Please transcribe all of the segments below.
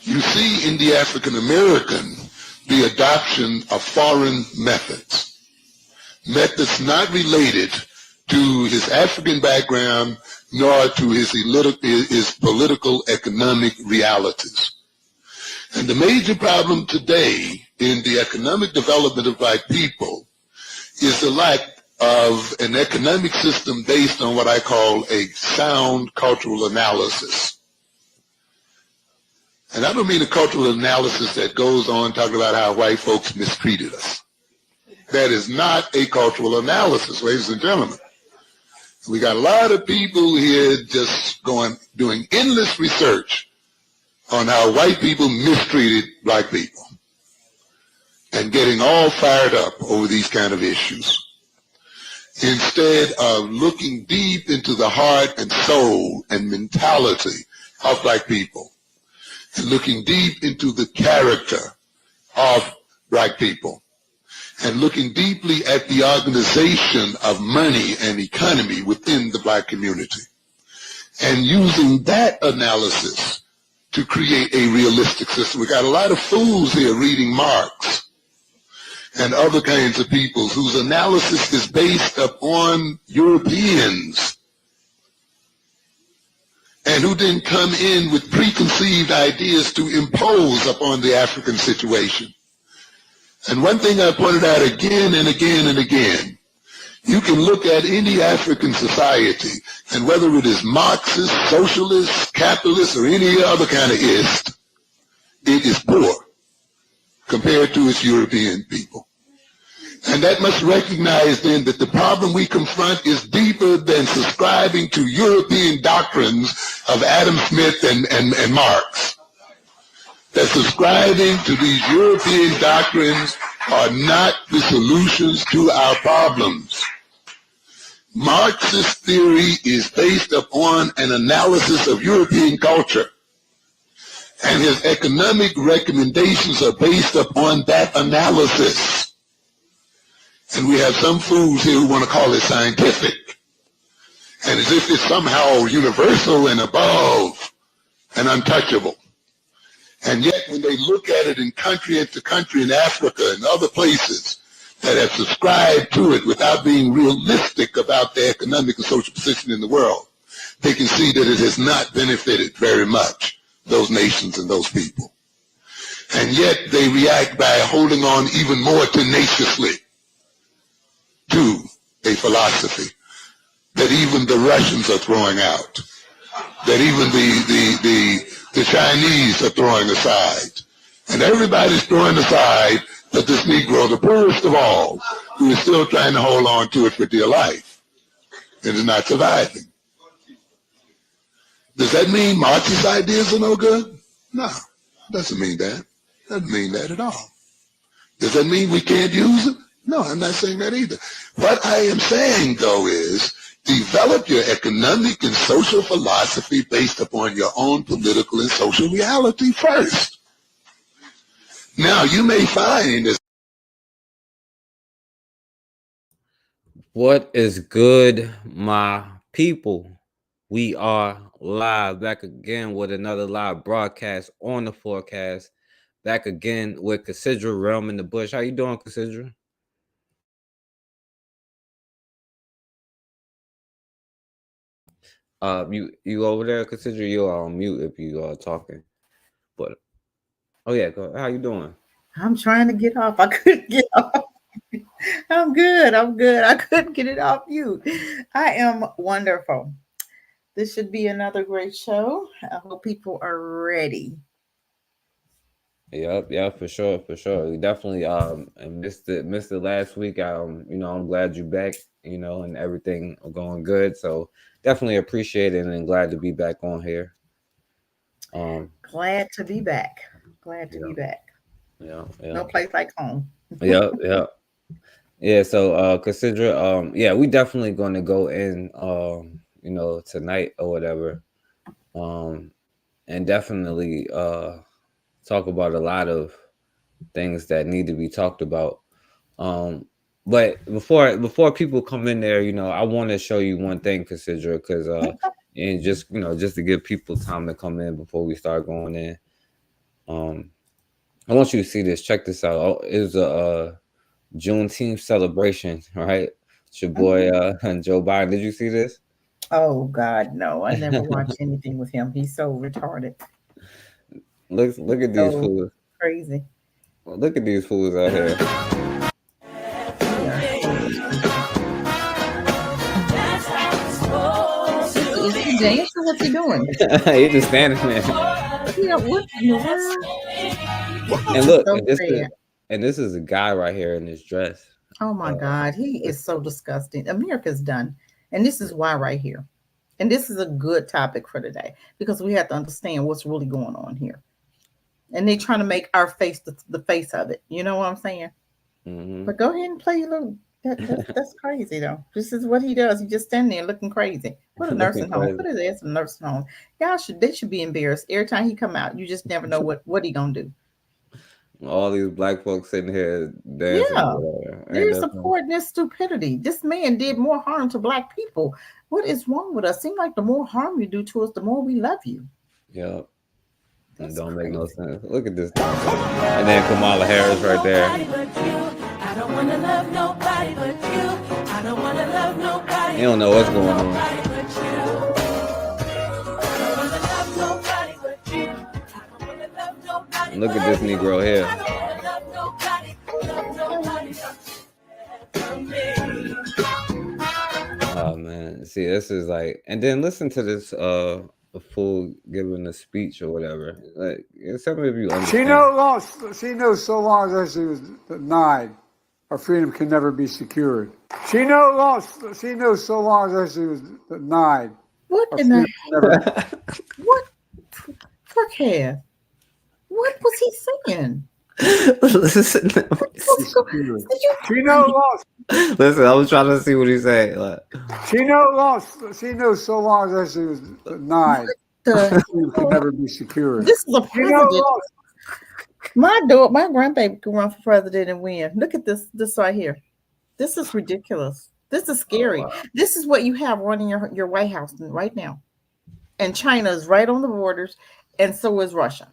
You see in the African American the adoption of foreign methods not related to his African background nor to his political economic realities. And the major problem today in the economic development of black people is the lack of an economic system based on what I call a sound cultural analysis. And I don't mean a cultural analysis that goes on talking about how white folks mistreated us. That is not a cultural analysis, ladies and gentlemen. We got a lot of people here just doing endless research on how white people mistreated black people and getting all fired up over these kind of issues, instead of looking deep into the heart and soul and mentality of black people, and looking deep into the character of black people, and looking deeply at the organization of money and economy within the black community, and using that analysis to create a realistic system. We got a lot of fools here reading Marx and other kinds of people whose analysis is based upon Europeans and who didn't come in with preconceived ideas to impose upon the African situation. And one thing I pointed out again and again and again, you can look at any African society, and whether it is Marxist, socialist, capitalist, or any other kind of ist, it is poor compared to its European people. And that must recognize then that the problem we confront is deeper than subscribing to European doctrines of Adam Smith and Marx. That subscribing to these European doctrines are not the solutions to our problems. Marxist theory is based upon an analysis of European culture, and his economic recommendations are based upon that analysis. And we have some fools here who want to call it scientific, and as if it's somehow universal and above and untouchable. And yet when they look at it in country after country in Africa and other places that have subscribed to it without being realistic about their economic and social position in the world, they can see that it has not benefited very much those nations and those people. And yet they react by holding on even more tenaciously to a philosophy that even the Russians are throwing out, that even the Chinese are throwing aside. And everybody's throwing aside but this Negro, the poorest of all, who is still trying to hold on to it for dear life and is not surviving. Does that mean Marxist ideas are no good? No, it doesn't mean that. It doesn't mean that at all. Does that mean we can't use them? No, I'm not saying that either. What I am saying, though, is develop your economic and social philosophy based upon your own political and social reality first. Now, you may find that. What is good, my people? We are live, back again with another live broadcast on the forecast. Back again with Cassidra Realm in the Bush. How you doing, Cassidra? You over there, Cassidra? You're on mute if you are talking. But oh yeah, go. How you doing? I'm trying to get off. I couldn't get off. I'm good. I couldn't get it off mute. I am wonderful. This should be another great show. I hope people are ready. Yeah, for sure. We definitely missed it last week. I'm glad you're back, and everything going good. So definitely appreciate it and glad to be back on here. Glad to be back. Be back. Yeah. No place like home. Yeah. So Cassidra, we definitely gonna go in tonight or whatever. And definitely talk about a lot of things that need to be talked about. But before people come in there, I want to show you one thing, Cassidra, because and just to give people time to come in before we start going in. I want you to see this. Check this out. Oh, it was a Juneteenth celebration, right? It's your boy Joe Biden. Did you see this? Oh God, no! I never watch anything with him. He's so retarded. Look at these So fools. crazy. Look at these fools out here. They are so stupid. Is he dancing? What's he doing? He just standing there. Yeah, what in the world? And This is look, so sad. and this is a guy right here in this dress. Oh my God, he is so disgusting. America's done. And this is why right here. And this is a good topic for today because we have to understand what's really going on here. And they're trying to make our face the face of it. You know what I'm saying? Mm-hmm. But go ahead and play your little. That's crazy though. This is what he does. He just stand there looking crazy. What a Looking nursing home. crazy. Put his ass in a nursing home. They should be embarrassed every time he come out. You just never know what he gonna do. All these black folks sitting here dancing Yeah, or whatever. Ain't they're that funny? supporting this stupidity. This man did more harm to black people. What is wrong with us? Seems like the more harm you do to us, the more we love you. Yep. It That's don't make no crazy. sense. Look at this nonsense. And then Kamala Harris right there. I don't wanna love nobody but you. I don't wanna love nobody. You don't know what's going on. But you. I don't wanna love nobody but you. I don't wanna love nobody. Look at this Negro here. I don't wanna love nobody. Love nobody but me. Oh man. See, this is like, and then listen to this a fool giving a speech or whatever. Like some of you understand. She knows so long as she was denied, our freedom can never be secured. She knows so long as she was denied. What Our in the freedom can never what forecast? What was he saying? Listen, be secured. Did you She knows listen. I was trying to see what he said. Like, she knows so long as she was denied, our the freedom can never be secured. this is a She knows president. My grandbaby can run for president and win. Look at this right here. This is ridiculous. This is scary. wow. This is what you have running your White House right now. And China is right on the borders, and so is Russia.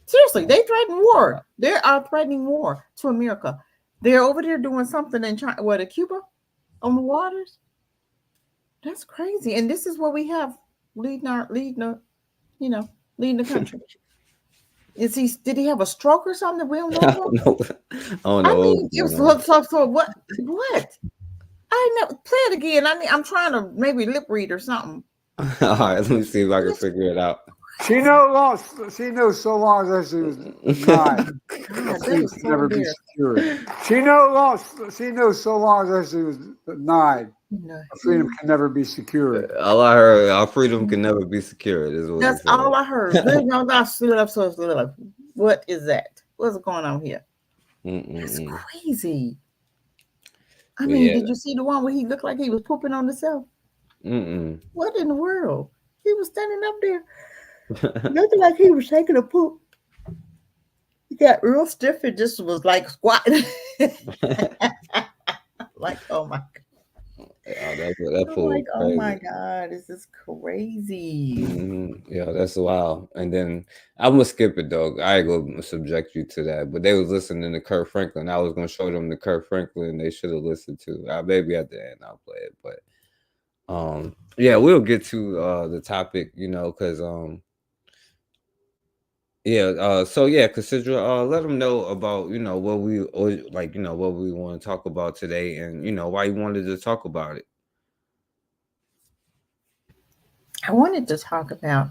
Seriously, they threaten war. They are threatening war to America. They're over there doing something in China, what, Cuba on the waters? That's crazy. And this is what we have leading the country. Did he have a stroke or something? We don't I know. don't know. I don't I know. mean, it was so what? I know. Play it again. I'm trying to maybe lip read or something. All right, let me see if I can figure it out. she knows so long as she was denied, God, our that freedom was can so never be embarrassing. secured. She knows so long as she was denied, No. our freedom can never be secured. All I heard, our freedom can never be secured, is what he That's said. all I heard. What is that? What's going on here? That's Mm-mm-mm. crazy. I But mean, yeah. did you see the one where he looked like he was pooping on himself? Mm-mm. What in the world? He was standing up there, looking like he was taking a poop. He got real stiff and just was like squatting. Like, oh my God. Yeah, that I'm fool like, oh crazy. my God, this is crazy. Yeah, that's wild. And then I'm gonna skip it though. I ain't gonna subject you to that. But they was listening to Kirk Franklin. I was gonna show them the Kirk Franklin they should have listened to. Maybe at the end I'll play it. But yeah, we'll get to the topic, because so yeah, Cassidra, let them know about what we what we want to talk about today, and why you wanted to talk about it. I wanted to talk about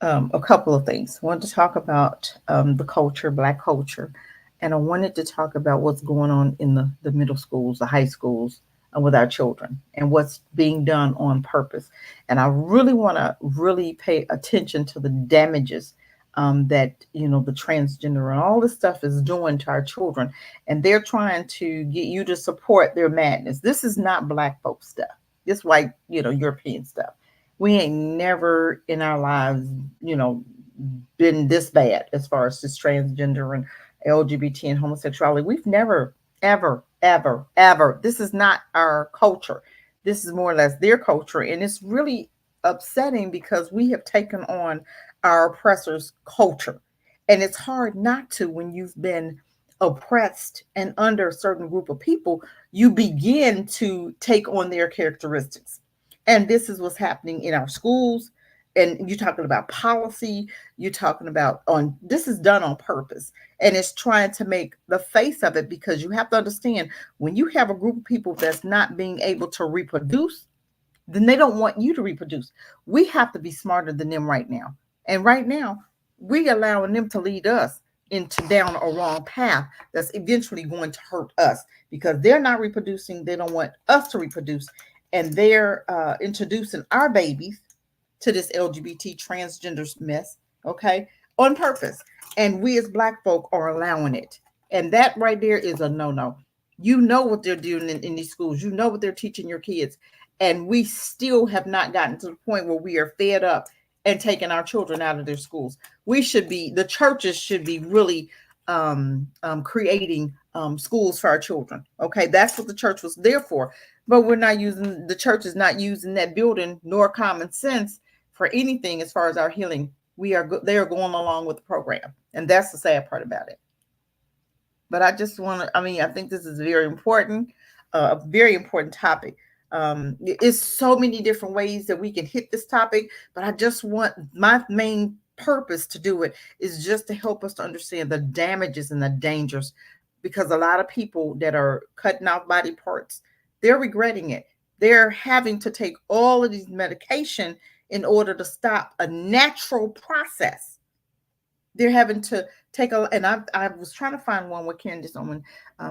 a couple of things. I wanted to talk about the culture, Black culture, and I wanted to talk about what's going on in the middle schools, the high schools, with our children, and what's being done on purpose. And I really want to really pay attention to the damages that the transgender and all this stuff is doing to our children, and they're trying to get you to support their madness. This is not Black folk stuff. This white, European stuff. We ain't never in our lives, been this bad as far as this transgender and LGBT and homosexuality. We've never, ever, ever, ever. This is not our culture. This is more or less their culture. And it's really upsetting because we have taken on our oppressors' culture. And it's hard not to when you've been oppressed and under a certain group of people, you begin to take on their characteristics. And this is what's happening in our schools. And you're talking about policy, you're talking about on this is done on purpose. And it's trying to make the face of it because you have to understand when you have a group of people that's not being able to reproduce, then they don't want you to reproduce. We have to be smarter than them right now. And right now, we allowing them to lead us into down a wrong path that's eventually going to hurt us because they're not reproducing. They don't want us to reproduce. And they're introducing our babies to this LGBT transgender mess, okay, on purpose. And we as Black folk are allowing it. And that right there is a no no. You know what they're doing in these schools, you know what they're teaching your kids. And we still have not gotten to the point where we are fed up and taking our children out of their schools. We should be, the churches should be really creating schools for our children. Okay, that's what the church was there for. But we're not using, the church is not using that building nor common sense for anything as far as our healing. They are going along with the program, and that's the sad part about it. But I just want to, I mean, I think this is a very important topic. It's so many different ways that we can hit this topic, but I just want, my main purpose to do it is just to help us to understand the damages and the dangers, because a lot of people that are cutting out body parts, they're regretting it. They're having to take all of these medication in order to stop a natural process. They're having to take a, and I was trying to find one with Candace Owen.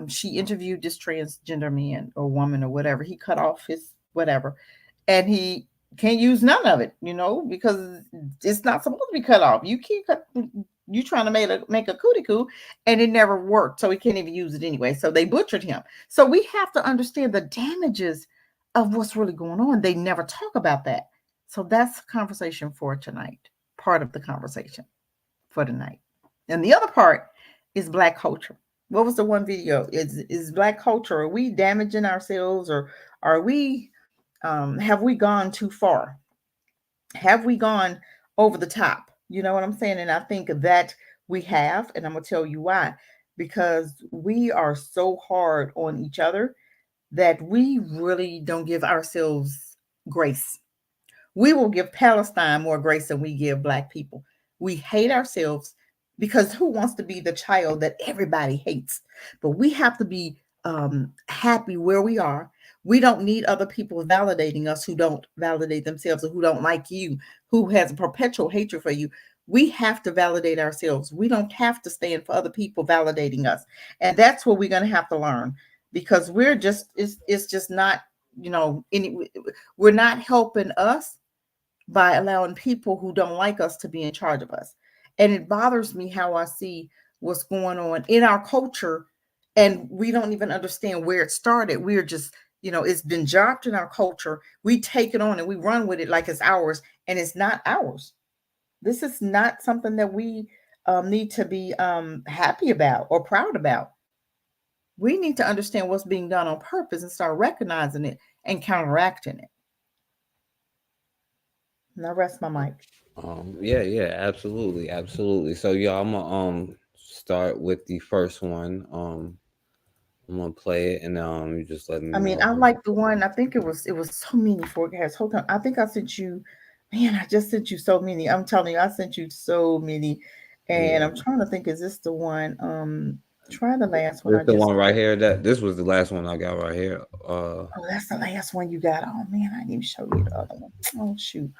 She interviewed this transgender man or woman or whatever. He cut off his whatever, and he can't use none of it, because it's not supposed to be cut off. You can't cut. You trying to make a cootie coo, and it never worked, so he can't even use it anyway. So they butchered him. So we have to understand the damages of what's really going on. They never talk about that. So that's a conversation for tonight. Part of the conversation for tonight. And the other part is Black culture. What was the one video? Is Black culture? Are we damaging ourselves, or are we? Have we gone too far? Have we gone over the top? You know what I'm saying? And I think that we have, and I'm gonna tell you why. Because we are so hard on each other that we really don't give ourselves grace. We will give Palestine more grace than we give Black people. We hate ourselves because who wants to be the child that everybody hates? But we have to be happy where we are. We don't need other people validating us who don't validate themselves, or who don't like you, who has a perpetual hatred for you. We have to validate ourselves. We don't have to stand for other people validating us. And that's what we're going to have to learn, because it's just not, we're not helping us by allowing people who don't like us to be in charge of us. And it bothers me how I see what's going on in our culture, and we don't even understand where it started. We're just, it's been dropped in our culture. We take it on and we run with it like it's ours, and it's not ours. This is not something that we need to be happy about or proud about. We need to understand what's being done on purpose and start recognizing it and counteracting it. And I rest my mic. Yeah, absolutely. So yeah, I'm gonna start with the first one. I'm gonna play it, and you just let me I mean, know. I like the one. I think it was so many forecasts. Hold on, I think I sent you. Man, I just sent you so many. I'm telling you, I sent you so many, and Yeah, I'm trying to think. Is this the one? Try the last one this I the just. one right here. That this was the last one I got right here. Oh, that's the last one you got. Oh man, I didn't even show you the other one. Oh shoot.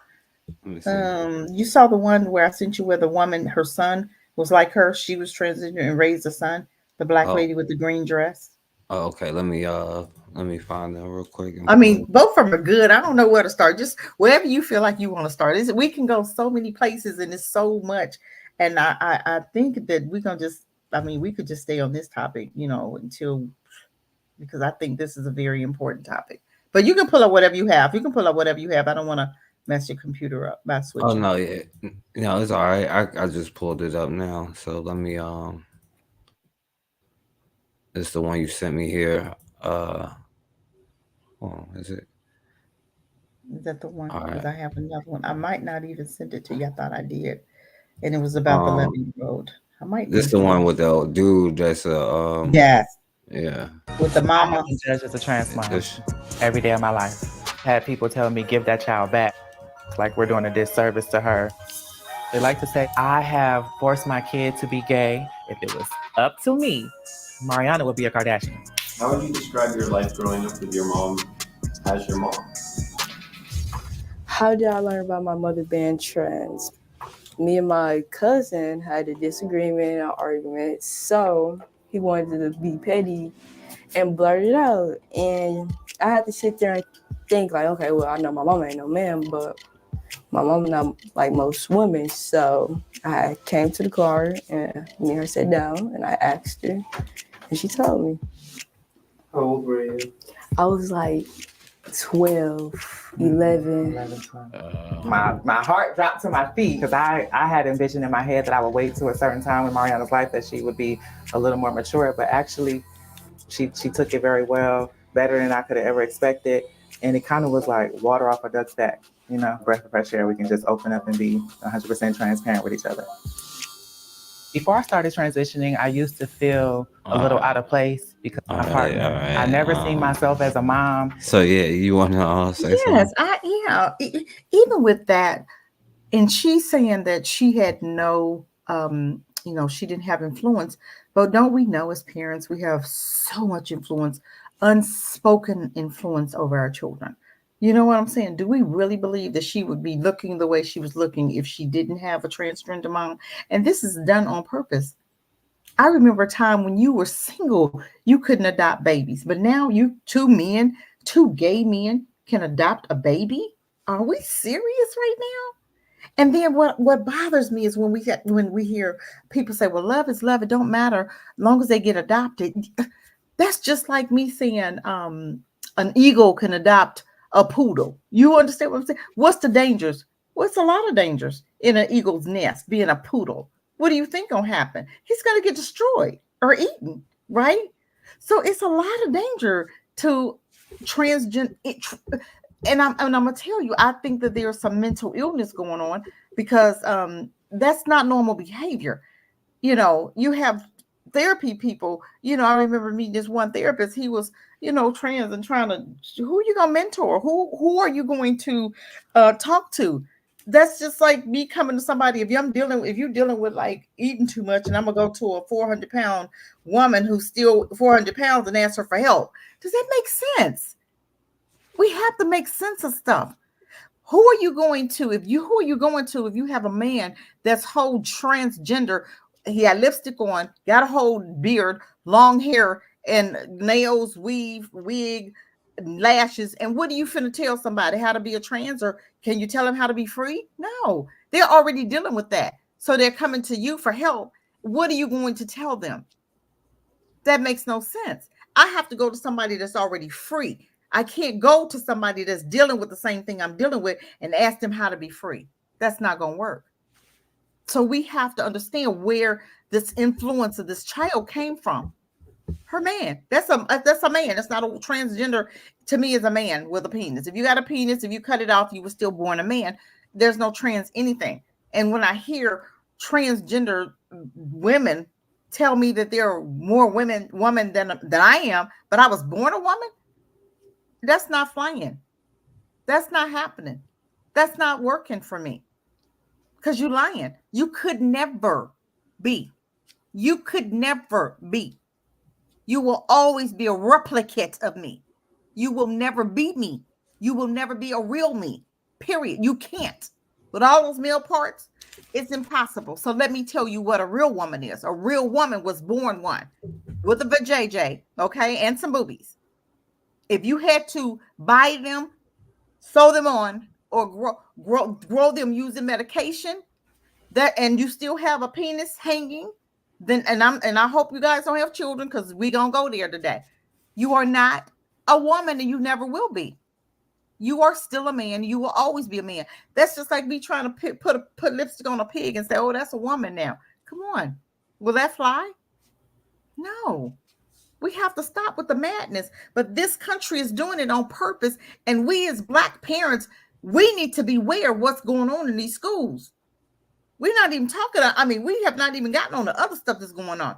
Let me see. You saw the one where I sent you where the woman, her son was like her. She was transgender and raised a son. The black Oh, lady with the green dress. okay. Let me find that real quick and I play. mean, both of them are good. I don't know where to start. Just wherever you feel like you want to start. We can go so many places, and it's so much. And I think that we're gonna just. I mean, we could just stay on this topic, until, because I think this is a very important topic. But you can pull up whatever you have. You can pull up whatever you have. I don't want to mess your computer up by Oh switching. no, yeah, no, it's all right. I just pulled it up now. So let me it's the one you sent me here. Oh, is it? Is that the one? All Because right. I have another one. I might not even send it to you. I thought I did. And it was about the Um, 11-year-old. I might This be. the one with the dude that's Yes, yeah. with the I mama. have been judged as a trans mom This- every day of my life. Had people telling me, give that child back. Like we're doing a disservice to her. They like to say, I have forced my kid to be gay. If it was up to me, Mariana would be a Kardashian. How would you describe your life growing up with your mom as your mom? How did I learn about my mother being trans? Me and my cousin had a disagreement and an argument, so he wanted to be petty and blurt it out. And I had to sit there and think like, okay, well, I know my mama ain't no man, but my mom not like most women. So I came to the car and me and her sat down and I asked her and she told me. How old were you? I was like 12, 11. 12. My heart dropped to my feet because I had envisioned in my head that I would wait to a certain time in Mariana's life that she would be a little more mature, but actually she took it very well, better than I could have ever expected. And it kind of was like water off a duck's back, you know, breath of fresh air. We can just open up and be 100% transparent with each other. Before I started transitioning, I used to feel a little out of place because of my partner. I never seen myself as a mom. So yeah, you want to say Yes, something? even with that, and she's saying that she had no, she didn't have influence. But don't we know as parents, we have so much influence, unspoken influence over our children. You know what I'm saying? Do we really believe that she would be looking the way she was looking if she didn't have a transgender mom? And this is done on purpose. I remember a time when you were single, you couldn't adopt babies, but now two gay men can adopt a baby. Are we serious right now? And then what bothers me is when we hear people say, well, love is love. It don't matter as long as they get adopted. That's just like me saying an eagle can adopt a poodle. You understand what I'm saying? What's the dangers? What's a lot of dangers in an eagle's nest being a poodle? What do you think gonna happen? He's gonna get destroyed or eaten, right? So it's a lot of danger to transgender. And I'm gonna tell you, I think that there's some mental illness going on because that's not normal behavior. You know, you have therapy people. You know, I remember meeting this one therapist. He was, trans and trying to, who are you gonna mentor? Who are you going to talk to? That's just like me coming to somebody. If you're dealing with like eating too much, and I'm gonna go to a 400-pound woman who's still 400 pounds and ask her for help. Does that make sense? We have to make sense of stuff. Who are you going to if you have a man that's whole transgender? He had lipstick on, got a whole beard, long hair, and nails, weave, wig, lashes. And what are you finna tell somebody how to be a trans, or can you tell them how to be free? No, they're already dealing with that. So they're coming to you for help. What are you going to tell them? That makes no sense. I have to go to somebody that's already free. I can't go to somebody that's dealing with the same thing I'm dealing with and ask them how to be free. That's not going to work. So we have to understand where this influence of this child came from. Her man. That's a man. That's not a transgender. To me, is a man with a penis. If you got a penis, if you cut it off, you were still born a man. There's no trans anything. And when I hear transgender women tell me that there are more women than I am, but I was born a woman, that's not flying. That's not happening. That's not working for me. Because you're lying. You could never be. You could never be. You will always be a replicate of me. You will never be me. You will never be a real me. Period. You can't. With all those male parts, it's impossible. So let me tell you what a real woman is. A real woman was born one with a vajayjay, okay, and some boobies. If you had to buy them, sew them on, or grow them using medication, and you still have a penis hanging, then and I hope you guys don't have children because we gonna go there today. You are not a woman and you never will be. You are still a man. You will always be a man. That's just like me trying to put lipstick on a pig and say, oh, that's a woman now. Come on. Will that fly? No. We have to stop with the madness. But this country is doing it on purpose. And we as Black parents, we need to beware what's going on in these schools. We're not even talking. I mean, we have not even gotten on the other stuff that's going on.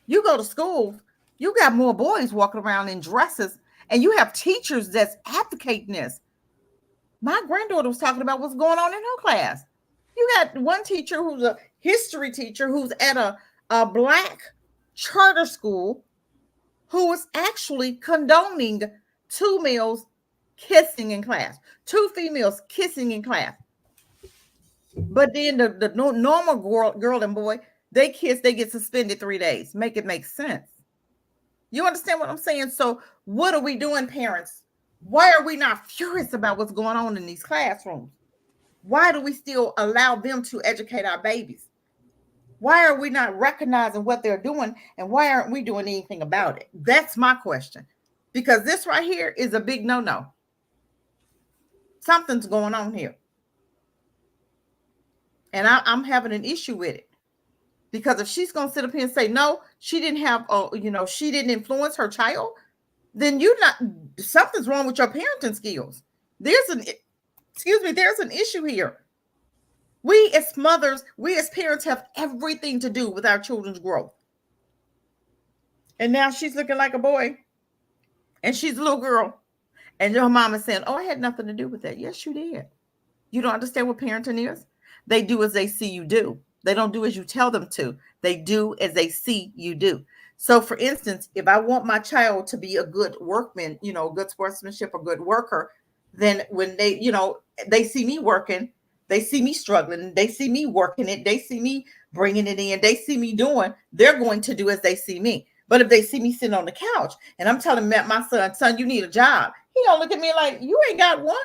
You go to school, you got more boys walking around in dresses, and you have teachers that's advocating this. My granddaughter was talking about what's going on in her class. You got one teacher who's a history teacher who's at a black charter school who is actually condoning two males kissing in class, two females kissing in class. But then the normal girl and boy, they kiss, they get suspended 3 days. Make it make sense. You understand what I'm saying? So what are we doing, parents? Why are we not furious about what's going on in these classrooms? Why do we still allow them to educate our babies? Why are we not recognizing what they're doing, and why aren't we doing anything about it? That's my question. Because this right here is a big no-no. Something's going on here. And I'm having an issue with it. Because if she's going to sit up here and say, no, she didn't have, she didn't influence her child, then something's wrong with your parenting skills. There's an issue here. We as mothers, we as parents have everything to do with our children's growth. And now she's looking like a boy, and she's a little girl, and your mom is saying, oh, I had nothing to do with that. Yes, you did. You don't understand what parenting is? They do as they see you do. They don't do as you tell them to. They do as they see you do. So, for instance, if I want my child to be a good workman, good sportsmanship, a good worker, then when they see me working, they see me struggling, they see me working it, they see me bringing it in, they see me doing, they're going to do as they see me. But if they see me sitting on the couch and I'm telling my son, you need a job, he gonna look at me like, you ain't got one.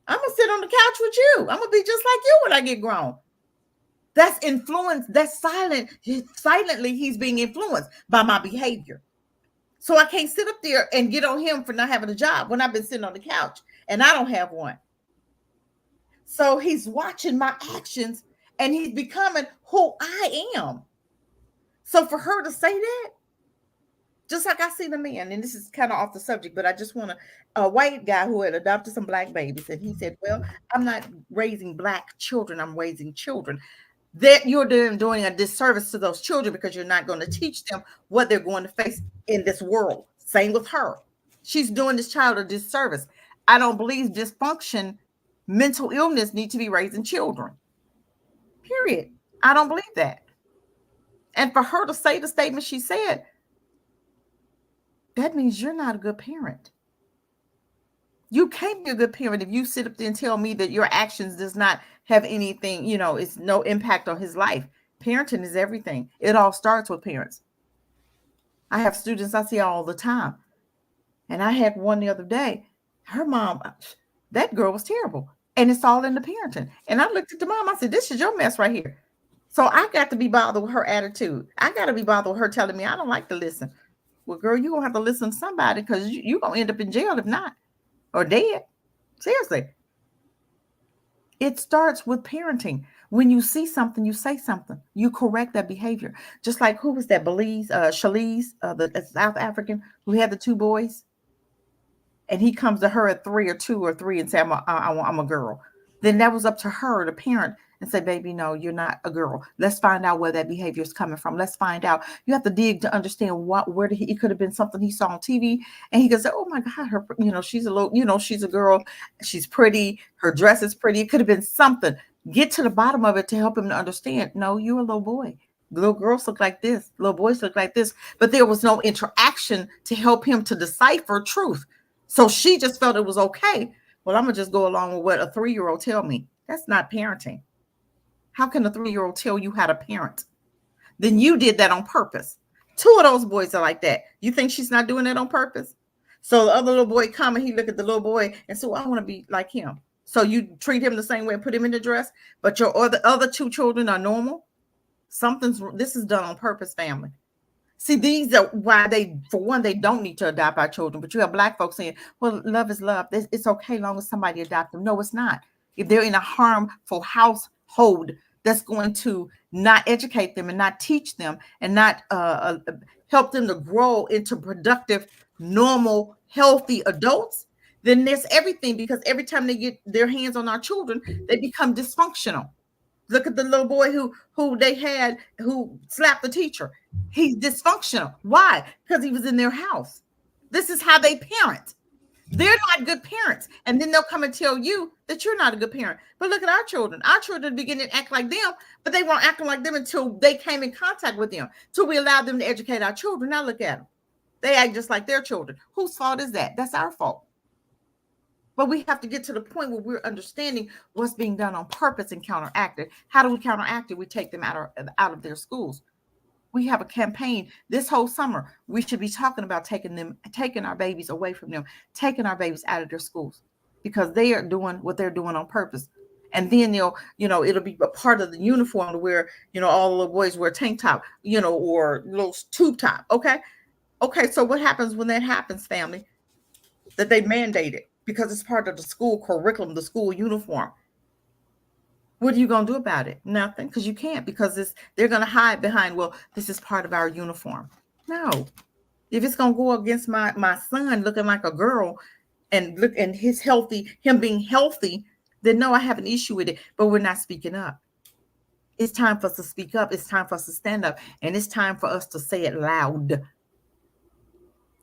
I'm gonna sit on the couch with you. I'm gonna be just like you when I get grown. That's influence. That's silent. Silently, he's being influenced by my behavior. So I can't sit up there and get on him for not having a job when I've been sitting on the couch and I don't have one. So he's watching my actions and he's becoming who I am. So for her to say that, just like I seen a man, and this is kind of off the subject, but I just want a white guy who had adopted some black babies. And he said, well, I'm not raising black children. I'm raising children. That you're doing a disservice to those children because you're not going to teach them what they're going to face in this world. Same with her. She's doing this child a disservice. I don't believe dysfunction, mental illness need to be raised in children. Period. I don't believe that. And for her to say the statement she said, that means you're not a good parent. You can't be a good parent if you sit up there and tell me that your actions does not have anything, it's no impact on his life. Parenting is everything. It all starts with parents. I have students I see all the time. And I had one the other day. Her mom, that girl was terrible. And it's all in the parenting. And I looked at the mom. I said, this is your mess right here. So I got to be bothered with her attitude. I got to be bothered with her telling me I don't like to listen. Well, girl, you're going to have to listen to somebody because you're going to end up in jail if not. Or dead. Seriously. It starts with parenting. When you see something, you say something. You correct that behavior. Just like, who was that? Shalice, the South African who had the two boys. And he comes to her at 3 or 2 or 3 and say, I'm a girl. Then that was up to her, the parent, and say, baby, no, you're not a girl. Let's find out where that behavior is coming from. Let's find out. You have to dig to understand it could have been something he saw on TV. And he could say, oh my God, her, she's a little, she's a girl. She's pretty. Her dress is pretty. It could have been something. Get to the bottom of it to help him to understand. No, you're a little boy. Little girls look like this. Little boys look like this. But there was no interaction to help him to decipher truth. So she just felt it was okay. Well, I'm going to just go along with what a 3-year-old tell me. That's not parenting. How can a 3-year-old tell you how to parent? Then you did that on purpose. 2 of those boys are like that. You think she's not doing that on purpose? So the other little boy come and he look at the little boy and say, well, I want to be like him. So you treat him the same way and put him in the dress, but your other 2 children are normal. This is done on purpose, family. See, these are why they don't need to adopt our children. But you have black folks saying, well, love is love. It's okay long as somebody adopt them. No, it's not. If they're in a harmful household that's going to not educate them and not teach them and not help them to grow into productive, normal, healthy adults, then there's everything, because every time they get their hands on our children, they become dysfunctional. Look at the little boy who they had who slapped the teacher. He's dysfunctional. Why? Because he was in their house. This is how they parent. They're not good parents. And then they'll come and tell you that you're not a good parent. But look at our children. Our children begin to act like them, but they weren't acting like them until they came in contact with them, till we allowed them to educate our children. Now look at them. They act just like their children. Whose fault is that? That's our fault. But we have to get to the point where we're understanding what's being done on purpose and counteract it. How do we counteract it? We take them out of their schools. We have a campaign this whole summer. We should be talking about taking our babies away from them, taking our babies out of their schools, because they are doing what they're doing on purpose. And then it'll be a part of the uniform to where, all the little boys wear tank top, or little tube top. Okay. So what happens when that happens, family? That they mandate it because it's part of the school curriculum, the school uniform. What are you going to do about it? Nothing, because you can't, because they're going to hide behind, well, this is part of our uniform. No. If it's going to go against my son looking like a girl and him being healthy, then no, I have an issue with it, but we're not speaking up. It's time for us to speak up. It's time for us to stand up, and it's time for us to say it loud.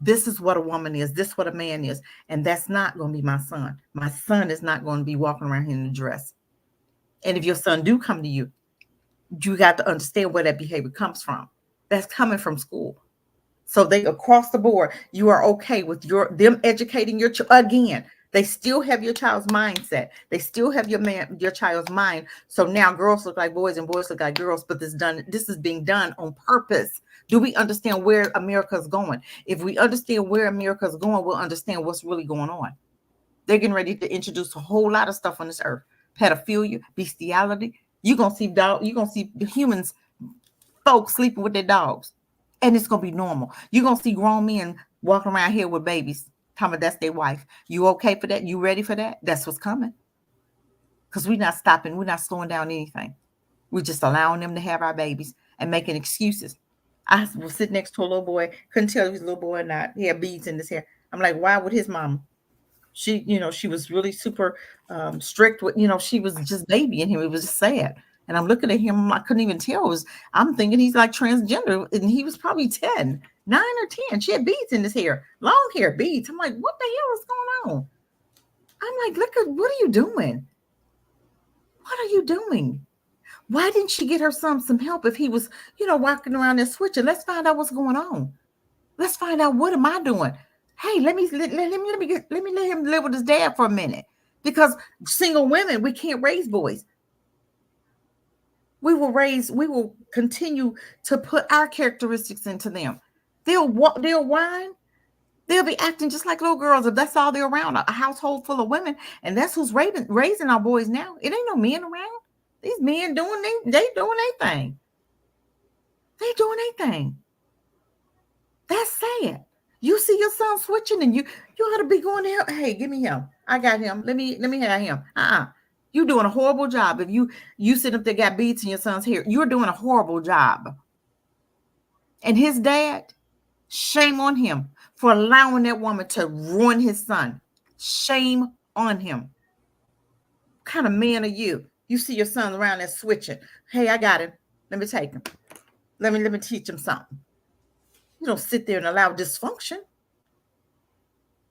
This is what a woman is. This is what a man is. And that's not going to be my son. My son is not going to be walking around here in a dress. And if your son do come to you, you got to understand where that behavior comes from. That's coming from school. So they across the board, you are okay with them educating your again. They still have your child's mindset. They still have your child's mind. So now girls look like boys and boys look like girls, but this is being done on purpose. Do we understand where America is going? If we understand where America is going, we'll understand what's really going on. They're getting ready to introduce a whole lot of stuff on this earth. Pedophilia, bestiality. You're gonna see humans, folks sleeping with their dogs, and it's gonna be normal. You're gonna see grown men walking around here with babies, telling me that's their wife. You okay for that? You ready for that? That's what's coming. Because we're not stopping, we're not slowing down anything. We're just allowing them to have our babies and making excuses. I was sitting next to a little boy, couldn't tell if he was a little boy or not. He had beads in his hair. I'm like, why would his mom? She was really super strict with, she was just babying him. It was just sad. And I'm looking at him, I couldn't even tell. I'm thinking he's like transgender, and he was probably 9 or 10. She had beads in his hair, long hair, beads. I'm like, what the hell is going on? I'm like, look at, what are you doing? What are you doing? Why didn't she get her son some help if he was, walking around there switching? Let's find out what's going on. Let's find out, what am I doing? Hey, let me let him live with his dad for a minute, because single women, we can't raise boys. We will continue to put our characteristics into them. They'll whine. They'll be acting just like little girls if that's all they're around, a household full of women, and that's who's raising our boys now. It ain't no men around. These men doing they doing their thing. They doing their thing. That's sad. You see your son switching, and you ought to be going there. Hey, give me him. I got him. Let me have him. You're doing a horrible job. If you sit up there, got beads in your son's hair, you're doing a horrible job. And his dad, shame on him for allowing that woman to ruin his son. Shame on him. What kind of man are you? You see your son around there switching. Hey, I got him. Let me take him. Let me teach him something. You don't sit there and allow dysfunction.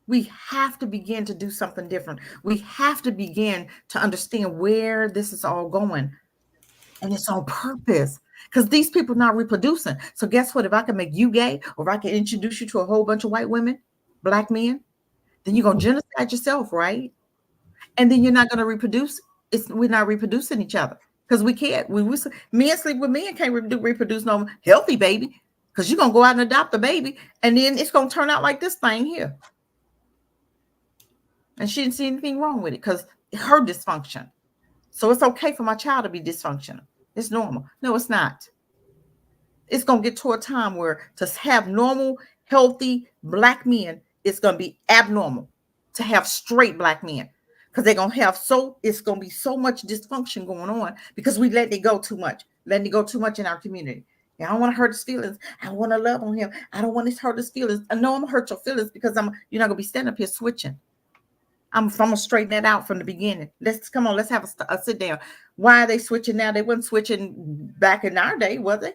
We have to begin to do something different. We have to begin to understand where this is all going. And it's on purpose, because these people are not reproducing. So guess what? If I can make you gay, or if I can introduce you to a whole bunch of white women, black men, then you're going to genocide yourself, right? And then you're not going to reproduce. We're not reproducing each other, because we can't. Men sleep with men, can't reproduce no healthy baby, because you're going to go out and adopt a baby, and then it's going to turn out like this thing here. And she didn't see anything wrong with it, because her dysfunction. So it's okay for my child to be dysfunctional. It's normal. No, it's not. It's going to get to a time where to have normal, healthy black men, it's going to be abnormal to have straight black men, because they're going to have it's going to be so much dysfunction going on, because we let it go too much. Letting it go too much in our community. I don't want to hurt his feelings. I want to love on him. I don't want to hurt his feelings. I know I'm going to hurt your feelings, because you're not going to be standing up here switching. I'm gonna straighten that out from the beginning. Let's have a sit down. Why are they switching now? They wasn't switching back in our day, was they?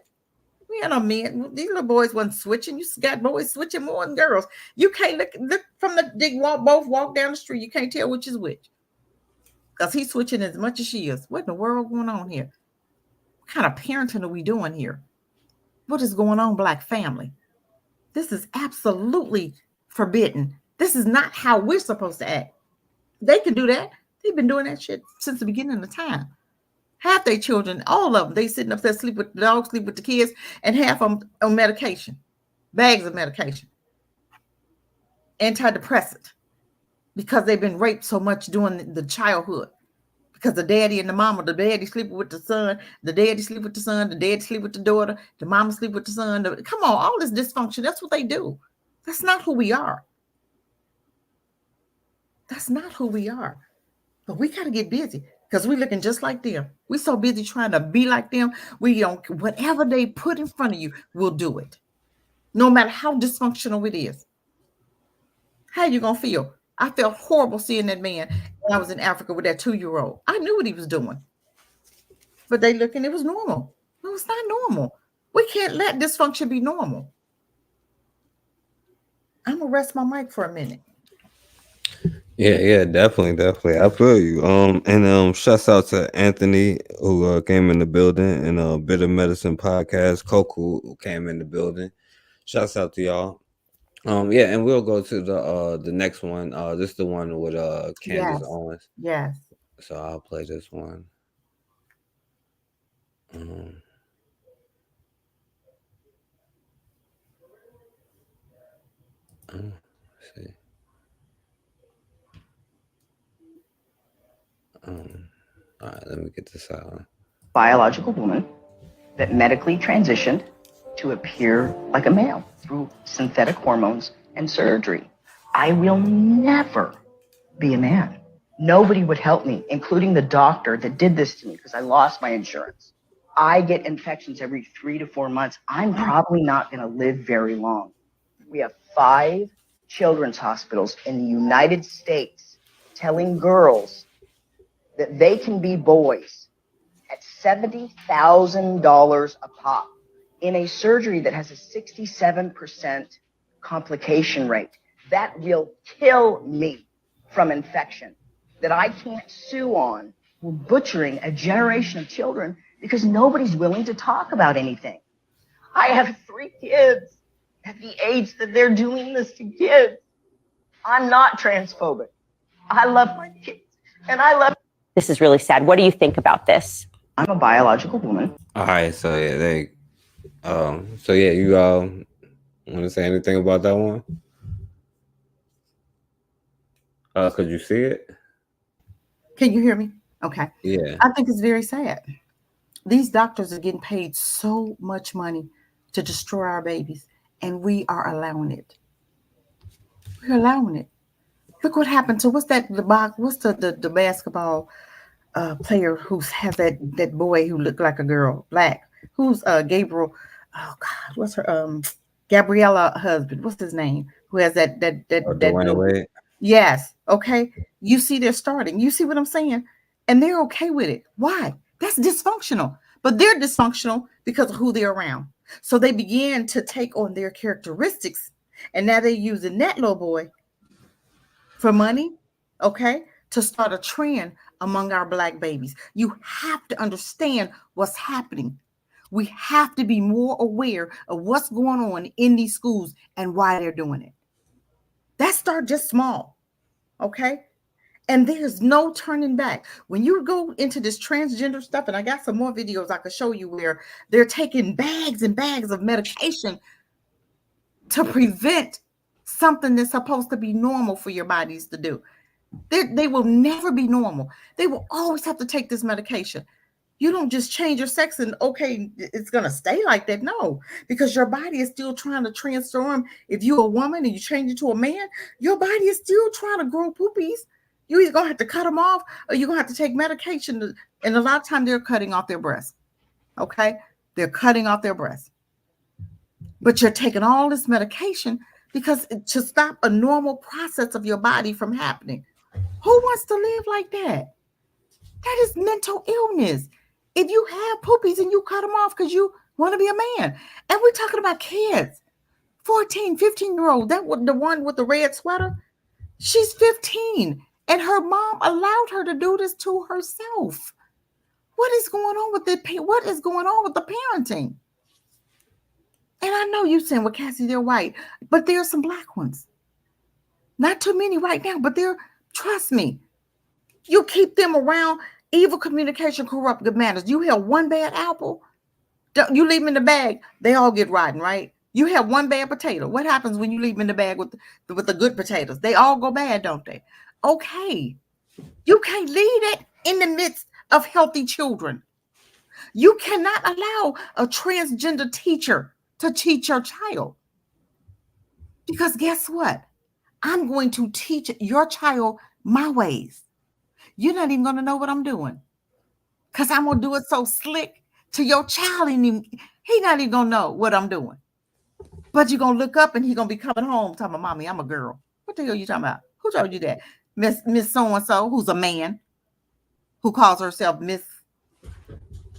We had no men. These little boys wasn't switching. You got boys switching more than girls. You can't look from both walk down the street. You can't tell which is which. Because he's switching as much as she is. What in the world going on here? What kind of parenting are we doing here? What is going on, Black family? This is absolutely forbidden. This is not how we're supposed to act. They can do that. They've been doing that shit since the beginning of time. Half their children, all of them, they sitting up there sleep with the dogs, sleep with the kids, and half of them on medication, bags of medication, antidepressant, because they've been raped so much during the childhood. Because the daddy and the mama, the daddy sleeping with the son, the daddy sleep with the son, the daddy sleep with the daughter, the mama sleep with the son. Come on, all this dysfunction, that's what they do. That's not who we are. That's not who we are. But we got to get busy because we're looking just like them. We're so busy trying to be like them. We don't, whatever they put in front of you, we'll do it. No matter how dysfunctional it is. How you going to feel? I felt horrible seeing that man when I was in Africa with that 2-year-old. I knew what he was doing. But they looking, it was normal. No, it's not normal. We can't let dysfunction be normal. I'm going to rest my mic for a minute. Yeah, definitely. I feel you. And shouts out to Anthony who came in the building, and Bitter Medicine Podcast, Coco who came in the building. Shouts out to y'all. Yeah, and we'll go to the next one. This is the one with Candace Owens. Yes. So I'll play this one. Let's see. All right, let me get this out. Biological woman that medically transitioned to appear like a male through synthetic hormones and surgery. I will never be a man. Nobody would help me, including the doctor that did this to me because I lost my insurance. I get infections every 3 to 4 months. I'm probably not going to live very long. We have 5 children's hospitals in the United States telling girls that they can be boys at $70,000 a pop in a surgery that has a 67% complication rate. That will kill me from infection, that I can't sue on. We're butchering a generation of children because nobody's willing to talk about anything. I have 3 kids at the age that they're doing this to kids. I'm not transphobic. I love my kids, and I love. This is really sad. What do you think about this? I'm a biological woman. All right, so yeah, you want to say anything about that one? Could you see it? Can you hear me? Okay. Yeah. I think it's very sad. These doctors are getting paid so much money to destroy our babies, and we are allowing it. We're allowing it. Look what happened to what's the basketball player who has that boy who looked like a girl, black, who's Gabriel. Oh God, what's her Gabriella husband? What's his name? Who has that Dwayne Wade? Yes. Okay. You see, they're starting. You see what I'm saying? And they're okay with it. Why? That's dysfunctional. But they're dysfunctional because of who they're around. So they began to take on their characteristics, and now they're using that little boy for money, okay, to start a trend among our Black babies. You have to understand what's happening. We have to be more aware of what's going on in these schools and why they're doing it. That start just small, okay? And there's no turning back. When you go into this transgender stuff, and I got some more videos I could show you where they're taking bags and bags of medication to prevent something that's supposed to be normal for your bodies to do. They will never be normal. They will always have to take this medication. You don't just change your sex and okay, it's going to stay like that. No, because your body is still trying to transform. If you're a woman and you change it to a man, your body is still trying to grow poopies. You're either going to have to cut them off or you're going to have to take medication. And a lot of times they're cutting off their breasts. Okay. They're cutting off their breasts. But you're taking all this medication because to stop a normal process of your body from happening. Who wants to live like that? That is mental illness. If you have poopies and you cut them off because you want to be a man. And we're talking about kids, 14, 15-year-old. That was the one with the red sweater. She's 15 and her mom allowed her to do this to herself. What is going on with the what is going on with the parenting? And I know you saying, well, Cassie, they're white, but there are some black ones. Not too many right now, but trust me, you keep them around. Evil communication, corrupt good manners. You have one bad apple, you leave them in the bag, they all get rotten, right? You have one bad potato. What happens when you leave them in the bag with the good potatoes? They all go bad, don't they? Okay. You can't leave it in the midst of healthy children. You cannot allow a transgender teacher to teach your child. Because guess what? I'm going to teach your child my ways. You're not even going to know what I'm doing. Because I'm going to do it so slick to your child. And he's not even going to know what I'm doing. But you're going to look up and he's going to be coming home talking about, Mommy, I'm a girl. What the hell are you talking about? Who told you that? Miss so-and-so, who's a man, who calls herself Miss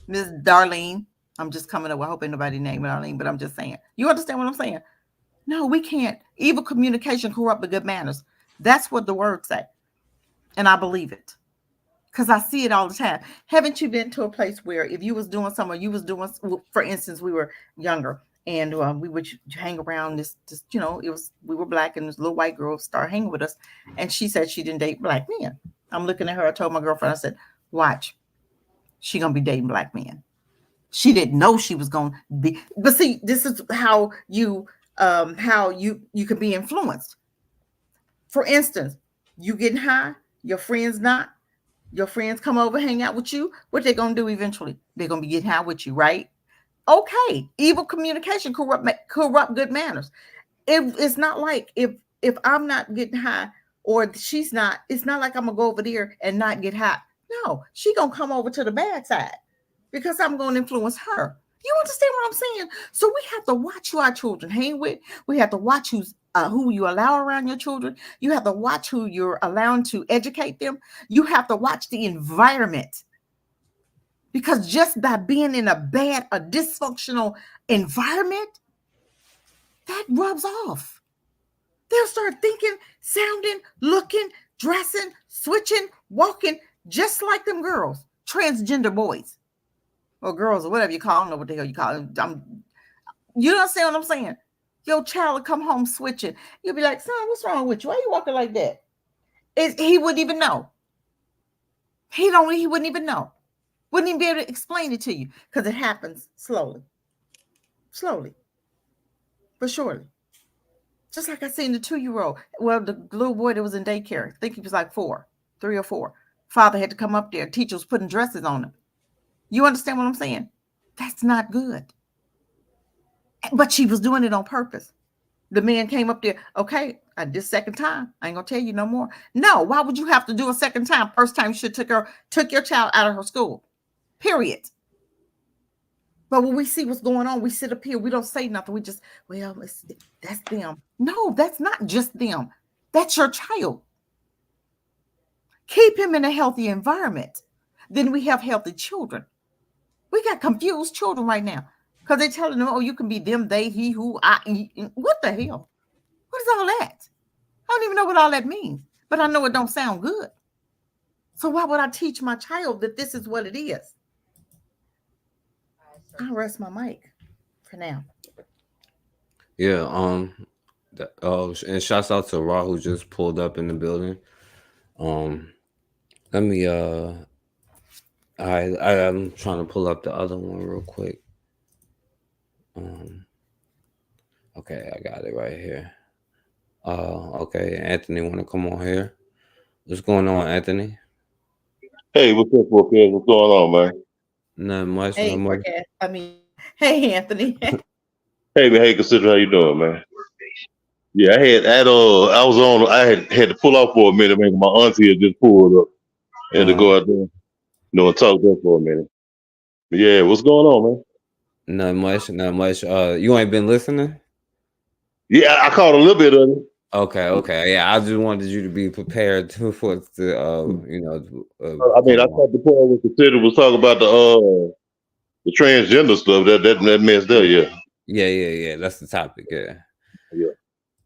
Darlene. I'm just coming up. I hope ain't nobody named Darlene, but I'm just saying. You understand what I'm saying? No, we can't. Evil communication corrupt the good manners. That's what the words say. And I believe it. Because I see it all the time. Haven't you been to a place where if you was doing something, you was doing, for instance, we were younger and we would hang around this, we were black and this little white girl started hanging with us. And she said she didn't date black men. I'm looking at her. I told my girlfriend, I said, watch, she going to be dating black men. She didn't know she was going to be. But see, this is how you can be influenced. For instance, you getting high, your friends not. Your friends come over, hang out with you. What they going to do eventually? They're going to be getting high with you, right? Okay. Evil communication, corrupt good manners. It's not like if I'm not getting high or she's not, it's not like I'm going to go over there and not get high. No, she going to come over to the bad side because I'm going to influence her. You understand what I'm saying? So we have to watch who our children hang with. We have to watch who you allow around your children. You have to watch who you're allowing to educate them. You have to watch the environment. Because just by being in a dysfunctional environment, that rubs off. They'll start thinking, sounding, looking, dressing, switching, walking, just like them girls, transgender boys. Or girls, or whatever you call them. I don't know what the hell you call them. You understand what I'm saying? Your child will come home switching. You'll be like, son, what's wrong with you? Why are you walking like that? He wouldn't even know. He wouldn't even know. Wouldn't even be able to explain it to you because it happens slowly. Slowly. But surely. Just like I seen the 2-year-old. Well, the little boy that was in daycare, I think he was like 3 or 4. Father had to come up there. Teacher was putting dresses on him. You understand what I'm saying? That's not good. But she was doing it on purpose. The man came up there. Okay, this second time, I ain't gonna tell you no more. No, why would you have to do a second time? First time you should took your child out of her school. Period. But when we see what's going on, we sit up here. We don't say nothing. We just, well, that's them. No, that's not just them. That's your child. Keep him in a healthy environment. Then we have healthy children. We got confused children right now because they're telling them, oh, you can be them, they, he, who, I, he. What the hell? What is all that? I don't even know what all that means, but I know it don't sound good. So why would I teach my child that this is what it is? I'll rest my mic for now. Yeah. And shouts out to Ra who just pulled up in the building. Let me I'm trying to pull up the other one real quick. Okay, I got it right here. Okay, Anthony wanna come on here. What's going on, Anthony? Hey, what's up, okay? What's going on, man? Not much, Hey, not much. hey, Anthony. Hey, Cassidra, how you doing, man? Yeah, I had to pull off for a minute, man. My auntie had just pulled up. I had to go out there, and talk there for a minute. But yeah, what's going on, man? Not much. You ain't been listening? Yeah, I caught a little bit of it. Okay. Yeah, I just wanted you to be prepared to for the I mean, I come on. thought the part was considered was talking about the transgender stuff. That mess there, yeah. Yeah. That's the topic. Yeah. Yeah.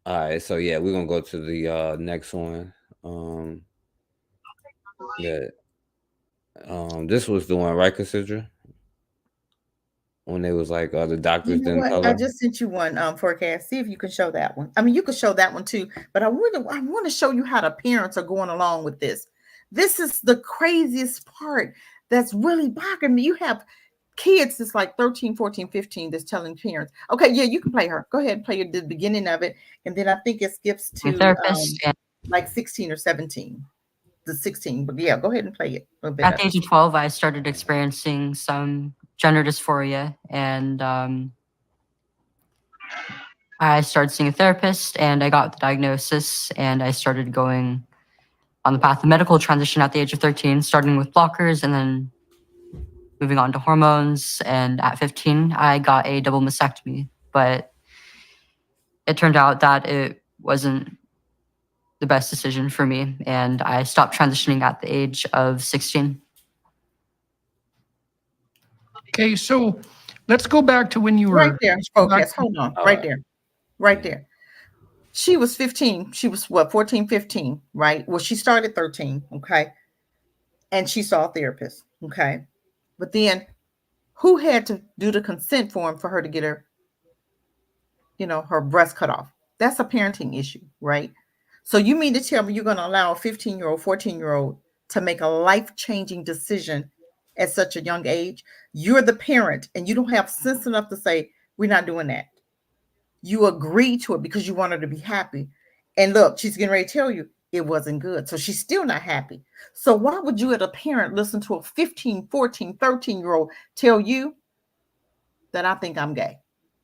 All right. So yeah, we're gonna go to the next one. Yeah. This was the one, right, Cassidra? When they was like the You doctors know didn't what? tell I her. just sent you one forecast. See if you can show that one. I mean, you could show that one too, but I want to show you how the parents are going along with this. This is the craziest part that's really bothering me. You have kids that's like 13, 14, 15 that's telling parents, okay, yeah, you can play her. Go ahead and play the beginning of it. And then I think it skips My to therapist, and like 16 or 17. The 16, but yeah, go ahead and play it a little bit at of the it. age of 12, I started experiencing some gender dysphoria, and I started seeing a therapist, and I got the diagnosis, and I started going on the path of medical transition at the age of 13, starting with blockers and then moving on to hormones. And at 15, I got a double mastectomy, but it turned out that it wasn't the best decision for me, and I stopped transitioning at the age of 16. Okay, so let's go back to when you Right were there, focus. Hold on, right there, right there. She was 15. She was what, 14, 15, right? Well, she started 13, okay? And she saw a therapist, okay? But then who had to do the consent form for her to get her, her breast cut off? That's a parenting issue, right? So you mean to tell me you're going to allow a 15-year-old, 14-year-old to make a life-changing decision at such a young age? You're the parent and you don't have sense enough to say, we're not doing that. You agreed to it because you want her to be happy. And look, she's getting ready to tell you it wasn't good. So she's still not happy. So why would you as a parent listen to a 15, 14, 13-year-old tell you that I think I'm gay?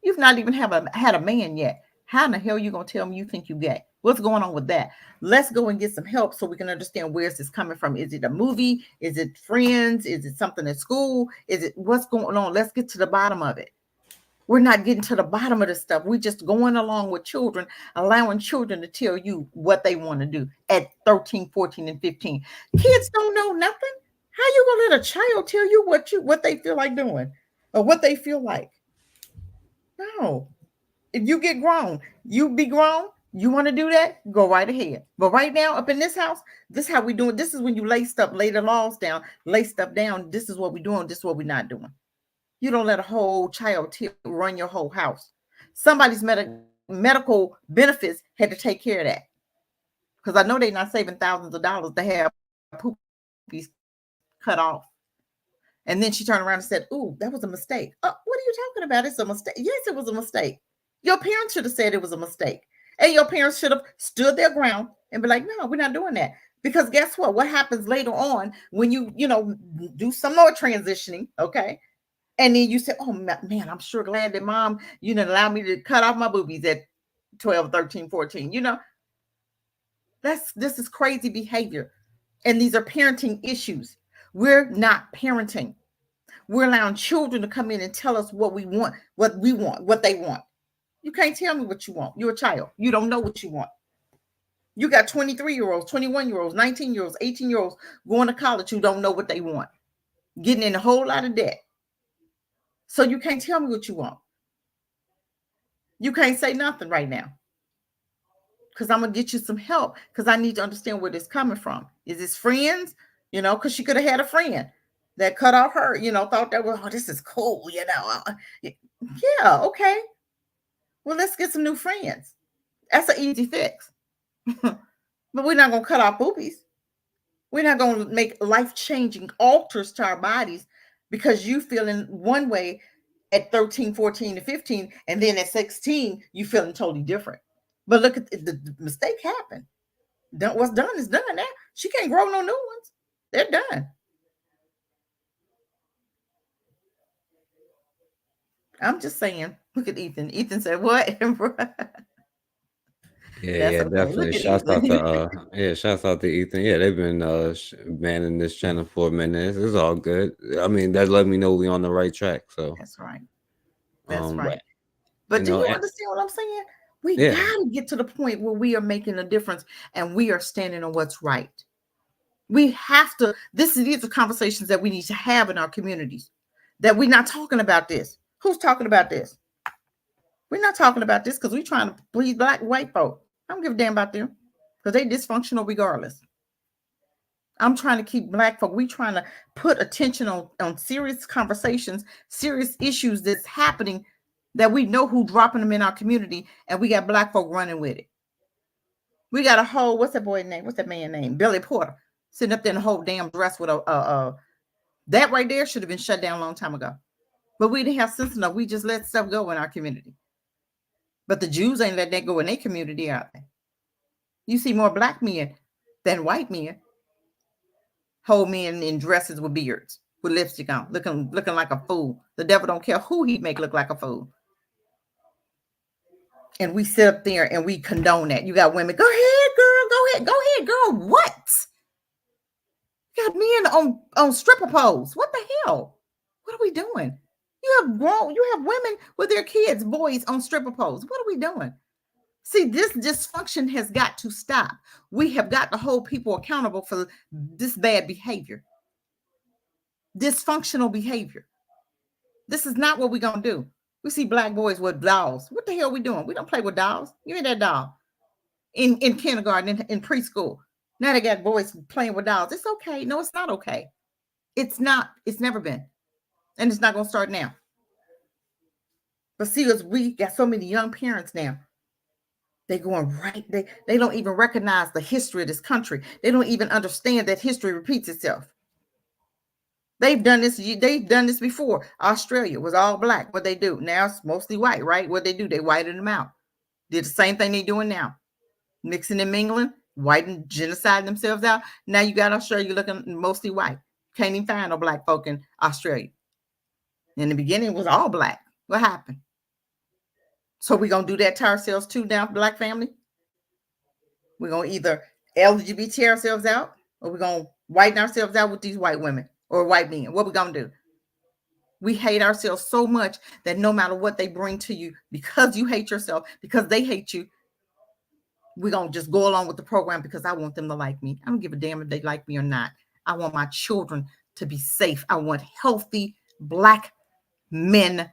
You've not even had a man yet. How in the hell are you going to tell me you think you're gay? What's going on with that? Let's go and get some help so we can understand where is this coming from. Is it a movie? Is it friends? Is it something at school? Is it what's going on? Let's get to the bottom of it. We're not getting to the bottom of this stuff. We're just going along with children, allowing children to tell you what they want to do at 13, 14, and 15. Kids don't know nothing. How you gonna let a child tell you what they feel like doing or what they feel like? No. If you get grown, you be grown. You want to do that? Go right ahead. But right now, up in this house, this is how we do it. This is when you lay the laws down, lay stuff down. This is what we're doing. This is what we're not doing. You don't let a whole child run your whole house. Somebody's medical benefits had to take care of that. Because I know they're not saving thousands of dollars to have poopies cut off. And then she turned around and said, "Ooh, that was a mistake." What are you talking about? It's a mistake. Yes, it was a mistake. Your parents should have said it was a mistake. And your parents should have stood their ground and be like, "No, we're not doing that." Because guess what? What happens later on when you do some more transitioning, okay? And then you say, "Oh, man, I'm sure glad that mom, allowed me to cut off my boobies at 12, 13, 14." This is crazy behavior. And these are parenting issues. We're not parenting. We're allowing children to come in and tell us what we want, what they want. You can't tell me what you want. You're a child. You don't know what you want. You got 23-year-olds, 21-year-olds, 19-year-olds, 18-year-olds going to college who don't know what they want, getting in a whole lot of debt. So you can't tell me what you want. You can't say nothing right now because I'm going to get you some help because I need to understand where this is coming from. Is this friends? Because she could have had a friend that cut off her, thought that, well, this is cool, Yeah, okay. Well, let's get some new friends. That's an easy fix. But we're not going to cut off boobies. We're not going to make life-changing alters to our bodies because you feeling one way at 13, 14, and 15, and then at 16, you feeling totally different. But look at the mistake happened. What's done is done now. She can't grow no new ones. They're done. I'm just saying. Look at Ethan. Ethan said, "What?" Yeah, Okay. definitely. Look at Shouts out Ethan. to shouts out to Ethan. Yeah, they've been manning this channel for a minute. It's all good. I mean, that let me know we on the right track. So That's right. That's but right. But do you and understand what I'm saying? We Yeah. gotta get to the point where we are making a difference and we are standing on what's right. We have to, these are conversations that we need to have in our communities. That we're not talking about this. Who's talking about this? We're not talking about this because we're trying to please black white folk. I don't give a damn about them because they dysfunctional regardless. I'm trying to keep black folk. We trying to put attention on serious conversations, serious issues that's happening that we know who dropping them in our community, and we got black folk running with it. We got a whole, what's that boy name? What's that man name? Billy Porter sitting up there in a whole damn dress with that right there should have been shut down a long time ago. But we didn't have sense enough. We just let stuff go in our community. But the Jews ain't let that go in their community, are they? You see more black men than white men. Whole men in dresses with beards, with lipstick on, looking like a fool. The devil don't care who he make look like a fool. And we sit up there and we condone that. You got women, go ahead, girl, go ahead, girl. What? You got men on stripper poles. What the hell? What are we doing? You have women with their kids, boys on stripper poles. What are we doing? See, this dysfunction has got to stop. We have got to hold people accountable for this bad behavior. Dysfunctional behavior. This is not what we're going to do. We see black boys with dolls. What the hell are we doing? We don't play with dolls. Give me that doll. In kindergarten, in preschool. Now they got boys playing with dolls. It's okay. No, it's not okay. It's not. It's never been. And it's not going to start now. But see, as we got so many young parents now, they going right. They don't even recognize the history of this country. They don't even understand that history repeats itself. They've done this. They've done this before. Australia was all black. What they do now, it's mostly white, right? What they do, they whited them out. Did the same thing they doing now, mixing and mingling, whiting, genociding themselves out. Now you got Australia looking mostly white. Can't even find no black folk in Australia. In the beginning, it was all black. What happened? So we're going to do that to ourselves too now, black family? We're going to either LGBT ourselves out or we're going to whiten ourselves out with these white women or white men. What we going to do? We hate ourselves so much that no matter what they bring to you, because you hate yourself, because they hate you, we're going to just go along with the program because I want them to like me. I don't give a damn if they like me or not. I want my children to be safe. I want healthy black men.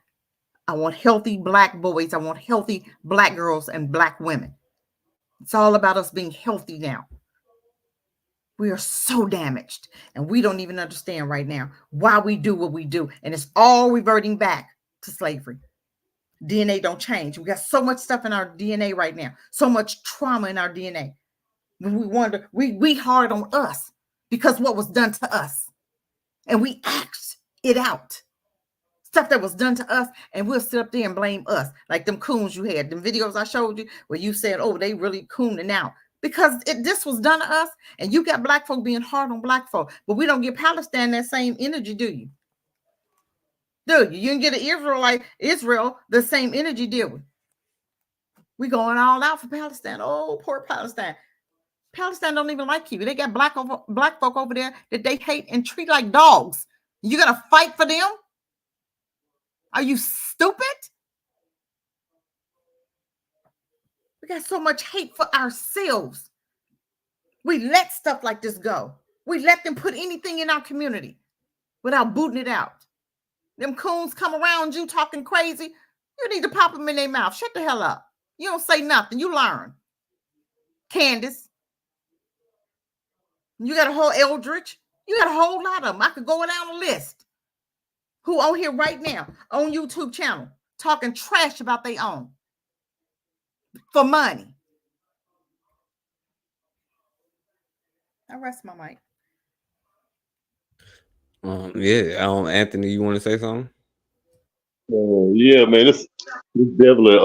I want healthy black boys. I want healthy black girls and black women. It's all about us being healthy now. We are so damaged and we don't even understand right now why we do what we do. And it's all reverting back to slavery. DNA don't change. We got so much stuff in our DNA right now. So much trauma in our DNA. When we wonder, we hard on us because what was done to us. And we act it out. Stuff that was done to us, and we'll sit up there and blame us. Like them coons you had, them videos I showed you where you said, oh, they really cooning out. Because this was done to us, and you got black folk being hard on black folk. But we don't give Palestine that same energy, do you? Do you? You can get an Israel the same energy, do we? We going all out for Palestine. Oh, poor Palestine. Palestine don't even like you. They got black folk over there that they hate and treat like dogs. You gonna fight for them? Are you stupid? We got so much hate for ourselves. We let stuff like this go. We let them put anything in our community without booting it out. Them coons come around you talking crazy. You need to pop them in their mouth. Shut the hell up. You don't say nothing. You learn. Candace. You got a whole Eldridge. You got a whole lot of them. I could go down the list. Who on here right now on YouTube channel talking trash about their own for money. I rest my mic. Anthony, you want to say something? Yeah, man, this definitely.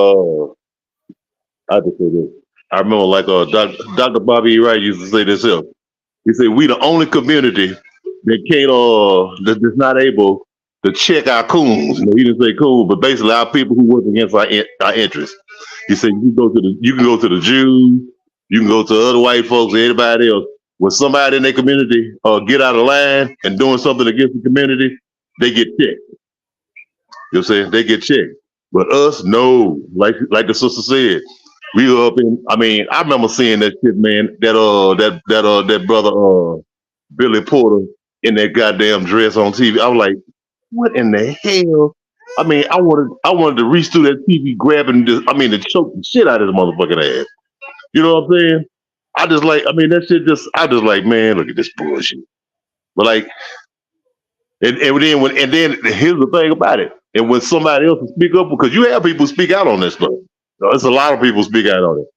I just say this. I remember like Dr. Bobby E. Wright used to say this here. He said, "We the only community that can't that's not able to check our coons." You know, he didn't say coon, but basically our people who work against our interests. He said, you can go to the Jews, you can go to other white folks, or anybody else. When somebody in their community get out of line and doing something against the community, they get checked. You know what I'm saying? They get checked. But us, no. Like the sister said, We were up in. I mean, I remember seeing that shit, man. That brother Billy Porter in that goddamn dress on TV. I was like, what in the hell? I mean, I wanted to reach through that TV, grabbing this. I mean, to choke the shit out of his motherfucking ass. You know what I'm saying? I just like. I mean, that shit just. I just like, man, look at this bullshit. But like, and then here's the thing about it. And when somebody else will speak up, because you have people speak out on this stuff. There's a lot of people speak out on it.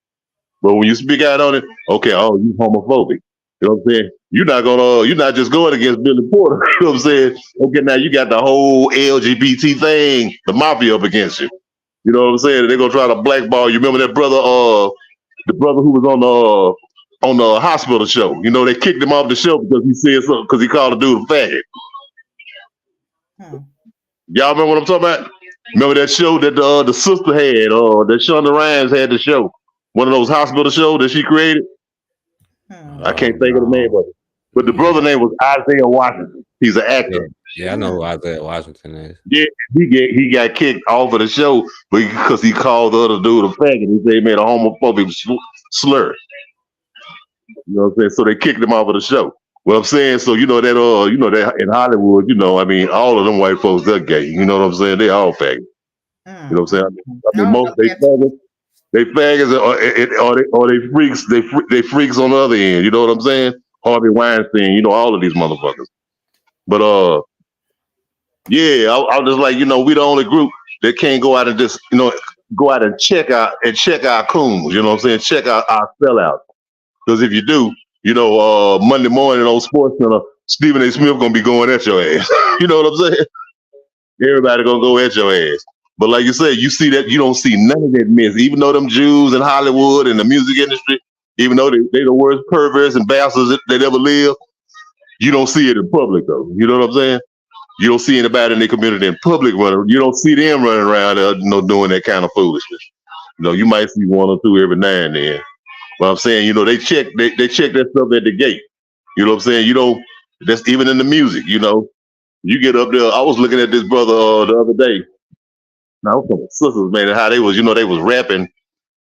But when you speak out on it, okay, oh, you homophobic. You know what I'm saying? You're not just going against Billy Porter. You know what I'm saying? Okay, now you got the whole LGBT thing, the mafia up against you. You know what I'm saying? They're gonna try to blackball you. Remember that brother, the brother who was on the hospital show. You know, they kicked him off the show because he said something because he called a dude a faggot. Y'all remember what I'm talking about? Remember that show that the sister had, that Shonda Rhimes had the show, one of those hospital shows that she created. I can't think of the name of it, but the brother name was Isaiah Washington. He's an actor. Yeah, I know who Isaiah Washington is. Yeah, he got kicked off of the show because he called the other dude a faggot. He said he made a homophobic slur. You know what I'm saying? So they kicked him off of the show. What I'm saying, so that in Hollywood, I mean, all of them white folks, they're gay. You know what I'm saying? They all faggots. You know what I'm saying? I mean most they faggots, or they freaks. They freaks on the other end. You know what I'm saying? Harvey Weinstein. All of these motherfuckers. But yeah, I was just like, we the only group that can't go out and just, go out and check our coons. You know what I'm saying? Check out our sellouts. Because if you do, Monday morning on Sports Center, Stephen A. Smith gonna be going at your ass. You know what I'm saying? Everybody gonna go at your ass. But like you said, you see that, you don't see none of that mess. Even though them Jews in Hollywood and the music industry, even though they the worst perverts and bastards that ever lived, you don't see it in public though. You know what I'm saying? You don't see anybody in their community in public running. You don't see them running around doing that kind of foolishness. You might see one or two every now and then. But I'm saying, they check that stuff at the gate. You know what I'm saying? That's even in the music, You get up there. I was looking at this brother the other day. Now, some sisters, man, and how they was, they was rapping,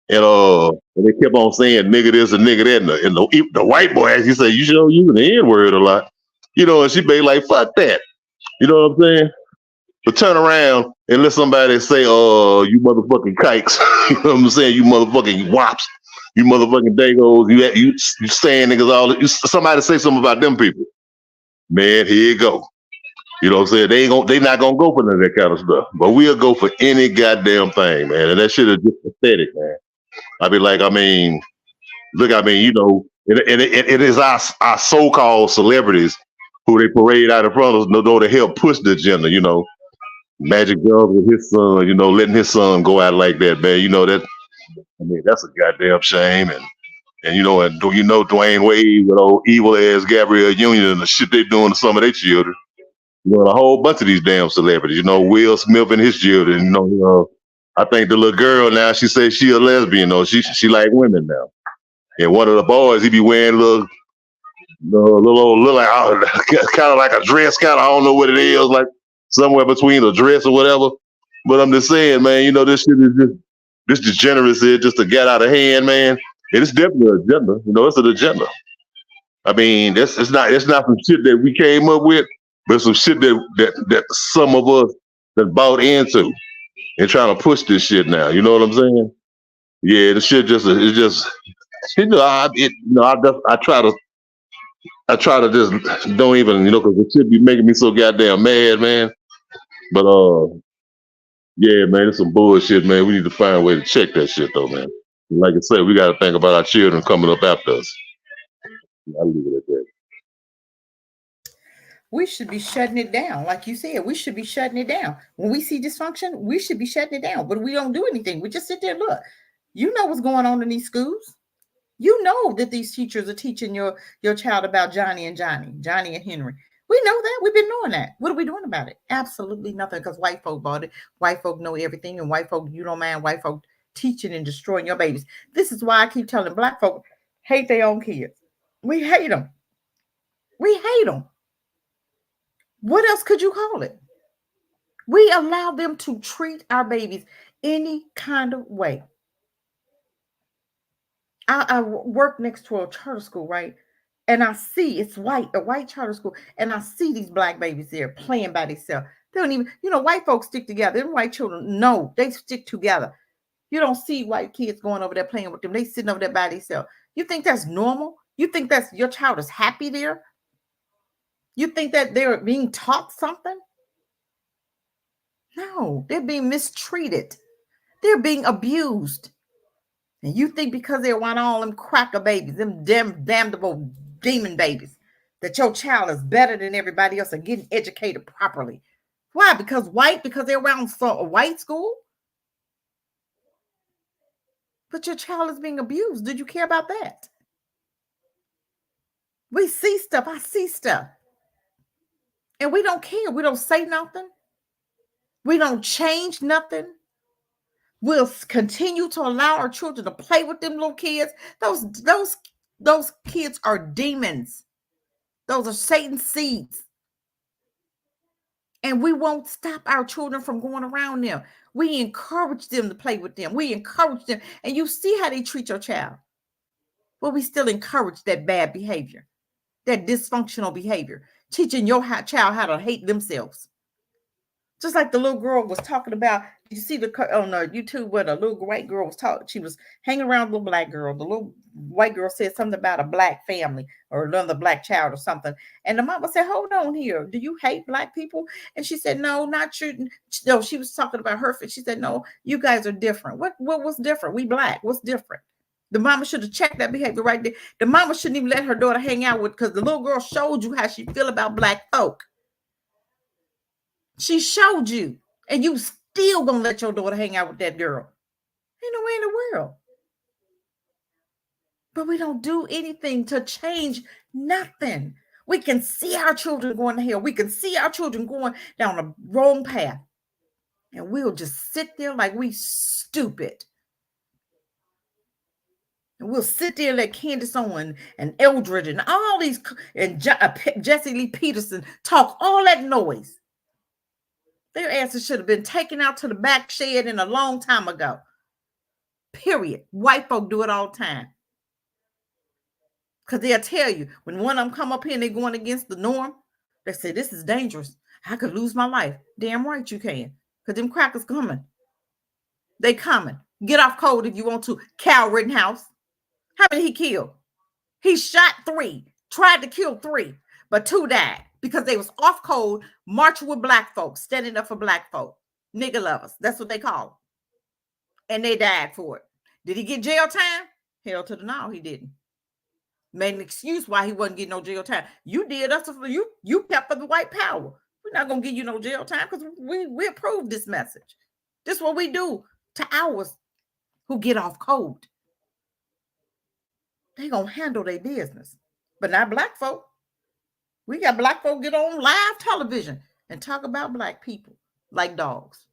and they kept on saying nigga this and nigga that, and the white boy actually said, you sure using the N-word a lot, and she be like, fuck that, you know what I'm saying? But turn around and let somebody say, you motherfucking kikes, you know what I'm saying? You motherfucking wops, you motherfucking dagos, you saying niggas all. Somebody say something about them people, man. Here you go. You know what I'm saying? They not gonna go for none of that kind of stuff. But we'll go for any goddamn thing, man. And that shit is just pathetic, man. I be like, look, it is our so-called celebrities who they parade out in front of us, know to help push the agenda, Magic Johnson with his son, letting his son go out like that, man. That's a goddamn shame. And Dwayne Wade with old evil ass Gabrielle Union and the shit they doing to some of their children. A whole bunch of these damn celebrities, Will Smith and his children, I think the little girl now, she says she a lesbian, she like women now. And one of the boys, he be wearing little like kind of like a dress, I don't know what it is, like somewhere between a dress or whatever. But I'm just saying, man, this shit is just this degeneracy just to get out of hand, man. And it's definitely an agenda, it's an agenda. I mean, it's not some shit that we came up with. But some shit that some of us that bought into and trying to push this shit now. You know what I'm saying? Yeah, the shit it's just I try to just don't even because the shit be making me so goddamn mad, man. But yeah, man, it's some bullshit, man. We need to find a way to check that shit though, man. Like I said, we got to think about our children coming up after us. I'll leave it at that. We should be shutting it down. Like you said, we should be shutting it down. When we see dysfunction, we should be shutting it down. But we don't do anything. We just sit there and look. You know what's going on in these schools. You know that these teachers are teaching your child about Johnny and Henry. We know that. We've been knowing that. What are we doing about it? Absolutely nothing, because white folk bought it. White folk know everything, and white folk, you don't mind white folk teaching and destroying your babies. This is why I keep telling black folk hate their own kids. We hate them. We hate them. What else could you call it? We allow them to treat our babies any kind of way. I work next to a charter school, right? And I see it's white, a white charter school, and I see these black babies there playing by themselves. They don't even, white folks stick together. Them white children, no, they stick together. You don't see white kids going over there playing with them. They sitting over there by themselves. You think that's normal? You think that's your child is happy there? You think that they're being taught something? No, they're being mistreated. They're being abused. And you think because they're one all them cracker babies, them damnable demon babies, that your child is better than everybody else and getting educated properly. Why? Because they're around a white school? But your child is being abused. Did you care about that? We see stuff. I see stuff. And we don't care. We don't say nothing. We don't change nothing. We'll continue to allow our children to play with them little kids. Those kids are demons. Those are Satan's seeds. And we won't stop our children from going around them. We encourage them to play with them. We encourage them. And you see how they treat your child. But we still encourage that bad behavior, that dysfunctional behavior, teaching your child how to hate themselves. Just like the little girl was talking about, you see on YouTube where the little white girl was talking, she was hanging around the little black girl. The little white girl said something about a black family or another black child or something. And the mama said, hold on here. Do you hate black people? And she said, no, not you. No, she was talking about her. She said, no, you guys are different. What was different? We black. What's different? The mama should have checked that behavior right there. The mama shouldn't even let her daughter hang out with, because the little girl showed you how she feel about black folk. She showed you, and you still gonna let your daughter hang out with that girl. Ain't no way in the world. But we don't do anything to change nothing. We can see our children going to hell. We can see our children going down the wrong path. And we'll just sit there like we stupid. And we'll sit there like Candace Owen and Eldred and all these, and Jesse Lee Peterson talk all that noise. Their asses should have been taken out to the back shed in a long time ago. Period. White folk do it all the time. Because they'll tell you, when one of them come up here and they're going against the norm, they say, this is dangerous. I could lose my life. Damn right you can. Because them crackers coming. They coming. Get off code if you want to. Cal Rittenhouse. How many he killed? He shot 3. Tried to kill 3. But 2 died. Because they was off code, marching with black folks, standing up for black folk. Nigga lovers. That's what they call them. And they died for it. Did he get jail time? Hell to the no, he didn't. Made an excuse why he wasn't getting no jail time. You did us for you kept for the white power. We're not gonna give you no jail time because we approved this message. This is what we do to ours who get off code. They gonna handle their business. But not black folk. We got black folk get on live television and talk about black people like dogs.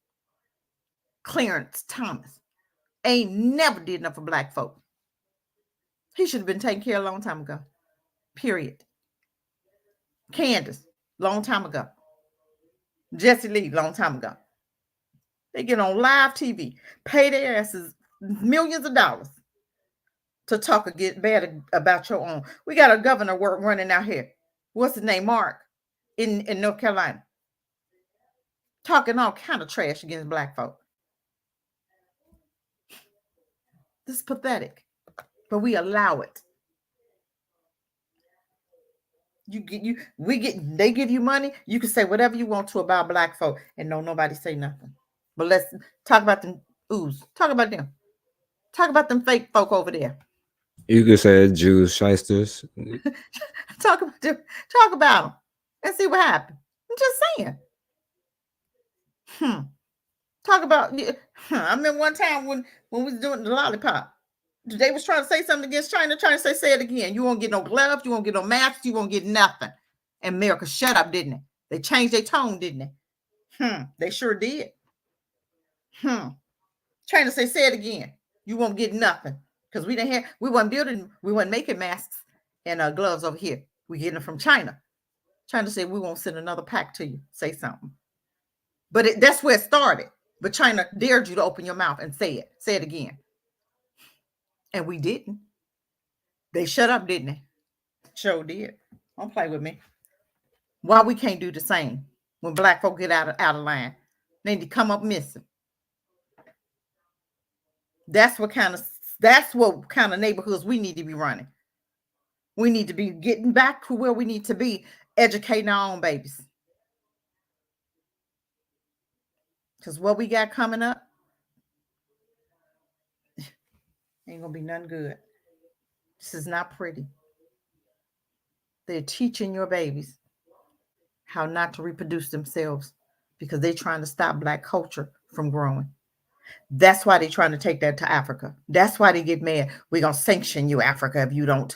Clarence Thomas ain't never did enough for black folk. He should have been taken care of a long time ago. Period. Candace, long time ago. Jesse Lee, long time ago. They get on live TV, pay their asses millions of dollars to talk or get bad about your own. We got a governor running out here. What's his name? Mark in North Carolina. Talking all kind of trash against black folk. This is pathetic. But we allow it. They give you money, you can say whatever you want to about black folk and nobody say nothing. But let's talk about them ooze. Talk about them. Talk about them fake folk over there. You could say Jews, shysters. Talk about them. Talk about them and see what happened. I'm just saying. Talk about. I remember one time when we was doing the lollipop. They was trying to say something against China, trying to say it again. You won't get no gloves, you won't get no masks, you won't get nothing. And America shut up, didn't they? They changed their tone, didn't they? They sure did. Trying to say it again. You won't get nothing. Because we wasn't making masks and gloves over here. We getting them from China. Trying to say we won't send another pack to you. Say something. But that's where it started. But China dared you to open your mouth and say it. Say it again. And we didn't. They shut up, didn't they? Sure did. Don't play with me. Why we can't do the same when black folk get out of line? They need to come up missing. That's what kind of neighborhoods we need to be running. We need to be getting back to where we need to be, educating our own babies. Because what we got coming up ain't gonna be nothing good. This is not pretty. They're teaching your babies how not to reproduce themselves because they're trying to stop black culture from growing. That's why they're trying to take that to Africa. That's why they get mad. We're going to sanction you, Africa, if you don't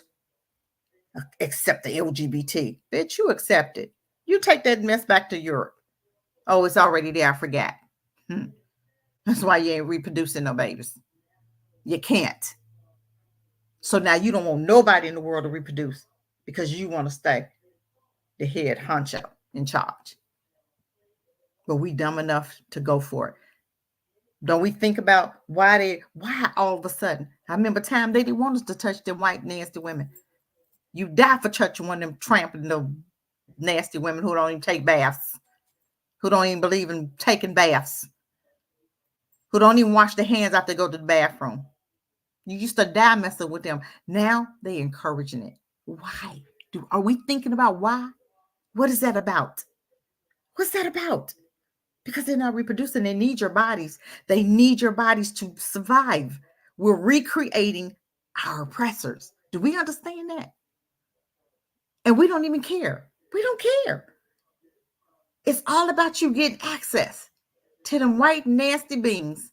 accept the LGBT. Bitch, you accept it. You take that mess back to Europe. Oh, it's already there. I forgot. That's why you ain't reproducing no babies. You can't. So now you don't want nobody in the world to reproduce because you want to stay the head honcho in charge. But we dumb enough to go for it. Don't we think about why all of a sudden? I remember time they didn't want us to touch them white nasty women. You die for touching one of them trampling the nasty women who don't even take baths, who don't even believe in taking baths, who don't even wash their hands after they go to the bathroom. You used to die messing with them. Now they encouraging it. Why? Are we thinking about why? What is that about? What's that about? Because they're not reproducing. They need your bodies. They need your bodies to survive. We're recreating our oppressors. Do we understand that? And we don't even care. We don't care. It's all about you getting access to them white nasty beings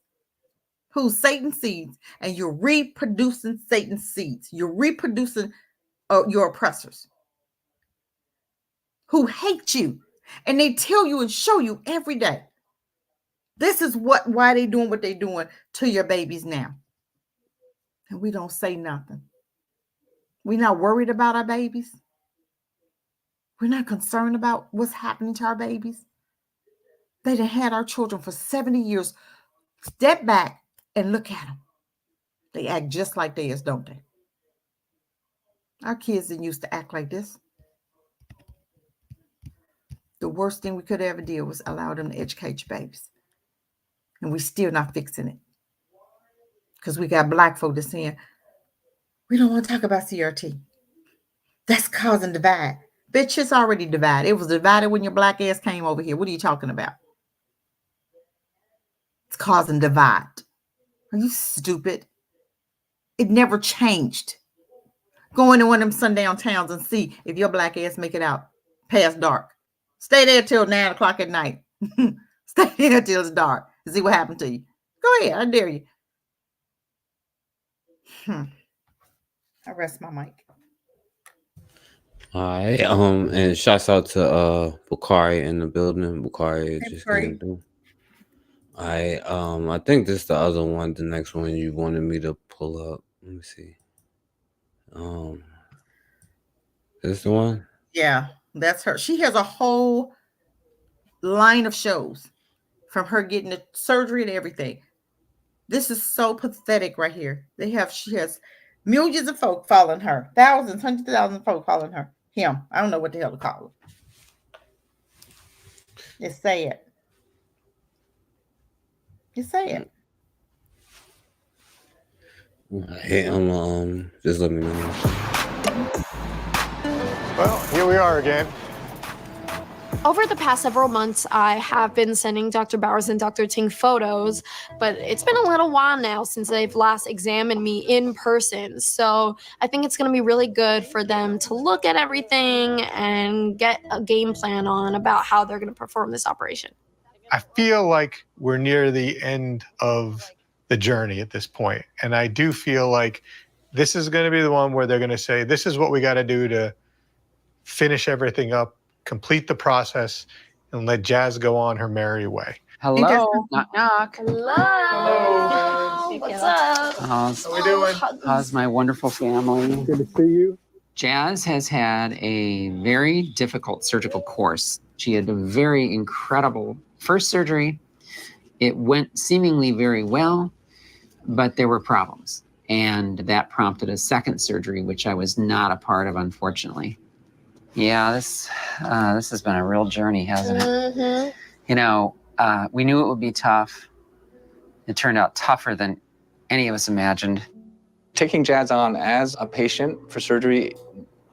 who's Satan's seeds, and you're reproducing Satan's seeds. You're reproducing your oppressors who hate you, and they tell you and show you every day. This is why they doing what they doing to your babies now. And we don't say nothing. We're not worried about our babies. We're not concerned about what's happening to our babies. They done had our children for 70 years. Step back and look at them. They act just like theirs, don't they? Our kids didn't used to act like this. The worst thing we could ever do was allow them to educate your babies. And we still not fixing it. Because we got black folk that's saying, we don't want to talk about CRT. That's causing divide. Bitch, it's already divided. It was divided when your black ass came over here. What are you talking about? It's causing divide. Are you stupid? It never changed. Go into one of them sundown towns and see if your black ass make it out past dark. Stay there till 9 o'clock at night. Stay there till it's dark and see what happened to you. Go ahead. I dare you. I rest my mic. All right. And shouts out to Bakari in the building. Bakari just came through. All right. I think this is the other one, the next one you wanted me to pull up. Let me see. This the one? Yeah, that's her. She has a whole line of shows from her getting the surgery and everything. This is so pathetic right here. She has millions of folk following her. Thousands, hundreds of thousands of folk following her. Him. I don't know what the hell to call him. It's sad. It's sad. Hey, just let me know. Well, here we are again. Over the past several months, I have been sending Dr. Bowers and Dr. Ting photos, but it's been a little while now since they've last examined me in person. So I think it's going to be really good for them to look at everything and get a game plan on about how they're going to perform this operation. I feel like we're near the end of the journey at this point. And I do feel like this is going to be the one where they're going to say, this is what we got to do to finish everything up, complete the process, and let Jazz go on her merry way. Hello. Knock, knock. Hello. Hello. What's up? How we doing? How's my wonderful family? Good to see you. Jazz has had a very difficult surgical course. She had a very incredible first surgery. It went seemingly very well, but there were problems. And that prompted a second surgery, which I was not a part of, unfortunately. Yeah, this has been a real journey, hasn't it? You know, we knew it would be tough. It turned out tougher than any of us imagined. Taking Jazz on as a patient for surgery,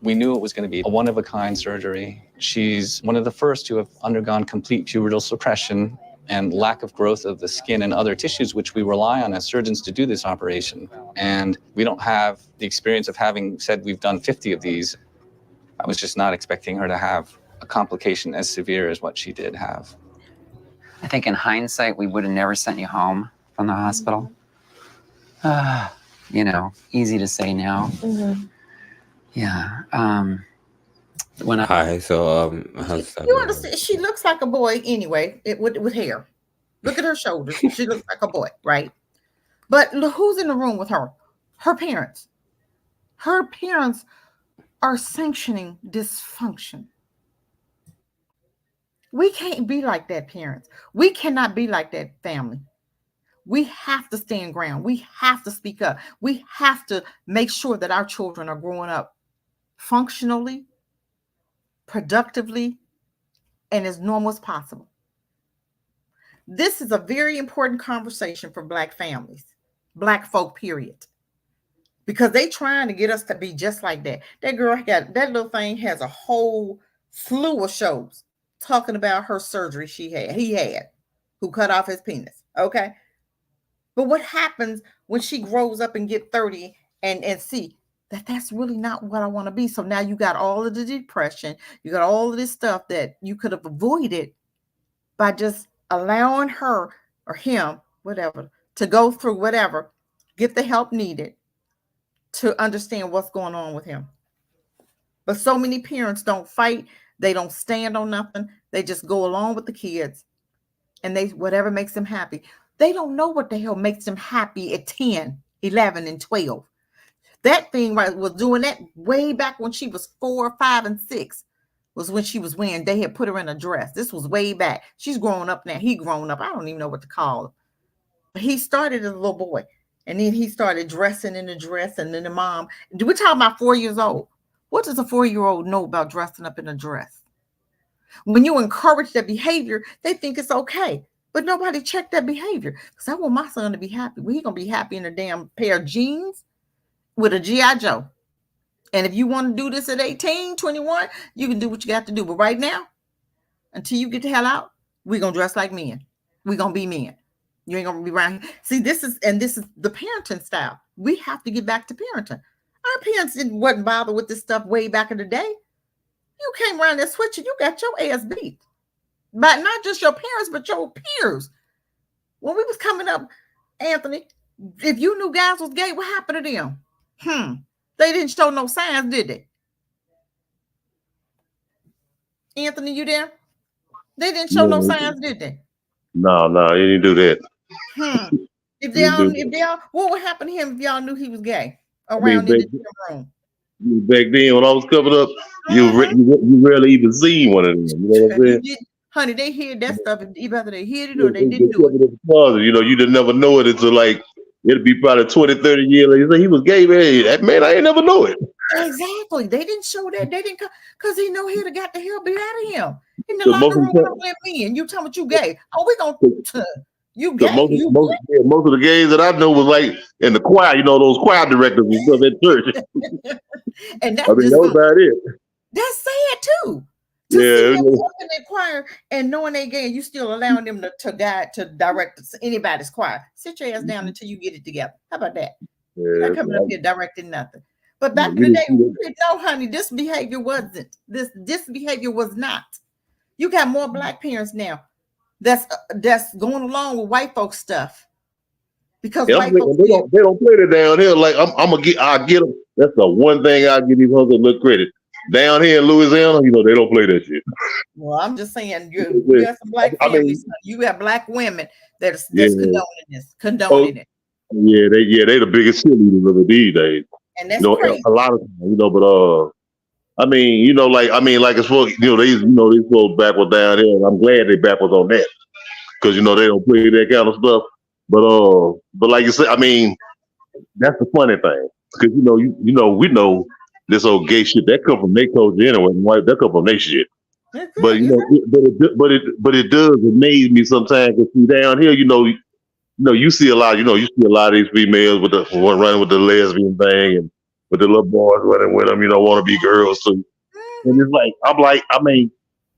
we knew it was going to be a one-of-a-kind surgery. She's one of the first to have undergone complete pubertal suppression and lack of growth of the skin and other tissues, which we rely on as surgeons to do this operation. And we don't have the experience of having said we've done 50 of these. I was just not expecting her to have a complication as severe as what she did have. I think in hindsight, we would have never sent you home from the hospital. You know, easy to say now. Yeah. When Hi. So how's that? You understand? She looks like a boy anyway, with hair. Look at her shoulders. She looks like a boy, right? But look, who's in the room with her? Her parents. Her parents are sanctioning dysfunction. We can't be like that, parents. We cannot be like that, family. We have to stand ground. We have to speak up. We have to make sure that our children are growing up functionally, productively, and as normal as possible. This is a very important conversation for Black families, Black folk, period. Because they trying to get us to be just like that. That girl got, that little thing has a whole slew of shows talking about her surgery he had, who cut off his penis. Okay. But what happens when she grows up and get 30 and see that that's really not what I want to be? So now you got all of the depression, you got all of this stuff that you could have avoided by just allowing her or him, whatever, to go through whatever, get the help needed to understand what's going on with him. But so many parents don't fight. They don't stand on nothing. They just go along with the kids and they whatever makes them happy. They don't know what the hell makes them happy at 10, 11, and 12. That thing right was doing that way back when she was 4, 5, and 6 was when she was wearing, they had put her in a dress. This was way back. She's grown up now. He grown up. I don't even know what to call him. But he started as a little boy. And then he started dressing in the dress. And then the mom, we're talking about 4 years old. What does a 4-year-old know about dressing up in a dress? When you encourage that behavior, they think it's okay. But nobody checked that behavior. Because I want my son to be happy. Well, he's going to be happy in a damn pair of jeans with a G.I. Joe. And if you want to do this at 18, 21, you can do what you got to do. But right now, until you get the hell out, we're going to dress like men. We're going to be men. You ain't going to be around here. See, this is the parenting style. We have to get back to parenting. Our parents wasn't bothered with this stuff way back in the day. You came around that switch and you got your ass beat. But not just your parents, but your peers. When we was coming up, Anthony, if you knew guys was gay, what happened to them? They didn't show no signs, did they? Anthony, you there? They didn't show no signs, did they? No, he didn't do that. If y'all, what would happen to him if y'all knew he was gay around in the gym room? Back then, when I was coming up, you rarely even seen one of them. You know what I'm saying? Honey, they hear that stuff, either they heard it or they didn't do it. You know, you didn't never know it until like, it'd be probably 20, 30 years later. You say he was gay, man. That man, I ain't never know it. Exactly. They didn't show that. They didn't, because he know he'd have got the hell beat out of him. In the locker room with me, and you tell me you gay. Oh, we gonna you gay. Most of the gays that I know was like in the choir, you know, those choir directors and stuff at church. And that's that was about it. That's sad too. To see them walk in that choir and knowing they gay, you still allowing them to direct anybody's choir. Sit your ass down until you get it together. How about that? You're not coming up here directing nothing. But back in the day, we didn't know, honey, this behavior wasn't. This behavior was not. You got more Black parents now that's going along with white folks stuff. Because white folks they don't play that down here. Like I'll get them. That's the one thing I give these husbands a little credit. Down here in Louisiana, you know, they don't play that shit. Well, I'm just saying, you have some Black families. You have Black women that's condoning it. Yeah, they the biggest cheerleaders of it these days. And that's crazy. A lot of times, you know, but like as far, these folks backwards down here, and I'm glad they backwards on that. Because they don't play that kind of stuff. But like you said, that's the funny thing, because we know this old gay shit that come from their culture anyway. And white that come from their shit. But it does amaze me sometimes to see down here. You see a lot. You see a lot of these females with the one running with the lesbian thing, and with the little boys running with them. Want to be girls too. And it's like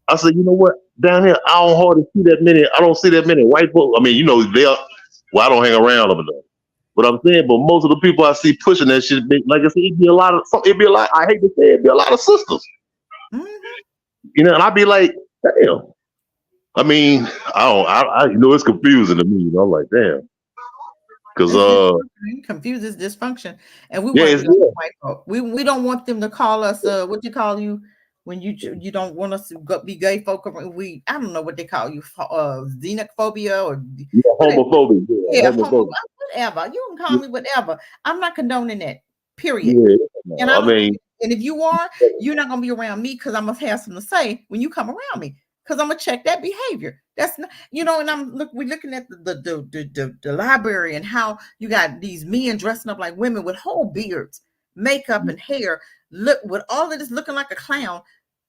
I said, you know what? Down here, I don't hardly see that many. I don't see that many white folks. I I don't hang around them enough. But I'm saying, but most of the people I see pushing that shit, like I said, it'd be a lot. I hate to say, it'd be a lot of sisters. And I'd be like, damn. I mean, it's confusing to me. I'm like, damn. Because confuses dysfunction, and we yeah, want to be like white folk. We don't want them to call us what you call you when you don't want us to be gay folk. I don't know what they call you, xenophobia or homophobia. Whatever. You can call me whatever. I'm not condoning that. Period. Yeah, and if you are, you're not gonna be around me because I'm gonna have something to say when you come around me. Because I'm gonna check that behavior. That's not, and we're looking at the library and how you got these men dressing up like women with whole beards, makeup and hair, look with all of this looking like a clown,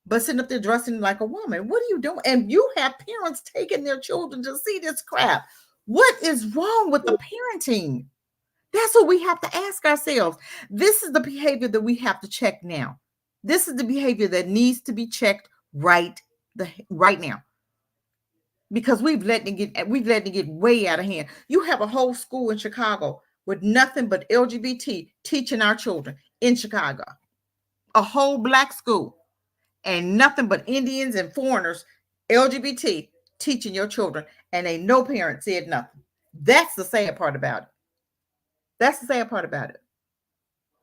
but sitting up there dressing like a woman. What are you doing? And you have parents taking their children to see this crap. What is wrong with the parenting? That's what we have to ask ourselves. This is the behavior that we have to check now. This is the behavior that needs to be checked right now, because we've let it get way out of hand. You have a whole school in Chicago with nothing but LGBT teaching our children in Chicago, a whole black school, and nothing but Indians and foreigners, LGBT teaching your children, and ain't no parent said nothing. That's the sad part about it.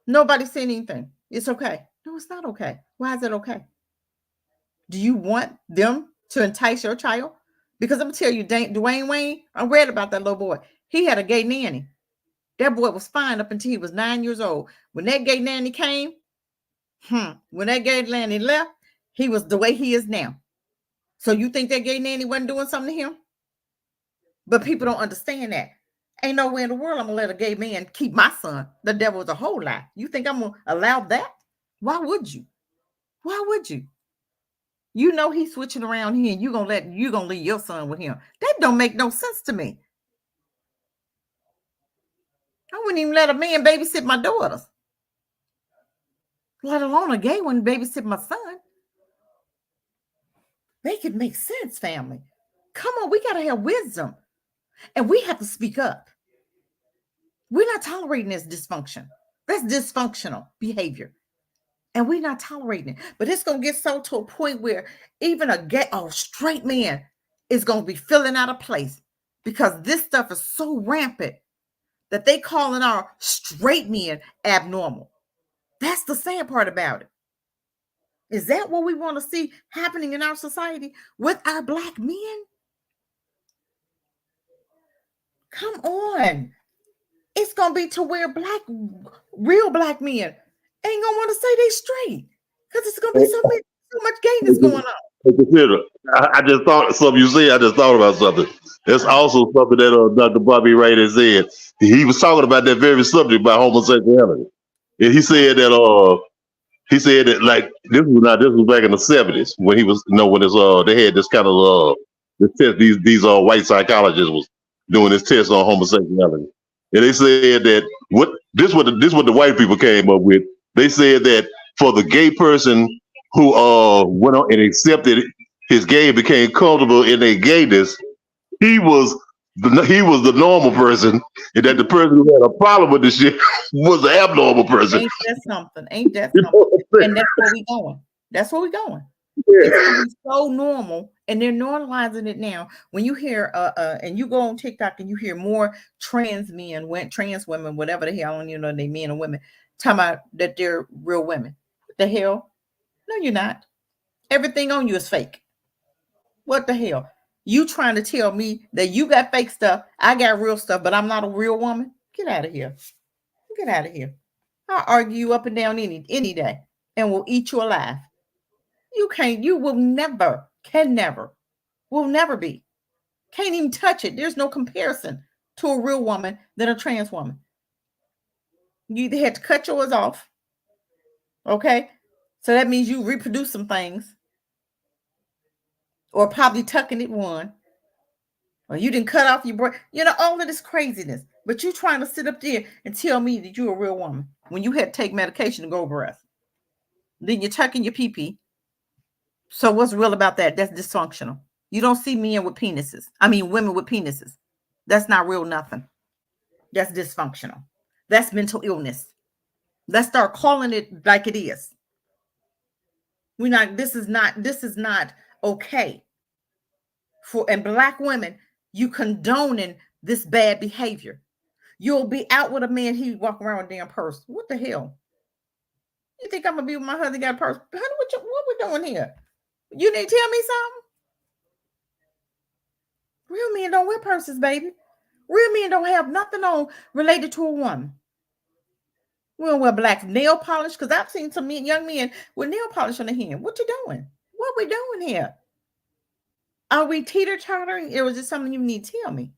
Nobody said anything. It's okay. No, it's not okay. Why is it okay? Do you want them to entice your child? Because I'm going to tell you, Dwayne Wayne, I read about that little boy. He had a gay nanny. That boy was fine up until he was 9 years old. When that gay nanny came, when that gay nanny left, he was the way he is now. So you think that gay nanny wasn't doing something to him? But people don't understand that. Ain't nowhere in the world I'm going to let a gay man keep my son. The devil is a whole lie. You think I'm going to allow that? Why would you? He's switching around here, and you're gonna leave your son with him. That don't make no sense to me. I wouldn't even let a man babysit my daughters, let alone a gay one babysit my son. Make it make sense, family. Come on, we gotta have wisdom, and we have to speak up. We're not tolerating this dysfunction. That's dysfunctional behavior. And we're not tolerating it. But it's going to get to a point where even a straight man is going to be filling out of place, because this stuff is so rampant that they calling our straight men abnormal. That's the sad part about it. Is that what we want to see happening in our society with our black men? Come on. It's going to be to where real black men ain't gonna want to say they straight, because it's gonna be so much gayness going on. I just thought something you said. I just thought about something. There's also something that Dr. Bobby Wright has said. He was talking about that very subject about homosexuality, and he said that like this was back in the 70s when he was when they had this kind of this test. These white psychologists was doing this test on homosexuality, and they said that what the white people came up with. They said that for the gay person who went on and accepted his gay and became comfortable in their gayness, he was the normal person, and that the person who had a problem with the shit was the abnormal person. Ain't that something? And that's where we going. That's where we going. Yeah. It's gonna be so normal, and they're normalizing it now. When you hear and you go on TikTok and you hear more trans women, whatever the hell, I don't even know they men and women, talking about that they're real women. What the hell? No, you're not. Everything on you is fake. What the hell? You trying to tell me that you got fake stuff, I got real stuff, but I'm not a real woman? Get out of here. Get out of here. I'll argue you up and down any day, and will eat you alive. You will never be. Can't even touch it. There's no comparison to a real woman than a trans woman. You either had to cut yours off, okay? So that means you reproduce some things, or probably tucking it one, or you didn't cut off your breast. You know, all of this craziness. But you trying to sit up there and tell me that you're a real woman when you had to take medication to go breast. Then you're tucking your pee-pee. So what's real about that? That's dysfunctional. You don't see men with penises. I mean, women with penises. That's not real nothing. That's dysfunctional. That's mental illness. Let's start calling it like it is. This is not okay. And Black women, you condoning this bad behavior. You'll be out with a man, he walk around with a damn purse. What the hell? You think I'm gonna be with my husband got a purse? Honey, what we doing here? You need to tell me something? Real men don't wear purses, baby. Real men don't have nothing on related to a woman. We don't wear black nail polish, because I've seen some young men with nail polish on their hand. What you doing? What we doing here? Are we teeter-tottering, or is it something you need to tell me?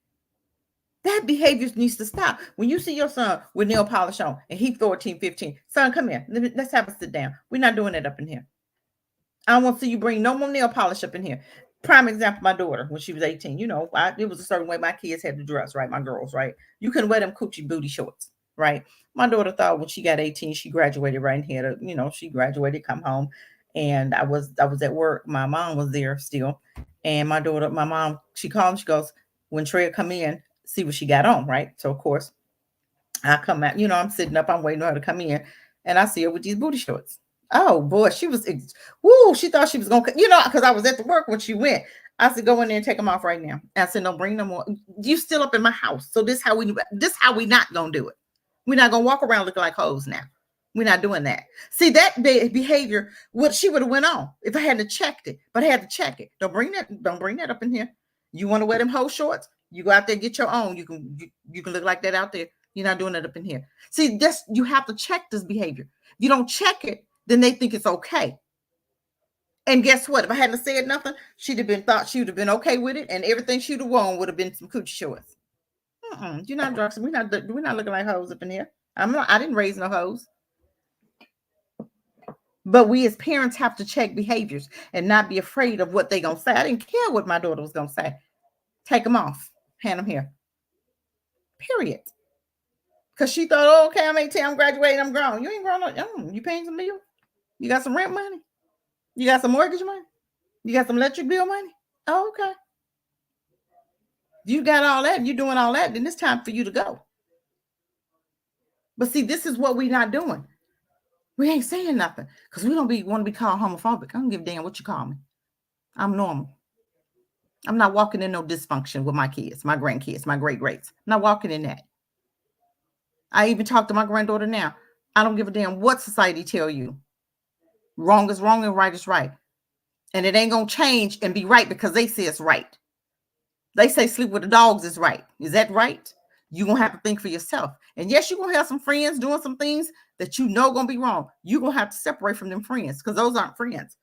That behavior needs to stop. When you see your son with nail polish on and he's 14, 15, son, come here. Let's have a sit down. We're not doing that up in here. I don't want to see you bring no more nail polish up in here. Prime example, my daughter, when she was 18, you know, it was a certain way my kids had to dress, right? My girls, right? You couldn't wear them coochie booty shorts, right? My daughter thought when she got 18, she graduated right in here. You know, she graduated, come home. And I was at work. My mom was there still. And my mom, she called, she goes, when Treya come in, see what she got on, right? So, of course, I come out, you know, I'm sitting up, I'm waiting for her to come in. And I see her with these booty shorts. Oh boy, she was, she thought she was going to, you know, because I was at the work when she went. I said, go in there and take them off right now. I said, no, bring no more. You still up in my house. So this how we not going to do it. We're not going to walk around looking like hoes now. We're not doing that. See, that behavior, what she would have went on if I hadn't checked it, but I had to check it. Don't bring that up in here. You want to wear them hoe shorts? You go out there, get your own. You can look like that out there. You're not doing it up in here. See, you have to check this behavior. If you don't check it, then they think it's okay. And guess what? If I hadn't said nothing, she would have been okay with it, and everything she'd have worn would have been some coochie shorts. You're not drugs. We're not looking like hoes up in here. I didn't raise no hoes. But we as parents have to check behaviors and not be afraid of what they're gonna say. I didn't care what my daughter was gonna say. Take them off. Hand them here. Period. Because she thought, oh, okay, I'm 18, I'm graduating, I'm grown. You ain't grown up. You paying some bills? You got some rent money? You got some mortgage money? You got some electric bill money? Oh, okay. You got all that and you're doing all that, then it's time for you to go. But see, this is what we're not doing. We ain't saying nothing because we don't want to be called homophobic. I don't give a damn what you call me. I'm normal. I'm not walking in no dysfunction with my kids, my grandkids, my great-greats. I'm not walking in that. I even talk to my granddaughter now. I don't give a damn what society tell you. Wrong is wrong and right is right. And it ain't going to change and be right because they say it's right. They say sleep with the dogs is right. Is that right? You're going to have to think for yourself. And yes, you're going to have some friends doing some things that you know going to be wrong. You're going to have to separate from them friends because those aren't friends.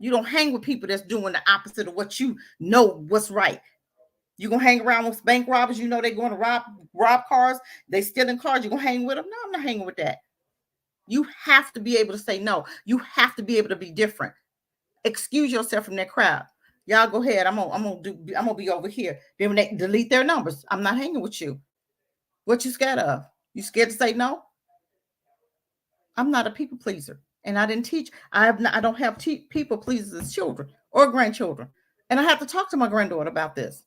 You don't hang with people that's doing the opposite of what you know what's right. You're going to hang around with bank robbers. You know they're going to rob cars. They stealing cars. You're going to hang with them? No, I'm not hanging with that. You have to be able to say no. You have to be able to be different. Excuse yourself from that crowd. Y'all go ahead. I'm gonna be over here. Then when they delete their numbers, I'm not hanging with you. What you scared of? You scared to say no? I'm not a people pleaser, and I didn't teach. I don't have people pleasers as children or grandchildren, and I have to talk to my granddaughter about this.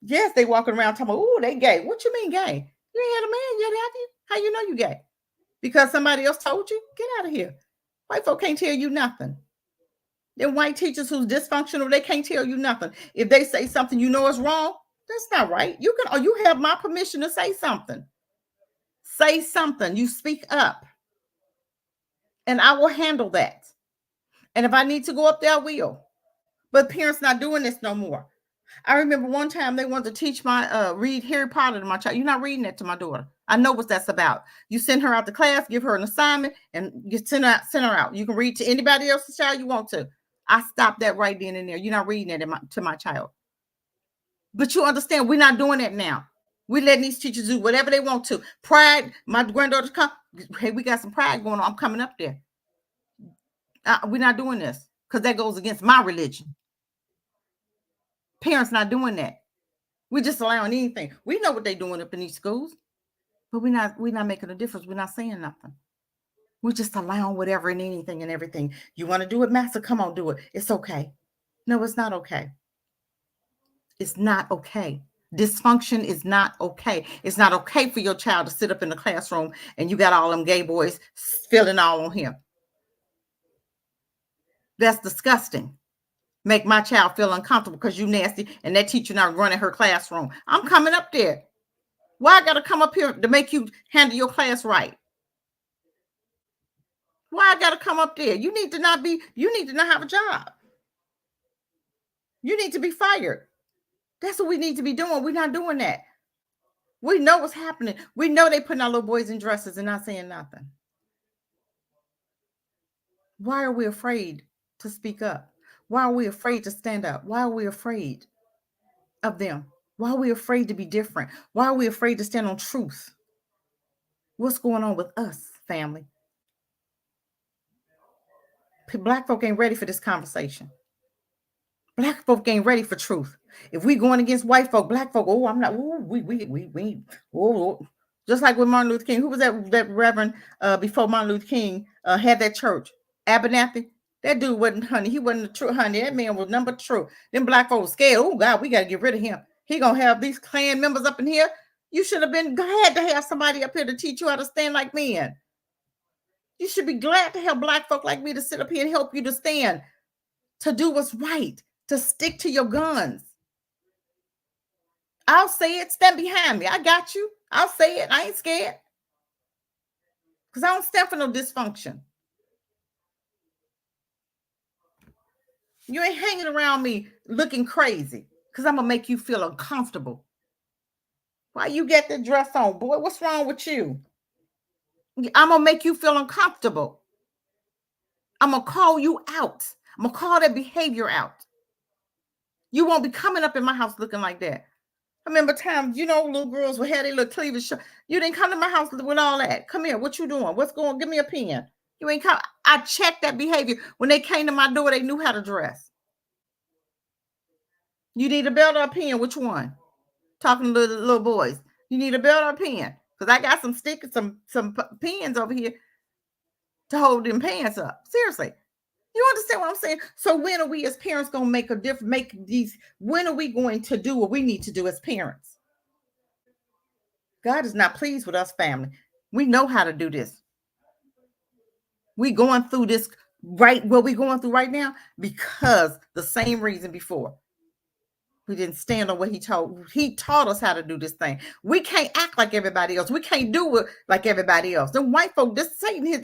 Yes, they walking around talking about, oh, they gay. What you mean gay? You ain't had a man yet, have you? How you know you gay? Because somebody else told you? Get out of here. White folk can't tell you nothing. Them white teachers who's dysfunctional, they can't tell you nothing. If they say something you know is wrong, that's not right. You have my permission to say something. Say something. You speak up. And I will handle that. And if I need to go up there, I will. But parents not doing this no more. I remember one time they wanted to teach my read Harry Potter to my child. You're not reading that to my daughter. I know what that's about. You send her out to class, give her an assignment, and you send her out. You can read to anybody else's child you want to. I stopped that right then and there. You're not reading it to my child. But you understand, we're not doing that now. We letting these teachers do whatever they want to. Pride, my granddaughter's come. Hey, we got some pride going on. I'm coming up there. We're not doing this because that goes against my religion. Parents not doing that. We're just allowing anything. We know what they're doing up in these schools, but we're not making a difference. We're not saying nothing. We're just allowing whatever and anything and everything. You want to do it, Master? Come on, do it. It's okay. No, it's not okay. It's not okay. Dysfunction is not okay. It's not okay for your child to sit up in the classroom and you got all them gay boys spilling all on him. That's disgusting. Make my child feel uncomfortable because you nasty and that teacher not running her classroom. I'm coming up there. Why I got to come up here to make you handle your class right? Why I got to come up there? You need to not have a job. You need to be fired. That's what we need to be doing. We're not doing that. We know what's happening. We know they putting our little boys in dresses and not saying nothing. Why are we afraid to speak up? Why are we afraid to stand up? Why are we afraid of them? Why are we afraid to be different? Why are we afraid to stand on truth? What's going on with us, family? Black folk ain't ready for this conversation. Black folk ain't ready for truth. If we going against white folk, black folk, oh, I'm not, just like with Martin Luther King. Who was that reverend before Martin Luther King had that church? Abernathy. That dude wasn't honey. He wasn't the true honey. That man was number true. Them black folks were scared. Oh God, we got to get rid of him. He gonna have these Klan members up in here. You should have been glad to have somebody up here to teach you how to stand like men. You should be glad to have black folk like me to sit up here and help you to stand, to do what's right, to stick to your guns. I'll say it. Stand behind me. I got you. I'll say it. I ain't scared. Because I don't stand for no dysfunction. You ain't hanging around me looking crazy because I'm going to make you feel uncomfortable. Why you get the dress on, boy? What's wrong with you? I'm going to make you feel uncomfortable. I'm going to call you out. I'm going to call that behavior out. You won't be coming up in my house looking like that. I remember times, little girls would have their little cleavage show. You didn't come to my house with all that. Come here. What you doing? What's going on? Give me a pen. You ain't come. I checked that behavior. When they came to my door, they knew how to dress. You need a belt or a pen? Which one? Talking to little boys. You need a belt or a pen? Because I got some stickers, some pens over here to hold them pants up. Seriously. You understand what I'm saying? So when are we as parents going to make a difference? When are we going to do what we need to do as parents? God is not pleased with us, family. We know how to do this. We going through this what we going through right now because the same reason before. We didn't stand on what he taught us how to do this thing. We can't act like everybody else. We can't do it like everybody else. Them white folk, this Satan here,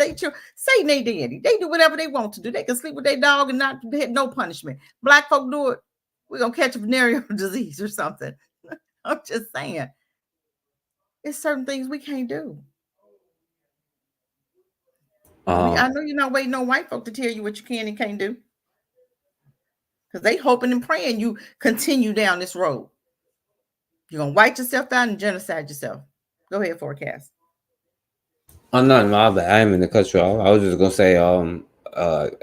Satan ain't daddy. They do whatever they want to do. They can sleep with their dog and not get no punishment. Black folk do it. We're going to catch a venereal disease or something. I'm just saying. It's certain things we can't do. I know you're not waiting on white folk to tell you what you can and can't do. Because they hoping and praying you continue down this road. You're going to white yourself out and genocide yourself. Go ahead, forecast. Oh, no, my bad. I didn't mean to cut you off. I was just going to say,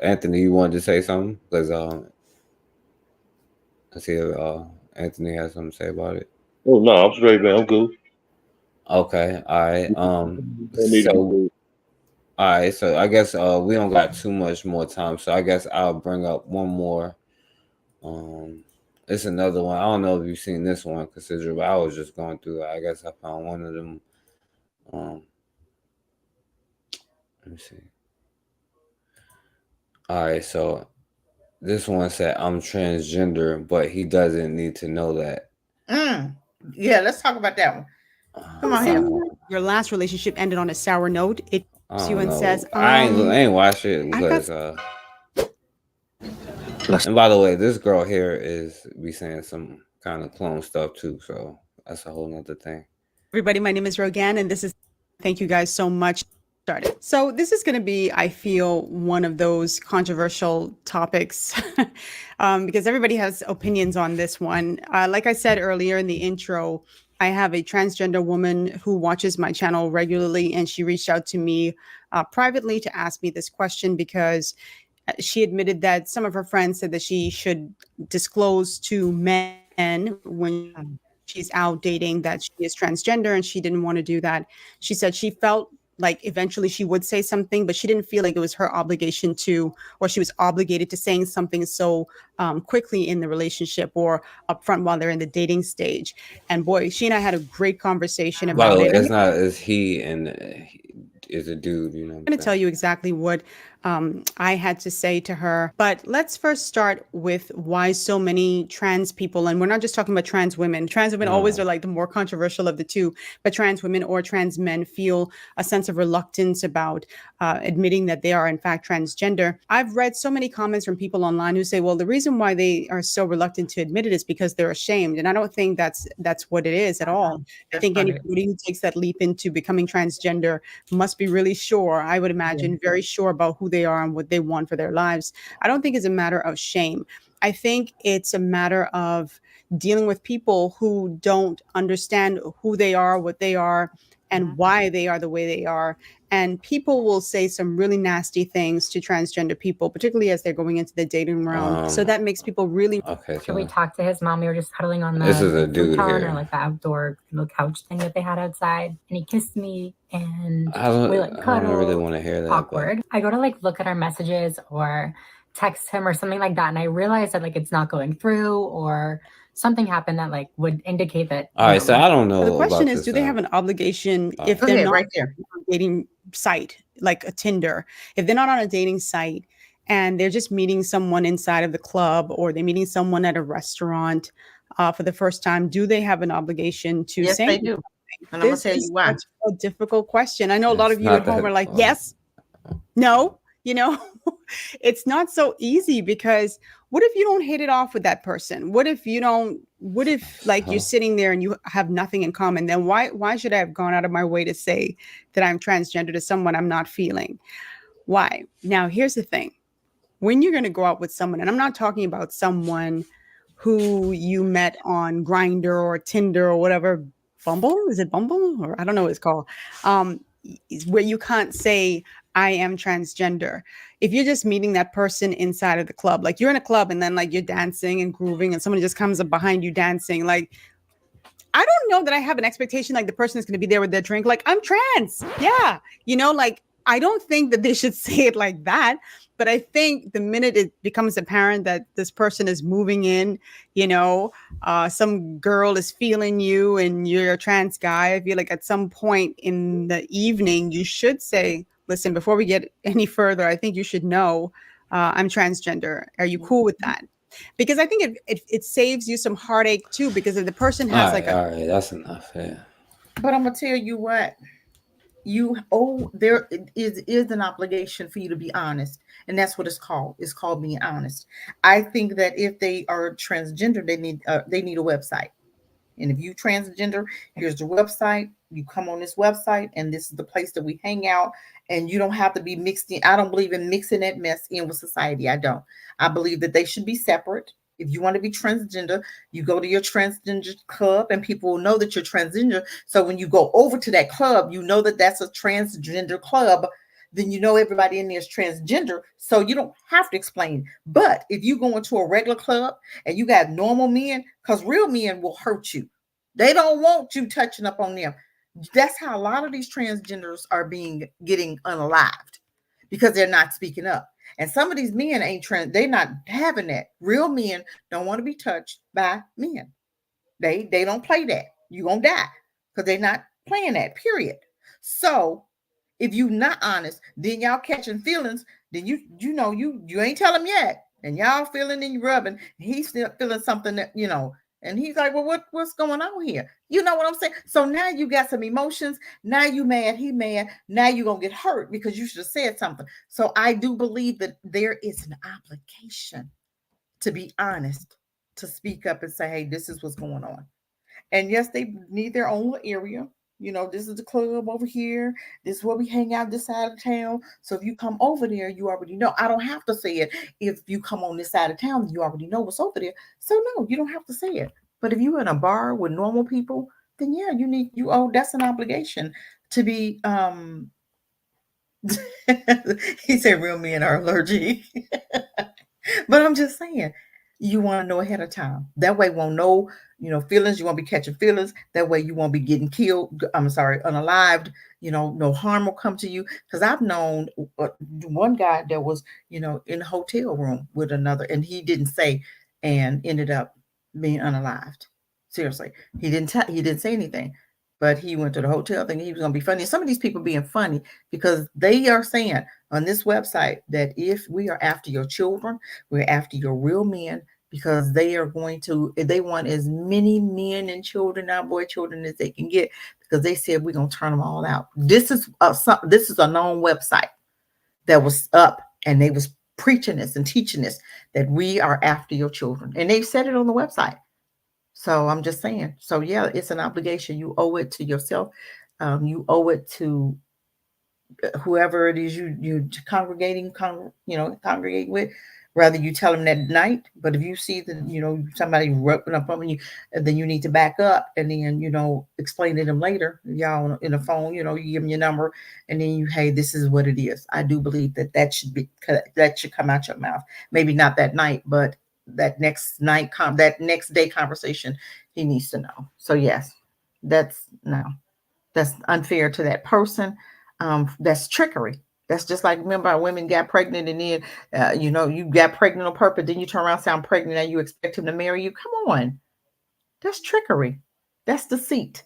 Anthony, you wanted to say something? Because I see Anthony has something to say about it. Oh, no, I'm straight, man. I'm good. Okay. All right. So I guess we don't got too much more time. So I guess I'll bring up one more. It's another one. I don't know if you've seen this one, Cassidra, but I was just going through it. I guess I found one of them. Let me see. All right, so this one said, I'm transgender, but he doesn't need to know that. Yeah, let's talk about that one. Come on here. Your last relationship ended on a sour note. It you and says, I ain't watch it because and by the way, this girl here is be saying some kind of clone stuff too, so that's a whole nother thing. Everybody, my name is Rogan, and this is thank you guys so much. Started. So this is going to be, I feel, one of those controversial topics because everybody has opinions on this one. Like I said earlier in the intro, I have a transgender woman who watches my channel regularly, and she reached out to me privately to ask me this question because she admitted that some of her friends said that she should disclose to men when she's out dating that she is transgender, and she didn't want to do that. She said she felt like eventually she would say something, but she didn't feel like it was her obligation to, or she was obligated to saying something so quickly in the relationship or upfront while they're in the dating stage. And boy, she and I had a great conversation about Well, it. it's not. It's he and is a dude. You know. I'm going to tell you exactly what I had to say to her. But let's first start with why so many trans people, and we're not just talking about trans women. Trans women always are like the more controversial of the two, but trans women or trans men feel a sense of reluctance about admitting that they are in fact transgender. I've read so many comments from people online who say, well, the reason why they are so reluctant to admit it is because they're ashamed. And I don't think that's what it is at all. I think anybody who takes that leap into becoming transgender must be really sure, I would imagine, very sure about who they are and what they want for their lives. I don't think it's a matter of shame. I think it's a matter of dealing with people who don't understand who they are, what they are, and why they are the way they are. And people will say some really nasty things to transgender people, particularly as they're going into the dating realm. So that makes people really. Okay, After we talked to his mom, we were just cuddling on the This is a dude futon here. or like the outdoor little couch thing that they had outside, and he kissed me, and I don't cuddled. really want to hear that. Awkward. I go to like look at our messages or text him or something like that, and I realize that like it's not going through or something happened that like would indicate that. All right, so I don't know. The question about is, this, do they have an obligation if Go they're ahead, not right there. on a dating site like a Tinder? If they're not on a dating site and they're just meeting someone inside of the club or they're meeting someone at a restaurant for the first time, do they have an obligation to Yes, say they do. something? And I'm gonna This tell is you why. such a difficult question. I know a lot It's of you at not home that- are like, yes, no, you know, it's not so easy because what if you don't hit it off with that person? What if like you're sitting there and you have nothing in common? Then why should I have gone out of my way to say that I'm transgender to someone I'm not feeling? Why? Now, here's the thing. When you're going to go out with someone, and I'm not talking about someone who you met on Grindr or Tinder or whatever, Bumble? Is it Bumble? Or I don't know what it's called. Where you can't say, I am transgender. If you're just meeting that person inside of the club, like you're in a club and then like you're dancing and grooving and someone just comes up behind you dancing, like, I don't know that I have an expectation like the person is going to be there with their drink, like, I'm trans. Yeah. You know, like, I don't think that they should say it like that. But I think the minute it becomes apparent that this person is moving in, you know, some girl is feeling you and you're a trans guy, I feel like at some point in the evening, you should say, listen, before we get any further, I think you should know I'm transgender. Are you cool with that? Because I think it saves you some heartache too, because if the person has all right, that's enough. Yeah. But I'm gonna tell you what, there is an obligation for you to be honest, and that's what it's called. It's called being honest. I think that if they are transgender, they need a website. And if you transgender, here's the website. You come on this website, and this is the place that we hang out. And you don't have to be mixed in. I don't believe in mixing that mess in with society. I don't. I believe that they should be separate. If you want to be transgender, you go to your transgender club, and people will know that you're transgender. So when you go over to that club, you know that that's a transgender club. Then you know everybody in there is transgender, so you don't have to explain. But if you go into a regular club and you got normal men, because real men will hurt you. They don't want you touching up on them. That's how a lot of these transgenders are getting unalived, because they're not speaking up. And some of these men ain't they're not having that. Real men don't want to be touched by men. They don't play that. You're gonna die, because they're not playing that, period. So if you not honest, then y'all catching feelings, then you ain't tell him yet. And y'all feeling and you rubbing, and he's still feeling something that, and he's like, well, what's going on here? You know what I'm saying? So now you got some emotions. Now you mad, he mad. Now you're going to get hurt because you should have said something. So I do believe that there is an obligation to be honest, to speak up and say, hey, this is what's going on. And yes, they need their own little area. This is the club over here. This is where we hang out this side of town. So if you come over there, you already know. I don't have to say it. If you come on this side of town, you already know what's over there. So no, you don't have to say it. But if you're in a bar with normal people, then yeah, you owe, that's an obligation to be he said real men are allergic. But I'm just saying, you want to know ahead of time. That way, won't know, feelings. You won't be catching feelings. That way, you won't be getting killed. I'm sorry, unalived. No harm will come to you. Because I've known one guy that was, in a hotel room with another, and he didn't say, and ended up being unalived. Seriously, he didn't say anything. But he went to the hotel thinking he was going to be funny. Some of these people being funny because they are saying on this website that if we are after your children, we're after your real men, because they want as many men and children, our boy children, as they can get, because they said we're going to turn them all out. This is a known website that was up, and they was preaching this and teaching this, that we are after your children. And they said it on the website. So I'm just saying. So yeah, it's an obligation. You owe it to yourself. You owe it to whoever it is you congregating with. Rather you tell them that night, but if you see that somebody roughing up on you, then you need to back up and then explain to them later. Y'all in the phone, you give them your number, and then hey, this is what it is. I do believe that should come out your mouth. Maybe not that night, but that next night, that next day conversation, he needs to know. So yes, that's unfair to that person. That's trickery. That's just like, remember how women got pregnant and then, you got pregnant on purpose. Then you turn around, sound pregnant, and you expect him to marry you. Come on. That's trickery. That's deceit.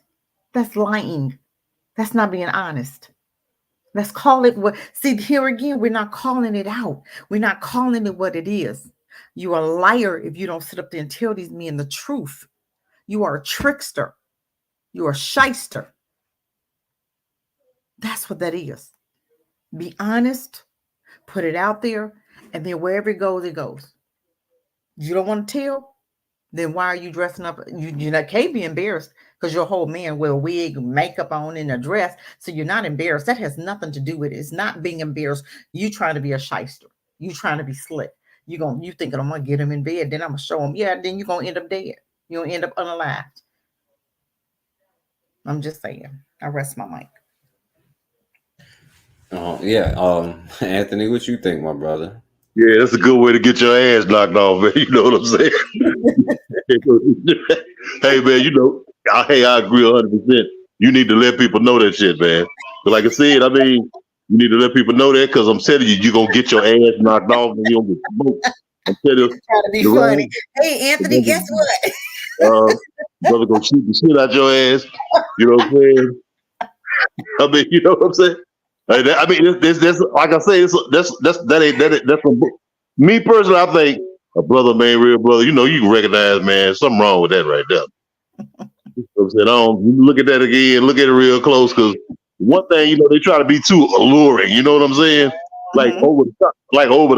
That's lying. That's not being honest. Let's call it what. See, here again, we're not calling it out. We're not calling it what it is. You are a liar if you don't sit up there and tell these men the truth. You are a trickster. You are a shyster. That's what that is. Be honest, put it out there, and then wherever it goes, it goes. You don't want to tell? Then why are you dressing up? You can't be embarrassed because your whole man with a wig, makeup on, and a dress. So you're not embarrassed. That has nothing to do with it. It's not being embarrassed. You trying to be a shyster. You trying to be slick. You thinking I'm gonna get him in bed, then I'm gonna show him. Yeah, then you're gonna end up dead. You're gonna end up unalived. I'm just saying. I rest my mic. Anthony, what you think, my brother? Yeah, that's a good way to get your ass knocked off, man. You know what I'm saying? Hey, man, I agree 100%. You need to let people know that shit, man. But like I said, you need to let people know that, because I'm telling you, you're going to get your ass knocked off and you're going to get smoked. I'm telling you. Trying to be funny. Hey, Anthony, guess what? Brother gonna shoot the shit out your ass. You know what I'm saying? You know what I'm saying? This like I say, that's me personally. I think a brother, man, real brother. You can recognize, man, something wrong with that right there. You know what I'm saying? You look at that again, look at it real close, because one thing, they try to be too alluring. You know what I'm saying? Like over the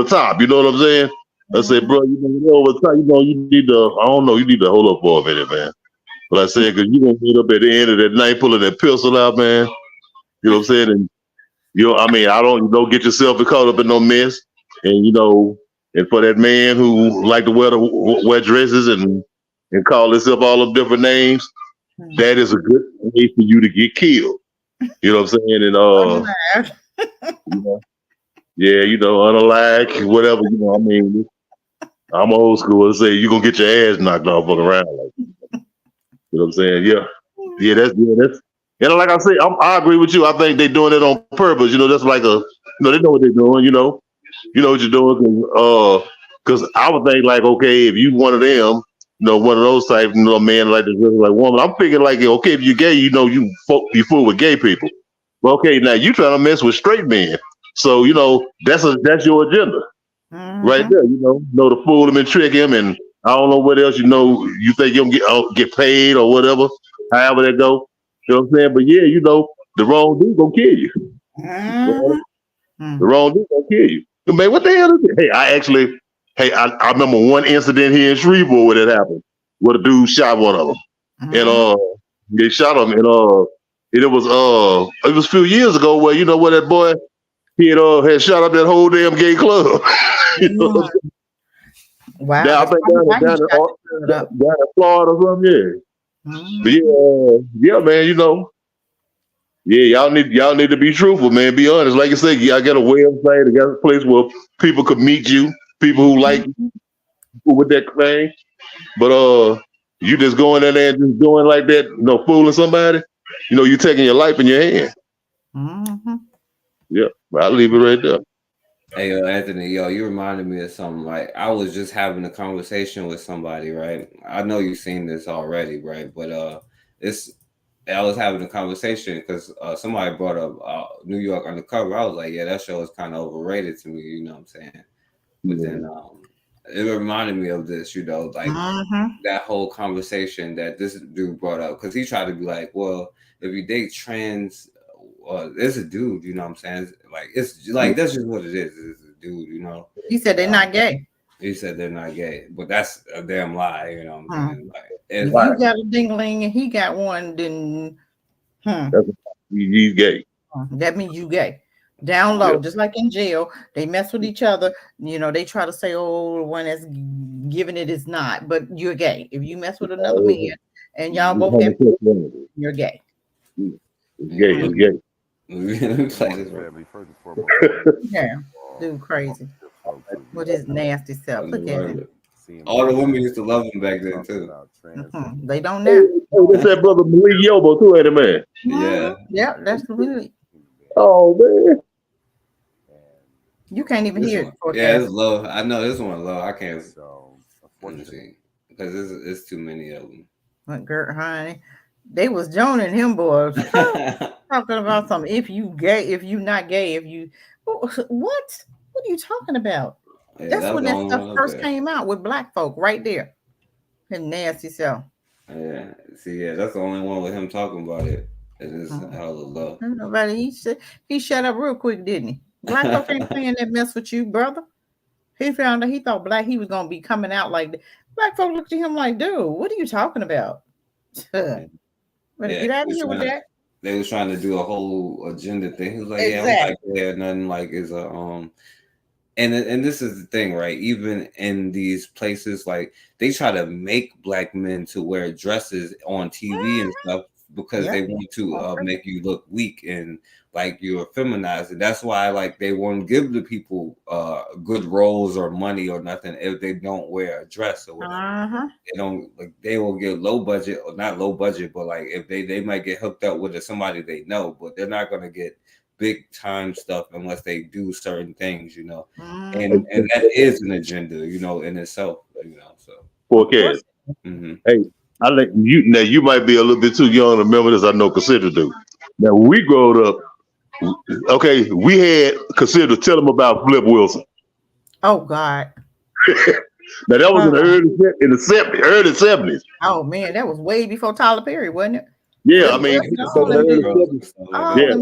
top. You know what I'm saying? I said, bro, over the top. You need to. I don't know. You need to hold up for a minute, man. But I said, because you're gonna end up at the end of that night pulling that pistol out, man. You know what I'm saying? And I don't get yourself caught up in no mess. And and for that man who like to wear dresses and call himself all of different names, that is a good way for you to get killed. You know what I'm saying? And unalike, whatever. I'm old school to say you're gonna get your ass knocked off on the round. You know what I'm saying? Yeah, that's. And like I say, I agree with you. I think they're doing it on purpose. That's like they know what they're doing. You know what you're doing. Because I would think like, okay, if you one of them, one of those type, man like this, like woman. I'm thinking like, okay, if you're gay, you fool with gay people. But okay, now you trying to mess with straight men. So that's your agenda, right there. To fool him and trick him, and I don't know what else. You think you'll get paid or whatever. However that go. You know what I'm saying? But yeah, the wrong dude gonna kill you. The wrong dude gonna kill you. Man, what the hell is it? Hey, I remember one incident here in Shreveport where that happened. Where the dude shot one of them. And they shot him, and it was a few years ago where where that boy he had shot up that whole damn gay club. Wow. I think down in Florida or something, yeah. But yeah, man, you know, yeah, y'all need to be truthful, man. Be honest. Like I said, y'all got a website, I got a place where people could meet you, people who like you with that thing. But you just going in there and just doing like that, you know, fooling somebody, you know, you taking your life in your hand. Yeah, I'll leave it right there. Hey, yo, Anthony, yo, you reminded me of something. Like, I was just having a conversation with somebody, right? I know you've seen this already, right? But it's I was having a conversation because somebody brought up New York Undercover. I was like, yeah, that show is kind of overrated to me. You know what I'm saying? But then it reminded me of this, you know, like that whole conversation that this dude brought up because he tried to be like, well, if you date trans. It's a dude, you know what I'm saying? Like it's like that's just what it is. It's a dude, you know. He said they're not gay. He said they're not gay, but that's a damn lie, you know what I'm saying? Like If you got a dingling and he got one, then he's gay. That means you gay. Down low, just like in jail, they mess with each other. You know, they try to say, "Oh, the one that's giving it is not," but you're gay. If you mess with another man and y'all both get, you're gay. It's gay. It's gay. Yeah, dude, crazy with his nasty self. Look at him. All the women used to love him back then too. They don't now. Oh, that's that brother Malik Yobo too, ain't it, man? Yeah. Yeah, that's really. Oh man. You can't even hear it. Yeah, it's low. I know this one low. I can't. Let me see, because it's too many of them. But girl, honey, they was joining him, boys. Talking about something. If you gay, if you not gay, if you what? What are you talking about? Yeah, That's when that stuff one first there. came out with black folk right there. His nasty self. Yeah. See, yeah, that's the only one with him talking about it. It is hella low. Nobody. He shut up real quick, didn't he? Black folk ain't playing that mess with you, brother. He found out he thought he was gonna be coming out like that. Black folk looked at him like, dude, what are you talking about? Better get out of here with that. They was trying to do a whole agenda thing. He was like, yeah, I'm like, yeah, nothing like is a and this is the thing, right? Even in these places, like they try to make black men to wear dresses on TV and stuff because they want to make you look weak and like you're feminized. And that's why like they won't give the people good roles or money or nothing if they don't wear a dress or whatever. They don't like they will get low budget or not low budget, but like if they might get hooked up with somebody they know, but they're not gonna get big time stuff unless they do certain things, you know. And that is an agenda, you know, in itself, you know. So Forecast. Hey, I let you now. You might be a little bit too young to remember this. I know Cassidra do. Now when we growed up, okay, we had Cassidra tell them about Flip Wilson. Oh God. Now that was in the early 70s. Oh man, that was way before Tyler Perry, wasn't it? Yeah, I mean, all them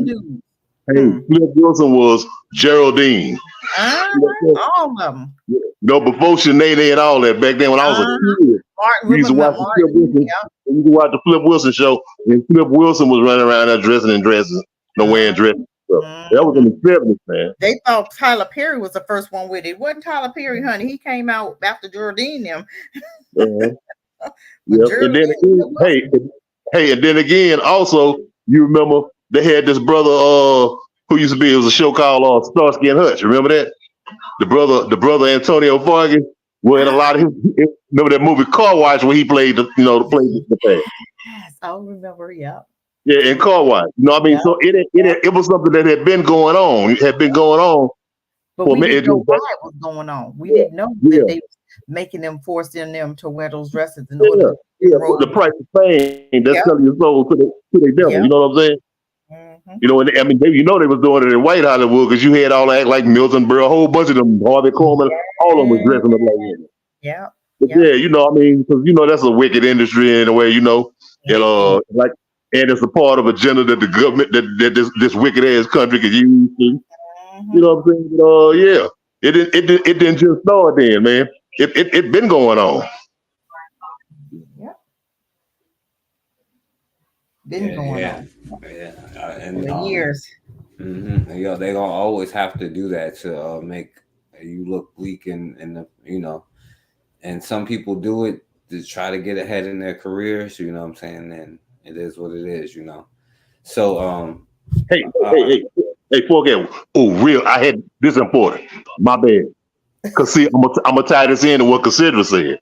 dudes. Hey, Flip Wilson was Geraldine. All of them. You know, before Sinead and all that, back then when I was a kid, we used to watch the Flip Wilson. We used to watch the Flip Wilson show, and Flip Wilson was running around there dressing in dresses, wearing dresses. So that was in the 70s, man. They thought Tyler Perry was the first one with it. It wasn't Tyler Perry, honey. He came out after Geraldine them. And then again, and then again, also, you remember they had this brother who used to be, it was a show called Starsky and Hutch. Remember that? The brother Antonio Fargas, where in a lot of his, remember that movie Car Wash where he played the thing. Yes, I remember, yeah. Yeah, in Car Wash. You know what I mean? So it was something that had been going on. It had been going on. But we didn't know why it was going on. We didn't know that they was making them, forcing them to wear those dresses in order to the price of fame, that's selling your soul to the devil. You know what I'm saying? You know, and I mean, they was doing it in White Hollywood because you had all that like Milton Berle, a whole bunch of them, Harvey Korman, all of them was dressing up like that. Yeah. But yeah, you know, I mean, because you know that's a wicked industry in a way, you know, and like, and it's a part of a agenda that the government that this wicked ass country could use. You know what I'm saying? But, it didn't just start then, man. It been going on. Been going on. And for years. And, you know, they gonna always have to do that to make you look weak and you know, and some people do it to try to get ahead in their careers, you know what I'm saying, then it is what it is, you know. So Hey, forget. Oh, real. I had this important. My bad. Cause see, I'm gonna tie this in to what Cassidra said.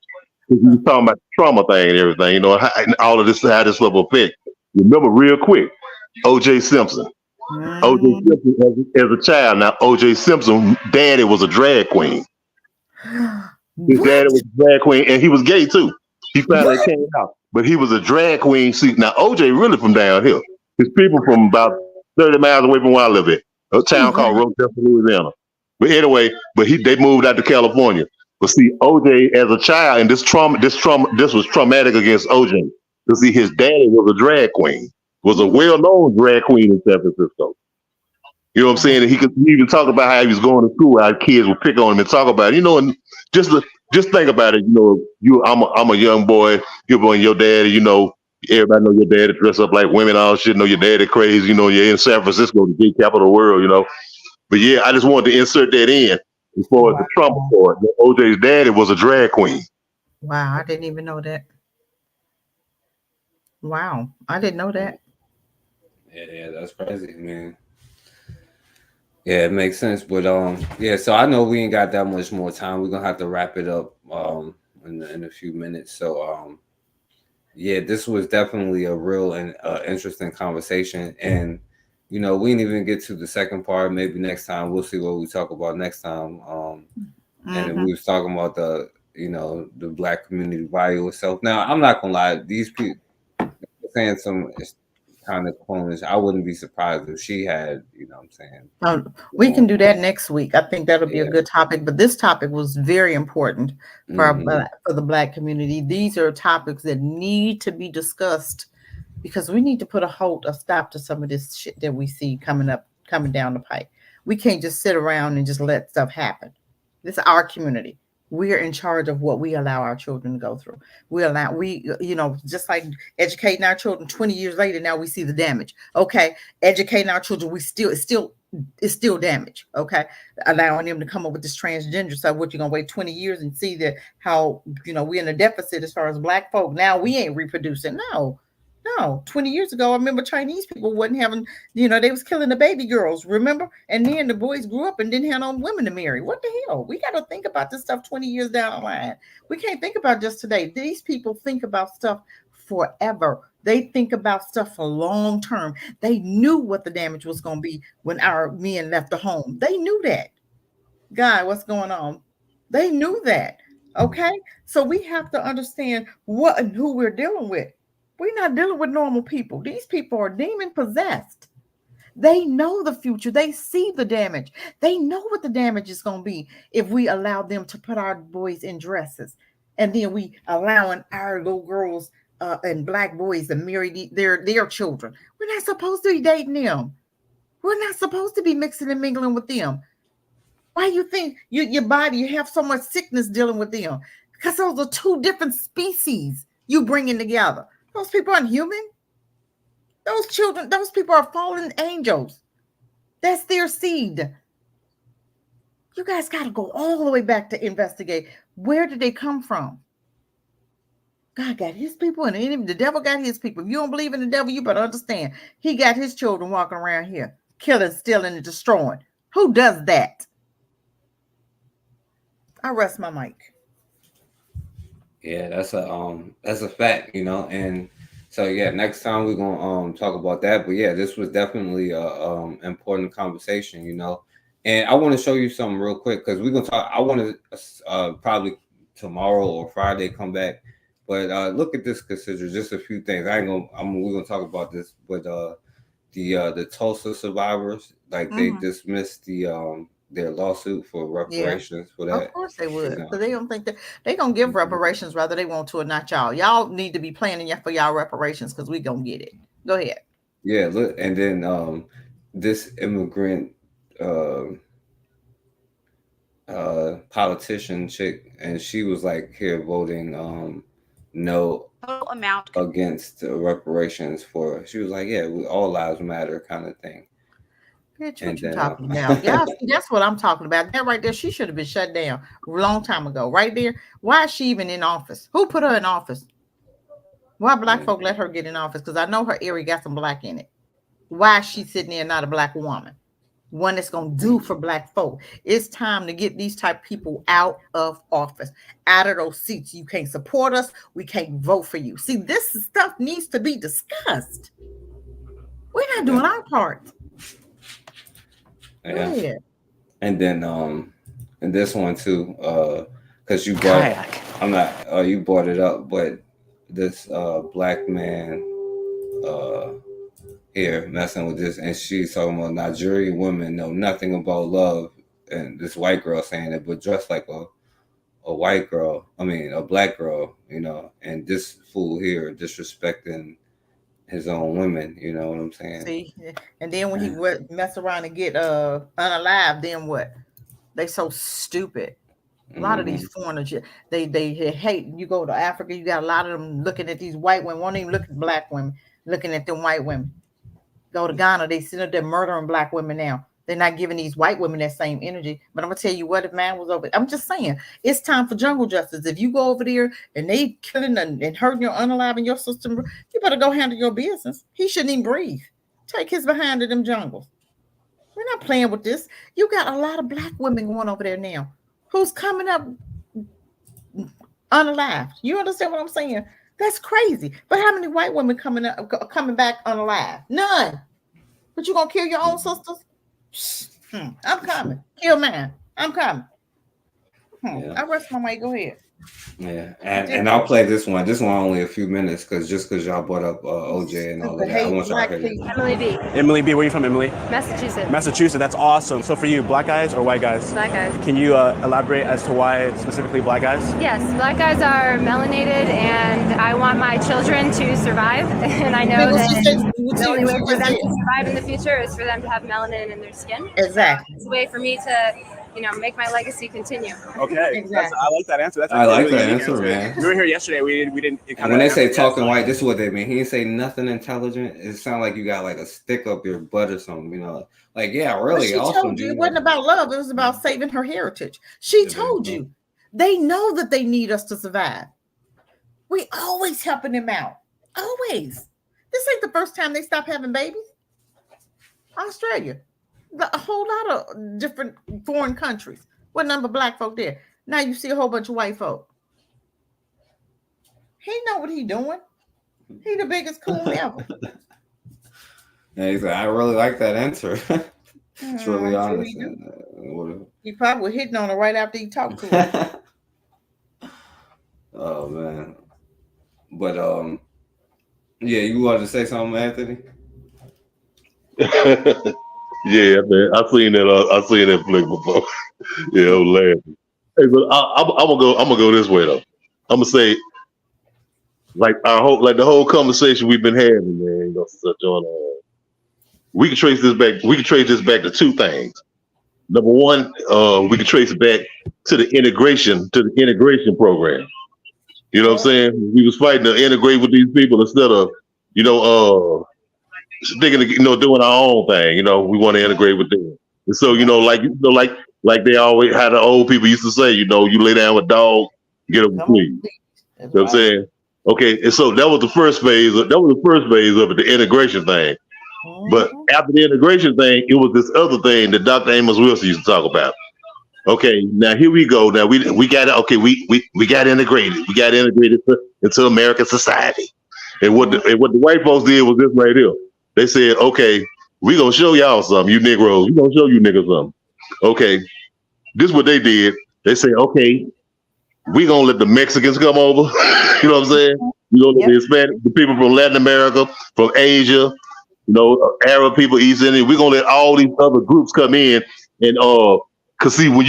'Cause you was talking about the trauma thing and everything, you know, and all of this, how this stuff affect. Remember, real quick, O.J. Simpson. O.J. Simpson as a child. Now, O.J. Simpson, daddy was a drag queen. His daddy was a drag queen, and he was gay too. He finally came out, but he was a drag queen. See, now O.J. really from down here. His people from about 30 miles away from where I live at, a town called Rochester, Louisiana. But anyway, they moved out to California. But see, O.J. as a child, and this was traumatic against O.J. To see his daddy was a drag queen, was a well-known drag queen in San Francisco. You know what I'm saying? And he even talk about how he was going to school, how kids would pick on him and talk about it. You know, and just think about it. You know, I'm a young boy. You're boy, your daddy. You know, everybody know your daddy dress up like women, all shit. Know your daddy crazy. You know, you're in San Francisco, the gay capital of the world. You know, but yeah, I just wanted to insert that in as far as the trauma part. OJ's daddy was a drag queen. Wow, I didn't even know that. Wow, I didn't know that. Yeah, that's crazy, man. Yeah, it makes sense. But yeah, so I know we ain't got that much more time. We're gonna have to wrap it up in a few minutes. So yeah, this was definitely a real and interesting conversation. And you know, we didn't even get to the second part. Maybe next time we'll see what we talk about next time. And then we was talking about the Black community value itself. Now, I'm not gonna lie, these people saying some kind of clownish. I wouldn't be surprised if she had, you know what I'm saying? We can do that next week. I think that'll be a good topic. But this topic was very important for for the Black community. These are topics that need to be discussed because we need to put a stop to some of this shit that we see coming down the pipe. We can't just sit around and just let stuff happen. This is our community. We're in charge of what we allow our children to go through. Just like educating our children 20 years later, now we see the damage. Okay. Educating our children, it's still damage. Okay. Allowing them to come up with this transgender stuff. What, you're going to wait 20 years and see that how, we're in a deficit as far as Black folk. Now we ain't reproducing. No, 20 years ago, I remember Chinese people wasn't having, they was killing the baby girls, remember? And then the boys grew up and didn't have no women to marry. What the hell? We got to think about this stuff 20 years down the line. We can't think about just today. These people think about stuff forever. They think about stuff for long term. They knew what the damage was going to be when our men left the home. They knew that. Guy, what's going on? They knew that. Okay? So we have to understand what and who we're dealing with. We're not dealing with normal people. These people are demon possessed. They know the future. They see the damage. They know what the damage is going to be if we allow them to put our boys in dresses. And then we allowing our little girls and Black boys to marry their children. We're not supposed to be dating them. We're not supposed to be mixing and mingling with them. Why you think your body, you have so much sickness dealing with them? Because those are two different species you bringing together. Those people aren't human. Those children, those people are fallen angels. That's their seed. You guys got to go all the way back to investigate. Where did they come from? God got his people, and even the devil got his people. If you don't believe in the devil, you better understand. He got his children walking around here, killing, stealing, and destroying. Who does that? I rest my mic. Yeah, that's a fact, and so yeah, next time we're gonna talk about that. But yeah, this was definitely a important conversation, and I want to show you something real quick because we're gonna talk. I want to probably tomorrow or Friday come back, but look at this, consider just a few things. We're gonna talk about this, but the Tulsa survivors, like they dismissed their lawsuit for reparations for that. Of course they would. So they don't think that they're gonna give reparations whether they want to or not. Y'all need to be planning for y'all reparations because we're gonna get it. Go ahead. Yeah, look, and then this immigrant politician chick, and she was like here voting no amount against reparations for. She was like, yeah, all lives matter kind of thing. Bitch, And what you then talking about? Y'all see, that's what I'm talking about. That right there, she should have been shut down a long time ago. Right there. Why is she even in office? Who put her in office? Why black folk let her get in office? Because I know her area got some black in it. Why is she sitting there not a black woman? One that's gonna do for black folk. It's time to get these type of people out of office, out of those seats. You can't support us, we can't vote for you. See, this stuff needs to be discussed. We're not doing our part. yeah. Yeah. And then and this one too, because you brought I'm not you brought it up, but this black man here messing with this, and she's talking about Nigerian women know nothing about love, and this white girl saying it, but dressed like a white girl, I mean a black girl, you know, and this fool here disrespecting his own women, you know what I'm saying? See, and then when he would mess around and get unalive, then what? They so stupid. A lot of these foreigners, they hate. You go to Africa, you got a lot of them looking at these white women, won't even look at black women, looking at them white women. Go to Ghana, they sit up there murdering black women now. They're not giving these white women that same energy. But I'm gonna tell you what, if man was over, I'm just saying, it's time for jungle justice. If you go over there and they killing and hurting your unalive your system, you better go handle your business. He shouldn't even breathe. Take his behind to them jungles. We're not playing with this. You got a lot of black women going over there now. Who's coming up unalive? You understand what I'm saying? That's crazy. But how many white women coming back unalive? None. But you gonna kill your own sisters? I'm coming. Kill mine. I'm coming. I rest my mic. Go ahead. Yeah, and I'll play this one. This one only a few minutes because y'all brought up OJ and all of that. I want y'all to hear it. Emily B. Emily B. Where are you from, Emily? Massachusetts. Massachusetts. That's awesome. So for you, black guys or white guys? Black guys. Can you elaborate as to why specifically black guys? Yes, black guys are melanated, and I want my children to survive. And I know that the only way for them to survive in the future is for them to have melanin in their skin. Exactly. It's a way for me to, make my legacy continue. Okay, exactly. I like that answer. That's I like really that unique answer, man. We were here yesterday. We didn't. And when they say talking white, this is what they mean. He didn't say nothing intelligent. It sounds like you got like a stick up your butt or something, you know. Like, yeah, really. But she told you it wasn't about love. It was about saving her heritage. She told you. They know that they need us to survive. We always helping them out. Always. This ain't the first time they stopped having babies. Australia. A whole lot of different foreign countries. What number of black folk there? Now you see a whole bunch of white folk. He know what he doing. He the biggest coon ever. Yeah, he said, I really like that answer. It's really honest. He probably was hitting on her right after he talked to her. Oh man. But yeah, you wanted to say something, Anthony? Yeah, man. I've seen that flick before. Yeah, I was laughing. Hey, but I'm gonna go this way though. I'm gonna say, like the whole conversation we've been having, man. We can trace this back. We can trace this back to two things. Number one, we can trace it back to the integration program. You know what I'm saying? We was fighting to integrate with these people instead of, thinking of, doing our own thing. We want to integrate with them. And so, like they always had the old people used to say, you lay down with dogs, get them please. You know what I'm saying? Okay, and so that was the first phase. Of it, the integration thing. But after the integration thing, it was this other thing that Dr. Amos Wilson used to talk about. Okay, now here we go. Now we got it. Okay, we got integrated. We got integrated into American society. And what the white folks did was this right here. They said, okay, we gonna show y'all something, you Negroes. We gonna show you niggas something. Okay, this is what they did. They say, okay, we gonna let the Mexicans come over. You know what I'm saying? We gonna let the Hispanic, the people from Latin America, from Asia, Arab people, East Indian. We're gonna let all these other groups come in and cause see, when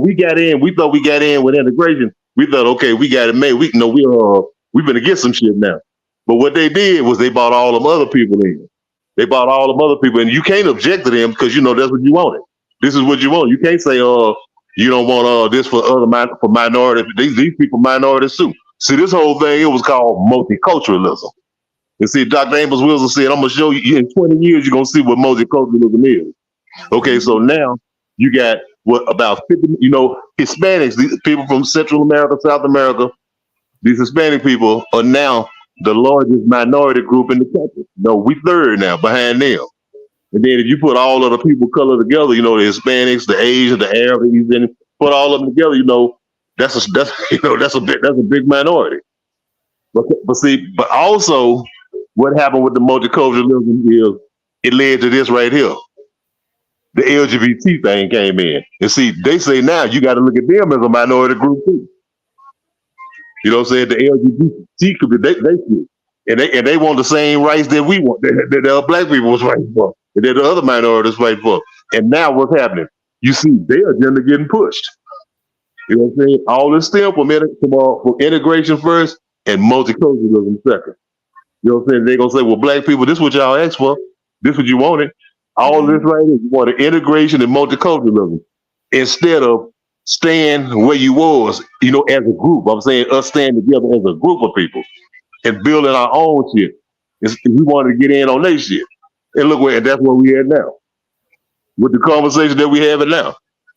we got in, we thought we got in with integration. We thought, okay, we got it made. We gonna get some shit now. But what they did was they brought all them other people in. They brought all them other people, and you can't object to them because that's what you wanted. This is what you want. You can't say, you don't want this for minorities. These people minorities too. See, this whole thing, it was called multiculturalism. And see, Dr. Amos Wilson said, I'm going to show you in 20 years, you're going to see what multiculturalism is. Okay, so now you got what about 50, Hispanics, these people from Central America, South America, these Hispanic people are now the largest minority group in the country. No, we third now behind them. And then if you put all of the people color together, the Hispanics, the Asians, the Arabs, the East Indians, put all of them together, that's a big minority. But also what happened with the multiculturalism is it led to this right here. The LGBT thing came in. And see, they say now you got to look at them as a minority group too. You know what I'm saying? The LGBT community, and they want the same rights that we want, that the black people was fighting for, and that the other minorities fight for. And now what's happening? You see their agenda getting pushed. You know what I'm saying? All this still from integration first and multiculturalism second. You know what I'm saying? They're going to say, well, black people, this is what y'all asked for. This is what you wanted. All this right here, you wanted integration and multiculturalism instead of staying where you was, as a group. I'm saying us staying together as a group of people and building our own shit. We wanted to get in on their shit. And look where, and that's where we at now. With the conversation that we having now.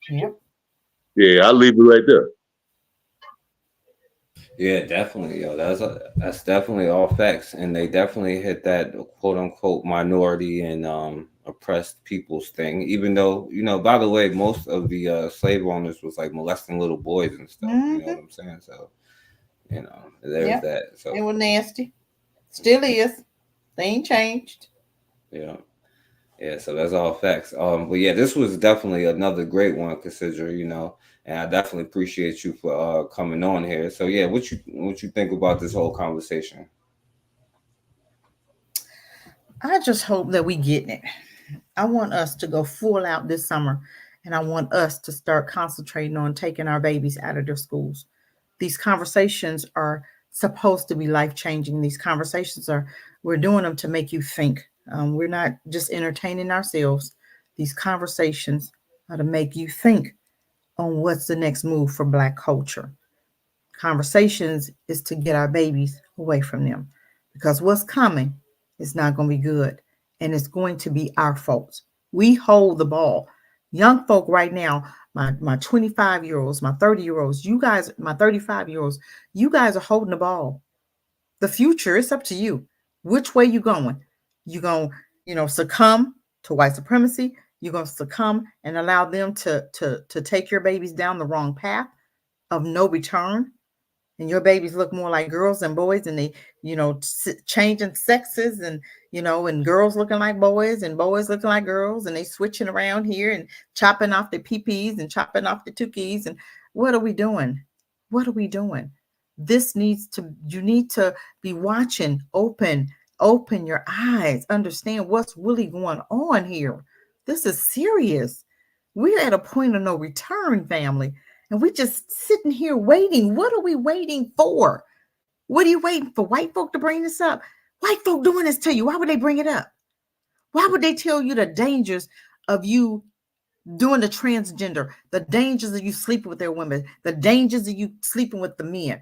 Yep. Yeah, I'll leave it right there. Yeah, definitely, yo. That's definitely all facts, and they definitely hit that quote unquote minority and oppressed peoples thing. Even though, by the way, most of the slave owners was like molesting little boys and stuff. You know what I'm saying? So, there's that. So it was nasty. Still is. They ain't changed. Yeah. Yeah, so that's all facts. But yeah, this was definitely another great one, Cassidra, and I definitely appreciate you for coming on here. So yeah, what you think about this whole conversation? I just hope that we getting it. I want us to go full out this summer, and I want us to start concentrating on taking our babies out of their schools. These conversations are supposed to be life-changing. These conversations we're doing them to make you think. We're not just entertaining ourselves. These conversations are to make you think on what's the next move for Black culture. Conversations is to get our babies away from them, because what's coming is not going to be good, and it's going to be our fault. We hold the ball. Young folk right now, my 25-year-olds, my 30-year-olds, you guys, my 35-year-olds, you guys are holding the ball. The future, it's up to you. Which way you going? You going to, succumb to white supremacy? You're going to succumb and allow them to take your babies down the wrong path of no return? And your babies look more like girls than boys, and they, changing sexes, and, and girls looking like boys and boys looking like girls, and they switching around here and chopping off the PPs and chopping off the tukis. And what are we doing? What are we doing? You need to be watching, open your eyes, understand what's really going on here. This is serious. We're at a point of no return, family. And we just sitting here waiting. What are we waiting for? What are you waiting for? White folk to bring this up? White folk doing this to you. Why would they bring it up? Why would they tell you the dangers of you doing the transgender, the dangers of you sleeping with their women, the dangers of you sleeping with the men?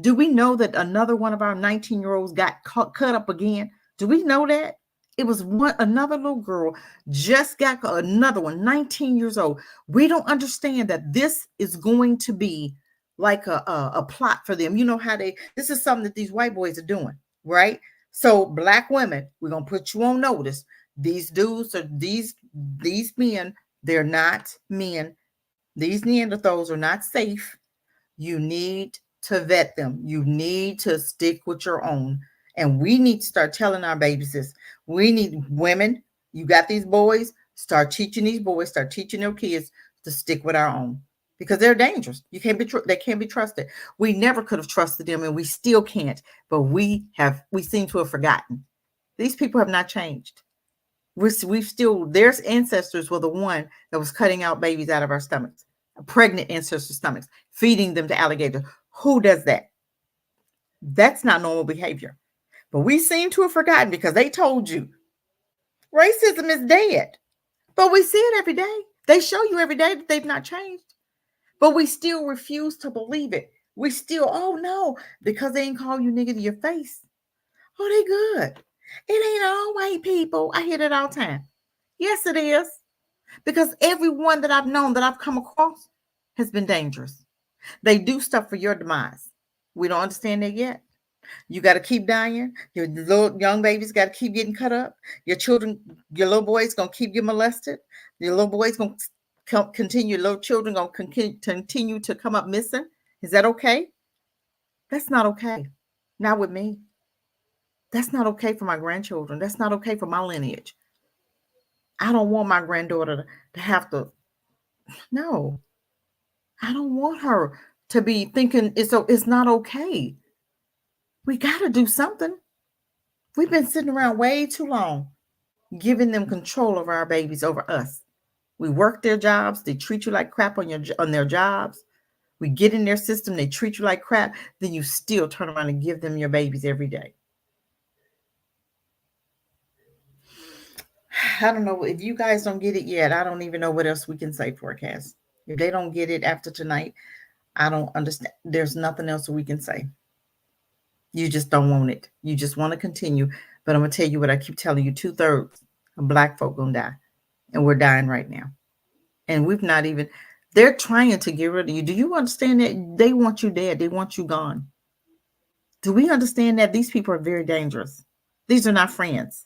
Do we know that another one of our 19-year-olds got cut up again? Do we know that? It was another little girl just got another one, 19 years old. We don't understand that this is going to be like a plot for them. You know how this is something that these white boys are doing, right? So Black women, we're going to put you on notice. These dudes are these men, they're not men. These Neanderthals are not safe. You need to vet them. You need to stick with your own. And we need to start telling our babies this. We need women. You got these boys. Start teaching these boys. Start teaching their kids to stick with our own, because they're dangerous. They can't be trusted. We never could have trusted them, and we still can't. But we seem to have forgotten. These people have not changed. We've still, their ancestors were the one that was cutting out babies out of our stomachs, pregnant ancestors' stomachs, feeding them to alligators. Who does that? That's not normal behavior. But we seem to have forgotten, because they told you racism is dead. But we see it every day. They show you every day that they've not changed. But we still refuse to believe it. We still, oh no, because they ain't call you nigga to your face. Oh, they good. It ain't all white people. I hear that all the time. Yes, it is. Because everyone that I've known, that I've come across, has been dangerous. They do stuff for your demise. We don't understand that yet. You got to keep dying. Your little young babies got to keep getting cut up. Your children, your little boys going to keep getting molested. Your little boys going to continue. Your little children going to continue to come up missing. Is that okay? That's not okay. Not with me. That's not okay for my grandchildren. That's not okay for my lineage. I don't want my granddaughter to have to. No, I don't want her to be thinking it's not okay. We got to do something. We've been sitting around way too long, giving them control over our babies, over us. We work their jobs. They treat you like crap on their jobs. We get in their system. They treat you like crap. Then you still turn around and give them your babies every day. I don't know. If you guys don't get it yet, I don't even know what else we can say forecast. If they don't get it after tonight, I don't understand. There's nothing else we can say. You just don't want it. You just want to continue. But I'm going to tell you what I keep telling you. 2/3 of Black folk going to die. And we're dying right now. And we've not even, they're trying to get rid of you. Do you understand that? They want you dead. They want you gone. Do we understand that? These people are very dangerous. These are not friends.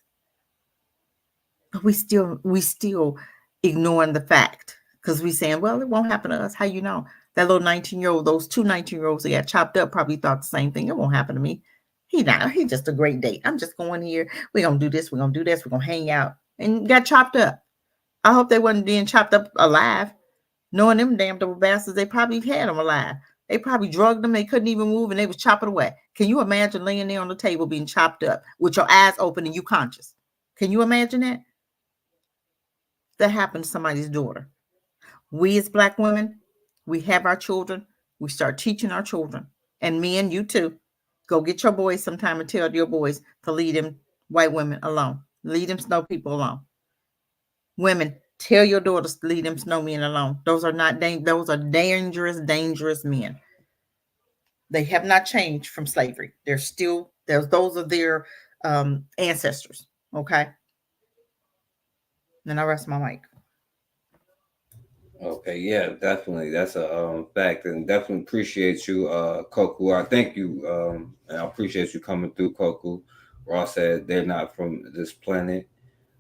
But we still ignoring the fact, because we saying, well, it won't happen to us. How you know? That little 19-year-old, those two 19-year-olds that got chopped up probably thought the same thing. It won't happen to me. He just a great date. I'm just going here. We're going to do this. We're going to do this. We're going to hang out. And got chopped up. I hope they wasn't being chopped up alive. Knowing them damn double bastards, they probably had them alive. They probably drugged them. They couldn't even move and they was chopping away. Can you imagine laying there on the table being chopped up with your eyes open and you conscious? Can you imagine that? That happened to somebody's daughter. We as Black women, we have our children. We start teaching our children. And men, you too. Go get your boys sometime and tell your boys to leave them white women alone. Leave them snow people alone. Women, tell your daughters to leave them snow men alone. Those are dangerous, dangerous men. They have not changed from slavery. They're still, those are their ancestors. Okay. Then I rest my mic. Okay, yeah, definitely. That's a fact, and definitely appreciate you, Koku. I thank you, and I appreciate you coming through, Koku. Ross said they're not from this planet.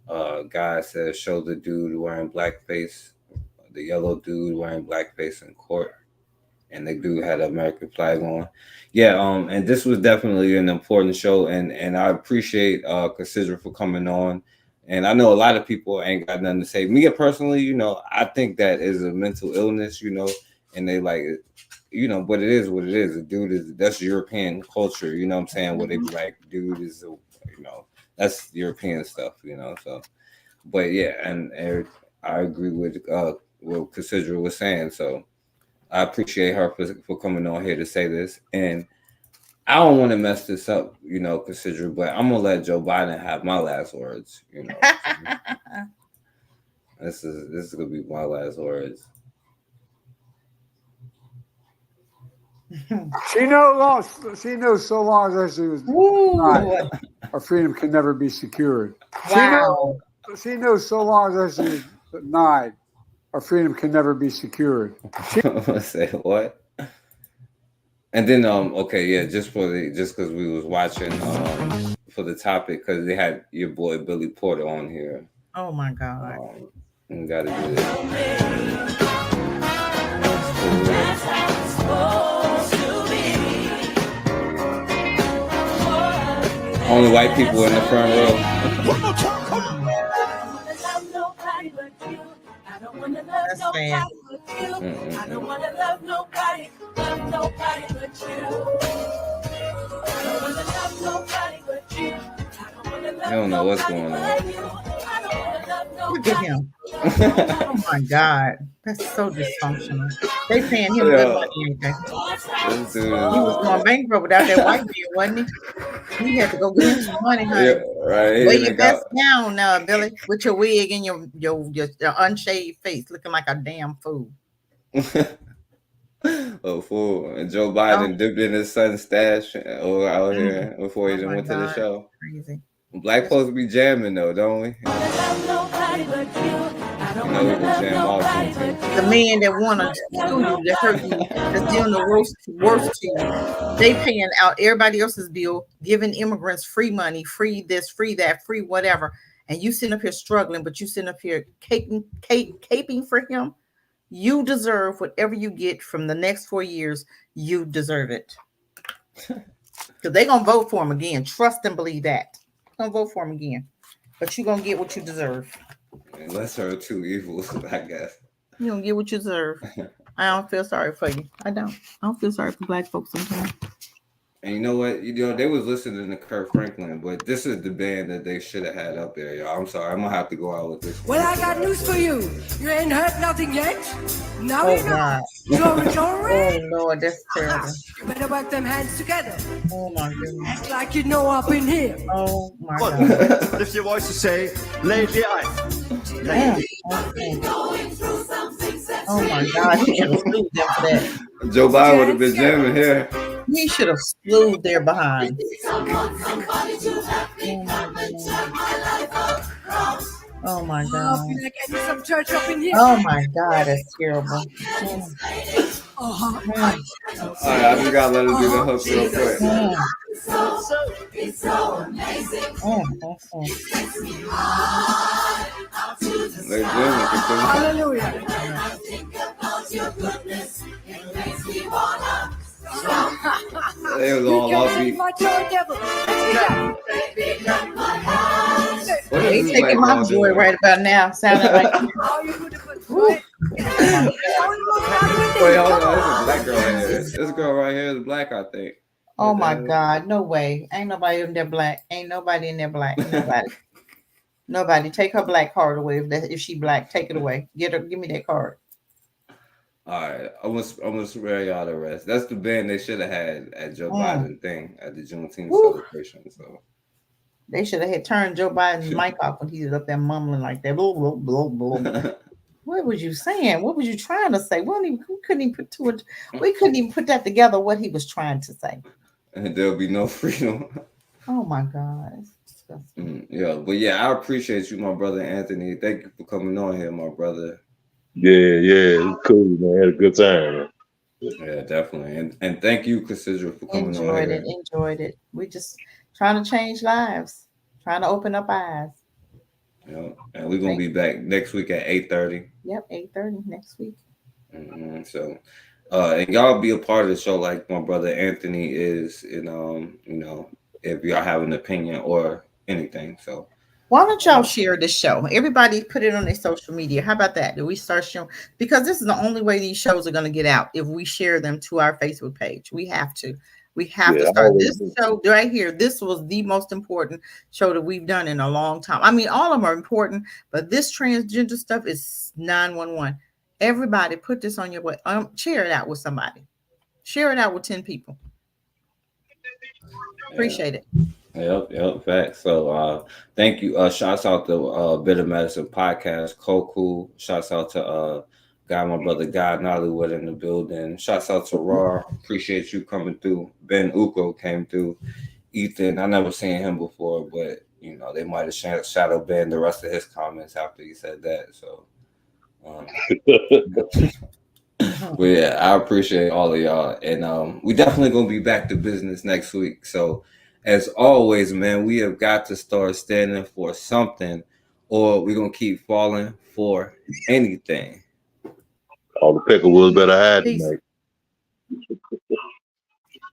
Guy said show the dude wearing blackface, the yellow dude wearing blackface in court, and the dude had an American flag on. Yeah, and this was definitely an important show, and I appreciate Cassidra for coming on. And I know a lot of people ain't got nothing to say. Me personally, I think that is a mental illness, and they like, but it is what it is. A dude that's European culture, you know what I'm saying? Where they be like, dude is, that's European stuff, so. But yeah, and I agree with what Cassidra was saying. So I appreciate her for coming on here to say this. And I don't want to mess this up, Cassidra, but I'm gonna let Joe Biden have my last words. This is gonna be my last words. She knows so long as she was denied, our freedom can never be secured. Wow. She knows so long as she was denied, our freedom can never be secured. Say what? And then okay, yeah, just because we was watching for the topic, because they had your boy Billy Porter on here. Oh my God. And gotta do this. Only white people in the front row. That's sad. I don't wanna love nobody but you. I don't wanna love nobody but you. I don't know what's going on. Look at him. Oh my God. That's so dysfunctional. They paying him good money, ain't they? He was going bankrupt without that white man, wasn't he? He had to go get him some money, honey. Yeah, right. Wear your best gown, Billy, with your wig and your unshaved face, looking like a damn fool. A fool. And Joe Biden dipped in his son's stash over out here before he even went to the show. Crazy. Black folks be jamming though, don't we? You know we can jam all things. The man that wanna sue you, that hurt you, that's doing the worst to you, they paying out everybody else's bill, giving immigrants free money, free this, free that, free whatever, and you sitting up here struggling, but you sitting up here caping for him. You deserve whatever you get from the next 4 years. You deserve it. Because they're going to vote for him again. Trust and believe that. They're going to vote for him again. But you're going to get what you deserve. Unless her two evils, I guess. You're going to get what you deserve. I don't feel sorry for you. I don't feel sorry for black folks sometimes. And you know what? You know, they was listening to Kirk Franklin, but this is the band that they should have had up there, y'all. I'm sorry. I'm going to have to go out with this one. Well, I got news for you. You ain't heard nothing yet. Now you know. God. Oh, Lord, that's terrible. You better work them hands together. Oh, my goodness. Act like you know up in here. Oh, my God. Lift your voice to say, Lady I. Damn. Oh, my God. He should have sued them for that. Joe Biden would have been jamming here. He should have slewed their behind. Oh my God. Oh my God, that's terrible. All right, I just gotta let him do the hook real quick. It's so amazing. Hallelujah. They was all offbeat. He's taking my joy right about now. Sounding like. Wait, hold on. This is a black girl right here. This girl right here is black, I think. Oh my God, no way. Ain't nobody in there black. Ain't nobody in there black. Nobody. Nobody. Take her black card away. If she black, take it away. Give me that card. All right, I'm gonna swear y'all the rest. That's the band they should have had at Joe Biden thing at the Juneteenth celebration. So they should have had turned Joe Biden's mic off when he was up there mumbling like that. Blah, blah, blah, blah. What was you saying? What was you trying to say? We couldn't even put that together. What he was trying to say. And there'll be no freedom. Oh my God, it's disgusting. Yeah, but yeah, I appreciate you, my brother Anthony. Thank you for coming on here, my brother. Yeah, it's cool, man. Had a good time, man. Yeah, definitely. And thank you, Cassidra, for coming on here. Enjoyed it. We just trying to change lives, trying to open up eyes. Yeah, and we're gonna be back next week at 8:30. Yep, 8:30 next week. So, and y'all be a part of the show like my brother Anthony is. And you know, if y'all have an opinion or anything, so. Why don't y'all share this show? Everybody put it on their social media. How about that? Do we start showing? Because this is the only way these shows are going to get out if we share them to our Facebook page. We have to. We have to start this show right here. This was the most important show that we've done in a long time. I mean, all of them are important, but this transgender stuff is 911. Everybody put this on your way. Share it out with somebody. Share it out with 10 people. Appreciate it. Yep, facts. So thank you. Shouts out to Bitter Medicine Podcast, Koku. Shouts out to my brother Guy Nollywood in the building. Shouts out to Raw. Appreciate you coming through. Ben Uko came through. Ethan, I never seen him before, but you know, they might have shadow banned the rest of his comments after he said that. So but yeah, I appreciate all of y'all. And we definitely gonna be back to business next week. So as always, man, we have got to start standing for something, or we're gonna keep falling for anything. All the Peckerwoods better hide tonight.